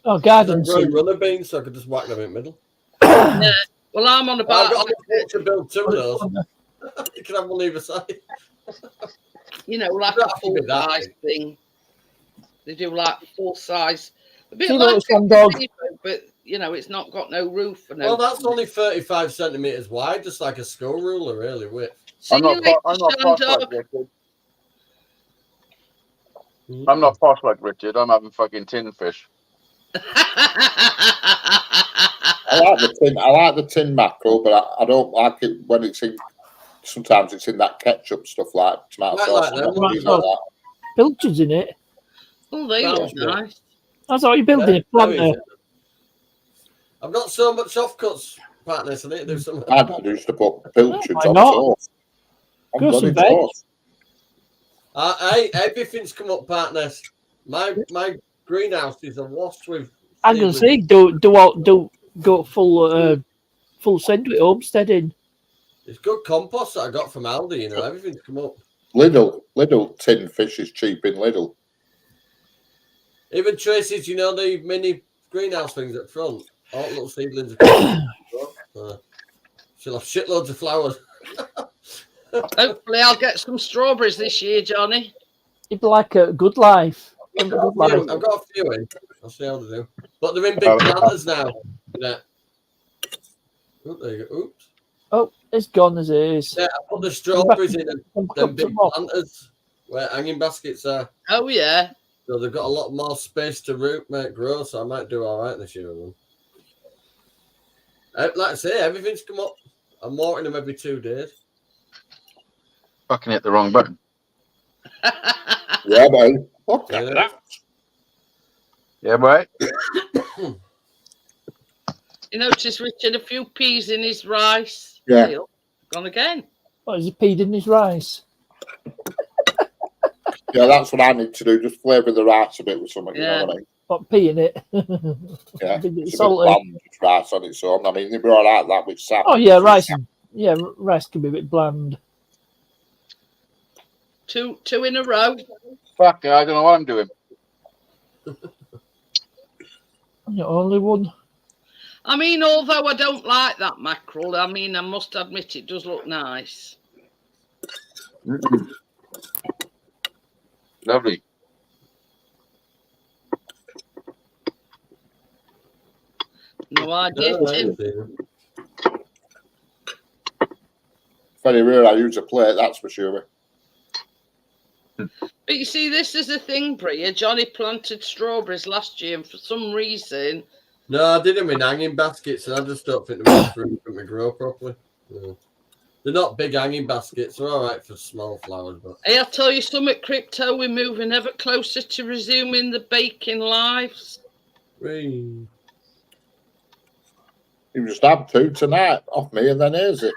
Oh, garden seed. Runner beans, so I could just whack them in the middle. Yeah. Well, I'm on about. I've got to build 2 of those. You can have one either side. Like a full size thing. They do like full size. A bit like a dog, but it's not got no roof. Well, that's only 35 centimeters wide, just like a school ruler, really. Width. I'm not posh like Richard. I'm not posh like Richard. I'm having fucking tin fish. I like the tin mackerel, but I don't like it when it's in. Sometimes it's in that ketchup stuff like tomato sauce. Pilchards in it. Oh, they look nice. That's what you're building a plant there. I've got so much offcuts, partners. I need to do something. I used to put pilchards on toast. Grow some veg. Everything's come up, partners. My greenhouse is awash with. I'm gonna say, do go full send with homesteading. It's good compost that I got from Aldi. Everything's come up. Lidl tin fish is cheap in Lidl. Even Tracy's, the mini greenhouse things at front. All little seedlings. She'll have shitloads of flowers. Hopefully, I'll get some strawberries this year, Johnny. It'd be like a good life. I've got a few in. I'll see how they do. But they're in big planters now. Yeah. Oh, there you go. Oops. Oh, it's gone as it is. Yeah, I put the strawberries in them big planters where hanging baskets are. Oh, yeah. So they've got a lot more space to grow, so I might do all right this year. Like I say, everything's come up. I'm watering them every 2 days. Fucking hit the wrong button. Yeah, mate. Look at that. Yeah, mate. You notice Richard a few peas in his rice. Yeah. Gone again. What, has he peed in his rice? Yeah, that's what I need to do. Just flavour the rice a bit with something. Yeah. You know what I mean? What, pea in it? Yeah. It's salty. a bit bland, rice on its own. I mean, they'd be all right that with sap. Oh yeah, rice. Yeah, rice can be a bit bland. Two in a row. Fuck, I don't know what I'm doing. I'm the only one. I mean, although I don't like that mackerel, I mean, I must admit it does look nice. Lovely. No idea, Tim. Very rare I use a plate, that's for sure. But you see, this is the thing, Bria. Johnny planted strawberries last year, and for some reason... No, I did them in hanging baskets, and I just don't think they're for them to grow properly. No. They're not big hanging baskets. They're all right for small flowers. But Hey, I'll tell you something, Crypto. We're moving ever closer to resuming the baking lives. Whee. You just have 2 tonight off me, and then here's it.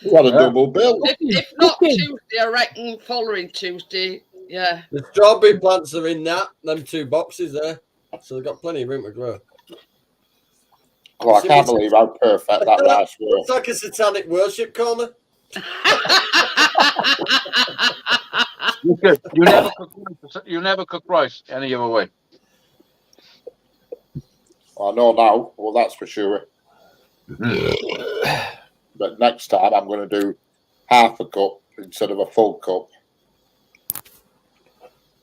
What a double bill. If not Cooking. Tuesday, I reckon following Tuesday. Yeah. The strawberry plants are in them 2 boxes there. So they've got plenty of room to grow. Oh, I can't believe how perfect that rice Looks was. like a satanic worship corner. You never cook rice any other way. I know now. Well, that's for sure. But next time I'm going to do half a cup instead of a full cup.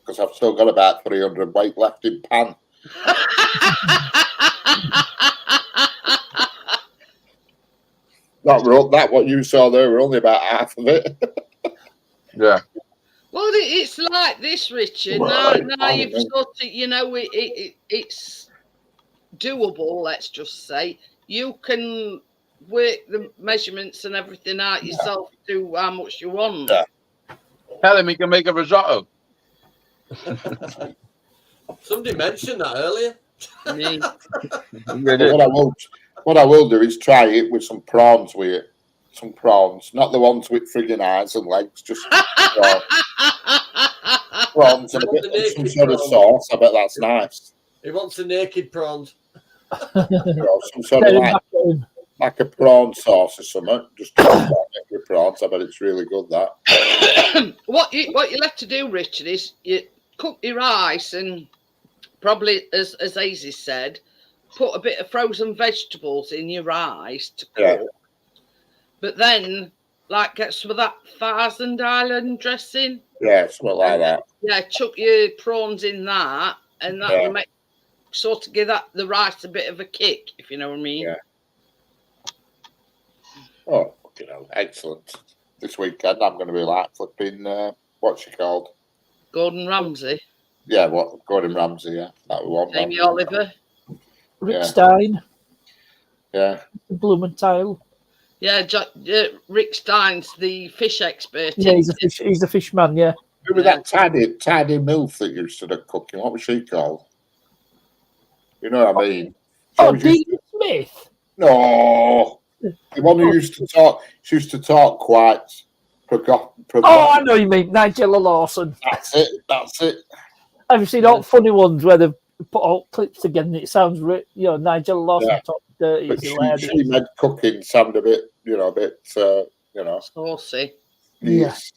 Because I've still got about 300 weight left in pan. That what you saw there were only about half of it. Yeah. Well, it's like this, Richard. Now you've sort of, it's doable. Let's just say you can work the measurements and everything out yourself. Do how much you want. Yeah. Tell him he can make a risotto. Somebody mentioned that earlier. Me. What I will do is try it with some prawns with it. Some prawns, not the ones with friggin' eyes and legs, just prawns and a bit of some sort of sauce. I bet that's nice. He wants a naked prawns. Some sort of like a prawn sauce or something. Just with prawns. I bet it's really good. That. What you have to do, Richard, is you cook your rice and probably, as Azy said, put a bit of frozen vegetables in your rice to cook. Yeah. But then, like, get some of that Thousand Island dressing. Yeah, something like that. Yeah, chuck your prawns in that, and that will make sort of give the rice a bit of a kick, if you know what I mean. Yeah. Oh, excellent. This weekend I'm going to be like flipping. What's she called? Gordon Ramsay. Yeah, Gordon Ramsay? Yeah, that one. Jamie Oliver. Rick Stein. Yeah. Blumenthal. Yeah, Rick Stein's the fish expert. Yeah, he's a fish man, yeah. Who was that tidy MILF that used to do cooking? What was she called? You know what I mean? Dean Smith? No. The one who used to talk, she used to talk quite Oh, I know you mean, Nigella Lawson. That's it. Have you seen all funny ones where they've put all clips together and it sounds, Nigella Lawson talking dirty. But she made cooking sound a bit, saucy. Yes.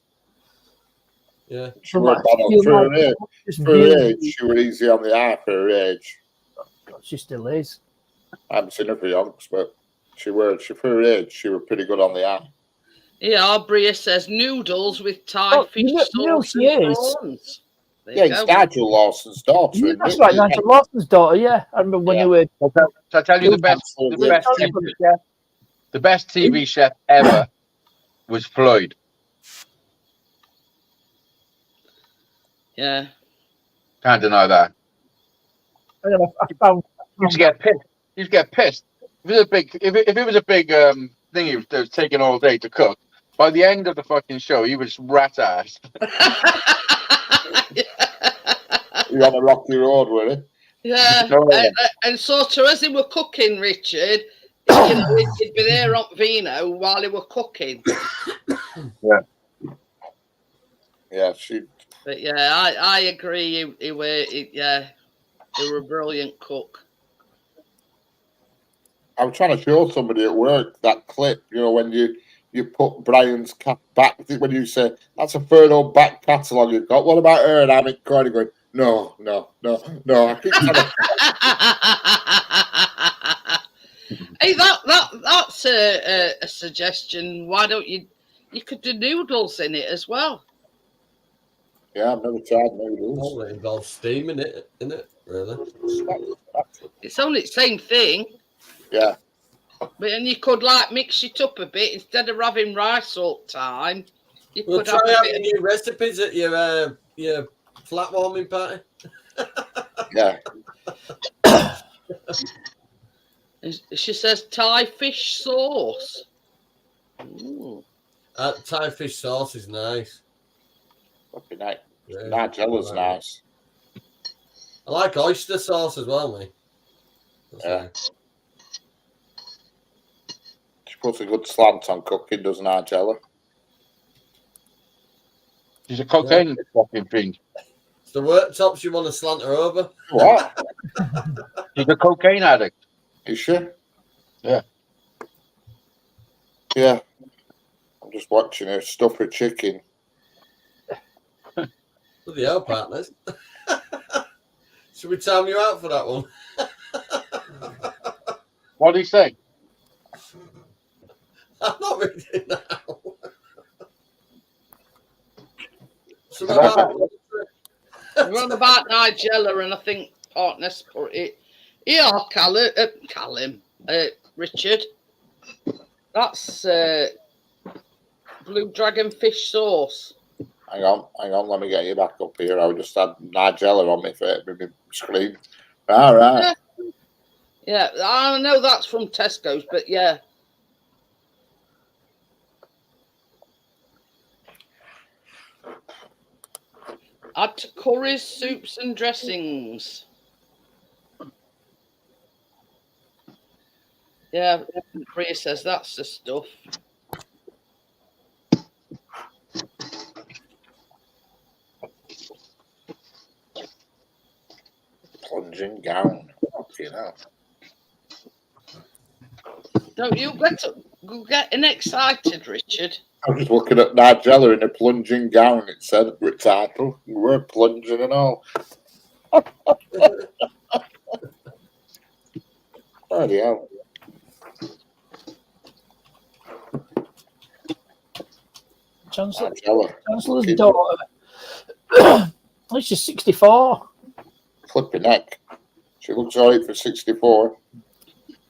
Yeah. She was for her age. She was easy on the eye for her age. God, she still is. I haven't seen her for yonks, but for her age, she was pretty good on the eye. Yeah, Bria says noodles with Thai fish sauce and prawns. Yeah, it's Nigel Lawson's daughter. Yeah, that's right, Nigel Lawson's daughter. Yeah, I remember when you were. So I tell you the best TV chef ever was Floyd. Yeah, can't deny that. I found. You used to get pissed. If it was a big thing that was taking all day to cook, by the end of the fucking show, he was rat-assed. You're on a rocky road, were he? Yeah, and sort of as they were cooking, Richard, he'd be there on Vino while they were cooking. Yeah. Yeah, But yeah, I agree. He were a brilliant cook. I was trying to show somebody at work that clip, when you put Brian's back, when you say, that's a third old back catalogue you've got. What about her? And I'm kind of going, no. I keep Hey, that's a suggestion. Why don't you could do noodles in it as well? Yeah, I've never tried noodles. Well, it involves steam in it, really? It's only the same thing. Yeah. But and you could mix it up a bit instead of having rice all the time. We'll try having new recipes at your flat warming party. Yeah. She says Thai fish sauce. Ooh. Thai fish sauce is nice. Fucking nice. Nigella's nice. I like oyster sauce as well, mate. Yeah. puts a good slant on cooking, doesn't Angela? She's a cocaine fucking thing. It's the worktops you want to slant her over. What? She's a cocaine addict. Is she? Yeah. Yeah. I'm just watching her stuff her chicken. Bloody hell, partners. Should we time you out for that one? What did he say? I'm not reading now. We're on about Nigella, and I think partners put it. Yeah, Callum, Richard. That's blue dragon fish sauce. Hang on, let me get you back up here. I just had Nigella on my screen. All right. Yeah, I know that's from Tesco's, but yeah. Add to curries, soups, and dressings. Yeah, Priya says that's the stuff. Plunging gown. You know. Don't you getting excited, Richard? I'm just looking at Nigella in a plunging gown. It said the title. We're plunging and all. Bloody hell. Chancellor's daughter. I think she's 64. Flipping neck. She looks alright for 64.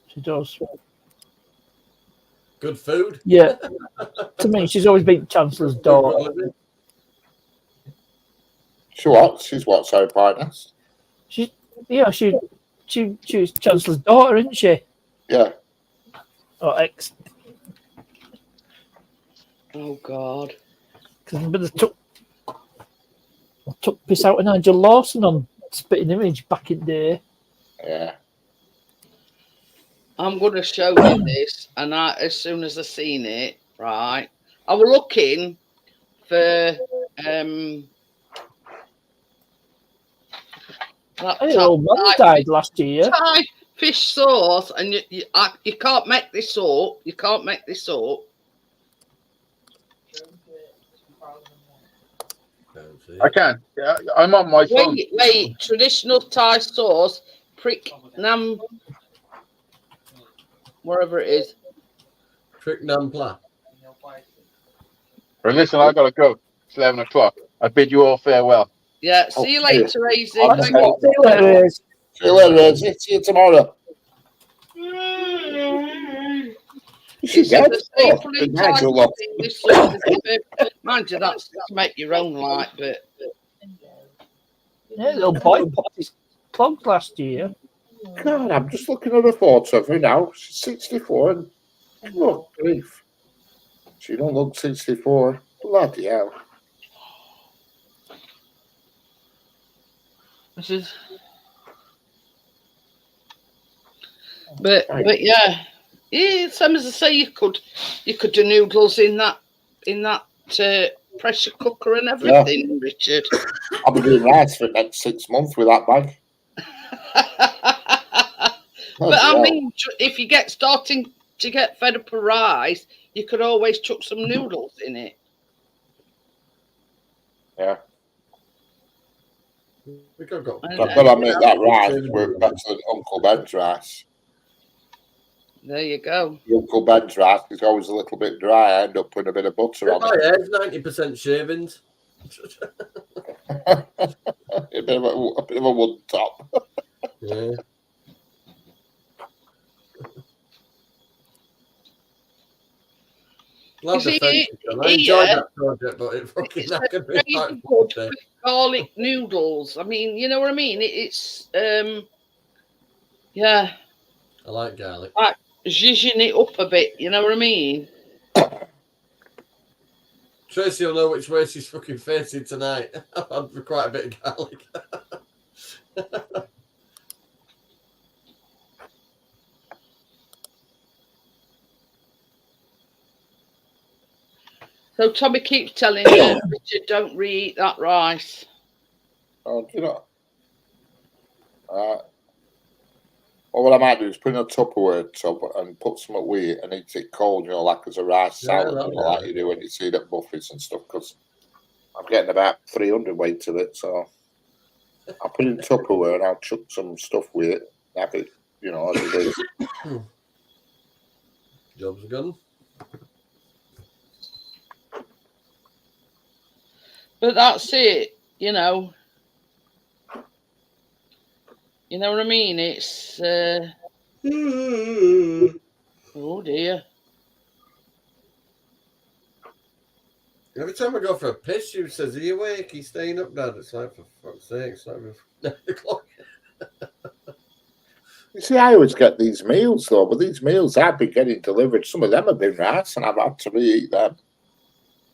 She does. Good food. Yeah. To me, she's always been Chancellor's daughter. She's what, sorry, partners? She's Chancellor's daughter, isn't she? Yeah. Or ex. Oh God. Because they took piss out of Nigel Lawson on Spitting Image back in the day. Yeah. I'm going to show you this, and as soon as I seen it, right, I was looking for Hey, old man died last year. Thai fish sauce, and you can't make this up. You can't make this up. I can. Yeah, I'm on my phone. Wait. Traditional Thai sauce, prick nam, wherever it is. Prick nam pla. Right, listen, I gotta go. It's 11 o'clock. I bid you all farewell. Yeah, see you later, Easy. See you later, Iz. See you later, Iz. See you tomorrow. It's the same blue Thai thing, this sauce is mind you, that's to make your own light, but Yeah, little boy popped his clogs last year. God, I'm just looking at a photo of her now. She's 64 and look, grief. She don't look 64. Bloody hell. this is. But yeah, same as I say, you could do noodles in that pressure cooker and everything, Richard. I'll be doing rice for the next 6 months with that bag. But I mean, if you starting to get fed up of rice, you could always chuck some noodles in it. Yeah. We could go. I've got to admit that rice works better than Uncle Ben's rice. There you go. The Uncle Ben's rice is always a little bit dry. I end up putting a bit of butter on it. Yeah, it's 90% shavings. a bit of a wood top. Yeah. I enjoyed that project, but it fucking knackered me. Very good with garlic noodles. I mean, you know what I mean? It's yeah. I like garlic. Like zhuzhing it up a bit, you know what I mean? Tracy will know which way she's fucking facing tonight. I've had quite a bit of garlic. So Tommy keeps telling you, Richard, don't re-eat that rice. Oh, do you know? Well, what I might do is put in a Tupperware tub and put some wheat and eat it cold, you know, like as a rice salad, you know, like you do when you see it at buffets and stuff, because I'm getting about 300 weight to it, so I'll put it in Tupperware and I'll chuck some stuff with it, have it, you know, as it is. Job's a gun. But that's it, you know. You know what I mean? It's oh dear. Every time I go for a piss, she says, "Are you awake? Are you staying up, Dad?" It's like, for fuck's sake, it's like 9 o'clock. You see, I always get these meals though, but these meals I've been getting delivered, some of them have been rice and I've had to re-eat them.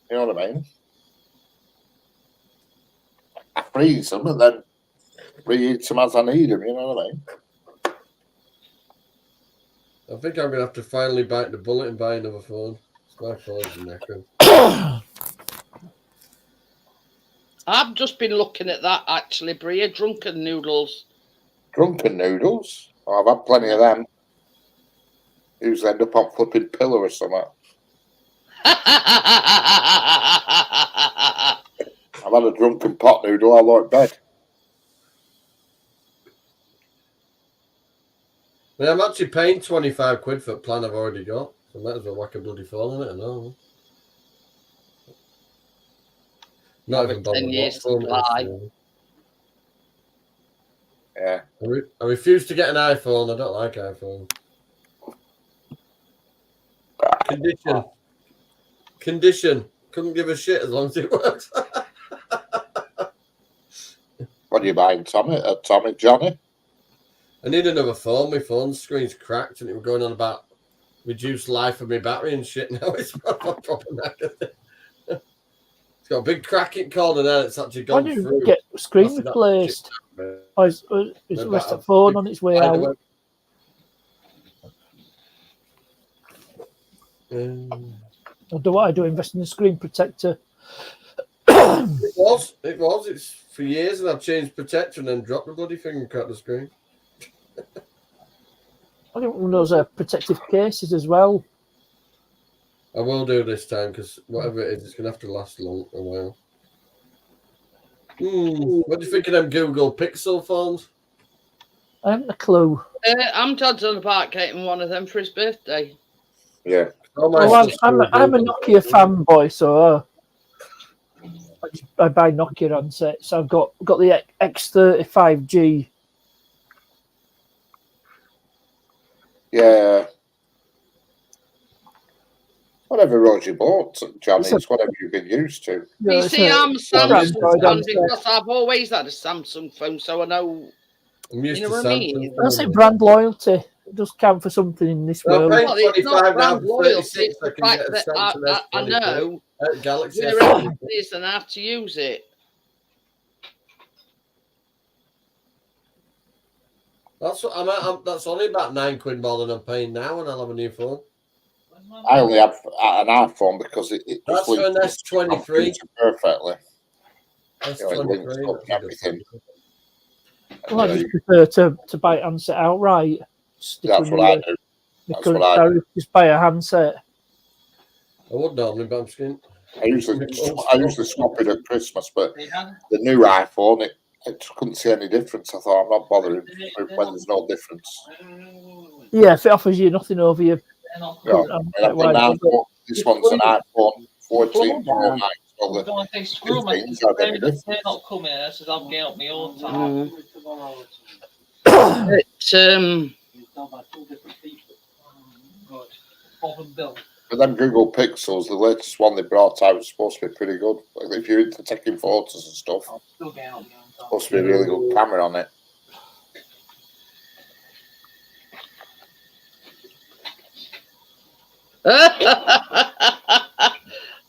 You know what I mean? I freeze them and then re-eat them as I need them, you know what I mean? I think I'm going to have to finally bite the bullet and buy another phone. My phone's knackered. I've just been looking at that actually, Bria. Drunken noodles. Drunken noodles? Oh, I've had plenty of them. Usually end up on flipping pillow or something. I've had a drunken pot noodle, I like bed. I mean, I'm actually paying 25 quid for a plan I've already got. So I might as well whack a bloody phone on it, I know. Not even bothered 10 years what phone supply. it is. Yeah. I refuse to get an iPhone. I don't like iPhone. Condition. Couldn't give a shit as long as it works. What are you buying, Tommy? Tommy Johnny? I need another phone. My phone screen's cracked and it was going on about reduced life of my battery and shit. Now it's proper knackered. It's got a big cracking corner there. It's actually gone Why do through. you get screen replaced? Or is the rest of the phone on its way out? Or do I do invest in a screen protector? It was. It's for years, and I've changed protector and then dropped the bloody thing and cut the screen. I think one of those protective cases as well. I will do this time because whatever it is, it's going to have to last a while. What do you think of them Google Pixel phones? I haven't a clue. I'm dodging about getting one of them for his birthday. Yeah. I'm a Nokia fanboy, so I buy Nokia handsets. I've got the X35G. Yeah. Whatever Roger bought, Johnny, it's whatever you've been used to. You see, I'm a Samsung fan because I've always had a Samsung phone, so I know. You know what I mean? That's it, brand loyalty. It does count for something in this world. Well, it's not brand loyalty, it's the fact that I know Galaxy where it is and how to use it. That's what that's only about £9 more than I'm paying now, and I'll have a new phone. I only have an iPhone because it that's for an S23 perfectly. S23. Everything. Well, I just prefer to buy a handset outright. That's what I do. That's what I do. Just buy a handset. I would normally, but I'm skin. I usually swap it at Christmas, but the new iPhone, I couldn't see any difference. I thought I'm not bothering when there's no difference. Yeah, if it offers you nothing over your. This one's an iPhone 14 Pro Max. So they're not coming. I said I'll get up me all time. But them Google Pixels, the latest one they brought out, was supposed to be pretty good. If you're into taking photos and stuff, supposed to be a really good camera on it.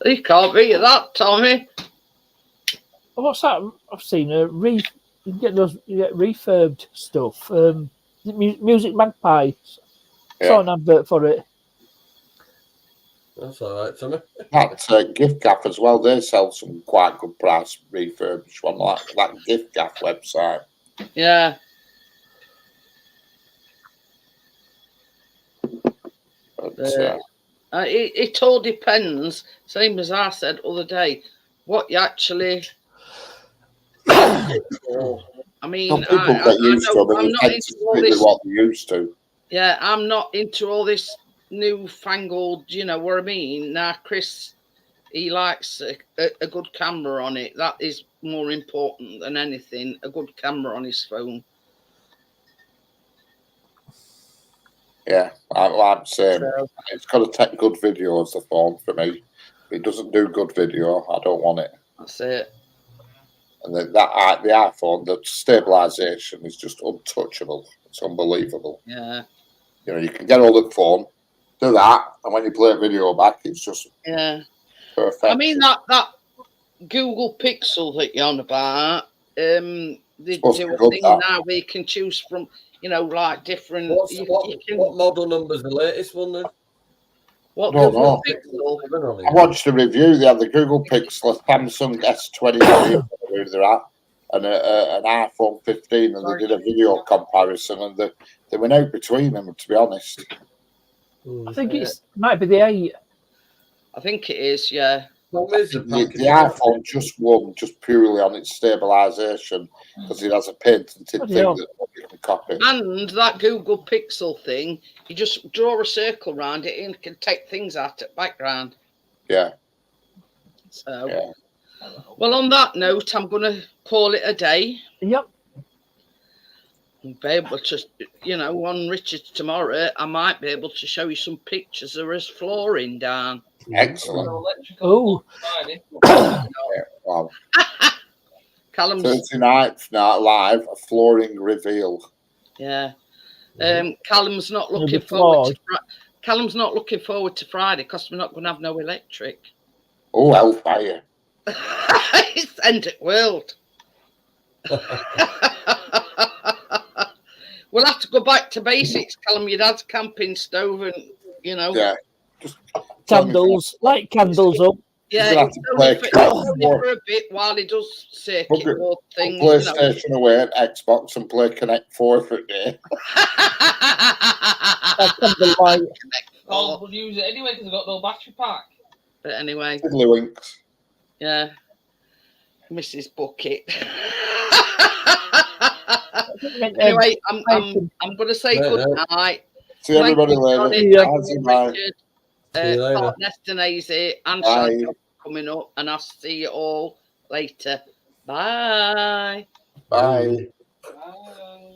You can't beat that, Tommy. What's that? I've seen you get refurbed stuff. Music Magpie. Yeah. Saw an advert for it. That's all right, Tommy. That gift gaff as well. They sell some quite good price refurbished one, like that gift gaff website. Yeah. But, It all depends. Same as I said other day, what you actually. I mean, some people get used to them I'm and not tend to into all stick with this. what they're used to. Yeah, I'm not into all this newfangled. You know what I mean? Now, Chris, he likes a good camera on it. That is more important than anything. A good camera on his phone. Yeah, I'm saying it's got to take good video as the phone for me. If it doesn't do good video, I don't want it. That's it. And the iPhone, the stabilization is just untouchable. It's unbelievable. Yeah. You know, you can get hold of the phone, do that, and when you play a video back, it's just perfect. I mean that Google Pixel that you're on about, they do a thing now where you can choose from, like different. What model number's the latest one then? What Google Pixel? I watched a review. They had the Google Pixel, a Samsung S23, where they're at, and an iPhone 15, and they did a video comparison, and they went out between them. To be honest, I think it might be the 8. I think it is. Yeah. The iPhone just won just purely on its stabilization because it has a patented thing that you can copy. And that Google Pixel thing, you just draw a circle around it and can take things out of the background. Yeah. So, well, on that note, I'm going to call it a day. Yep. I'll be able to, on Richard's tomorrow, I might be able to show you some pictures of his flooring down. Excellent. Oh. Wow. Callum's Thursday night live, a flooring reveal. Yeah. Callum's not looking forward to Callum's not looking forward to Friday because we're not going to have no electric. Oh, hellfire. It's the end of the world. We'll have to go back to basics, Callum. Your dad's camping stove and, Yeah. Just candles, light candles up. Yeah, for a bit while he does circuit board things. PlayStation away at Xbox and play Connect 4 for a day. Oh, we'll use it anyway because I've got no battery pack. But anyway. Tiddlywinks. Yeah. Mrs. Bucket. Anyway, I'm going to say good night. See everybody later. Nestanazy and Shannon coming up, and I'll see you all later. Bye. Bye. Bye.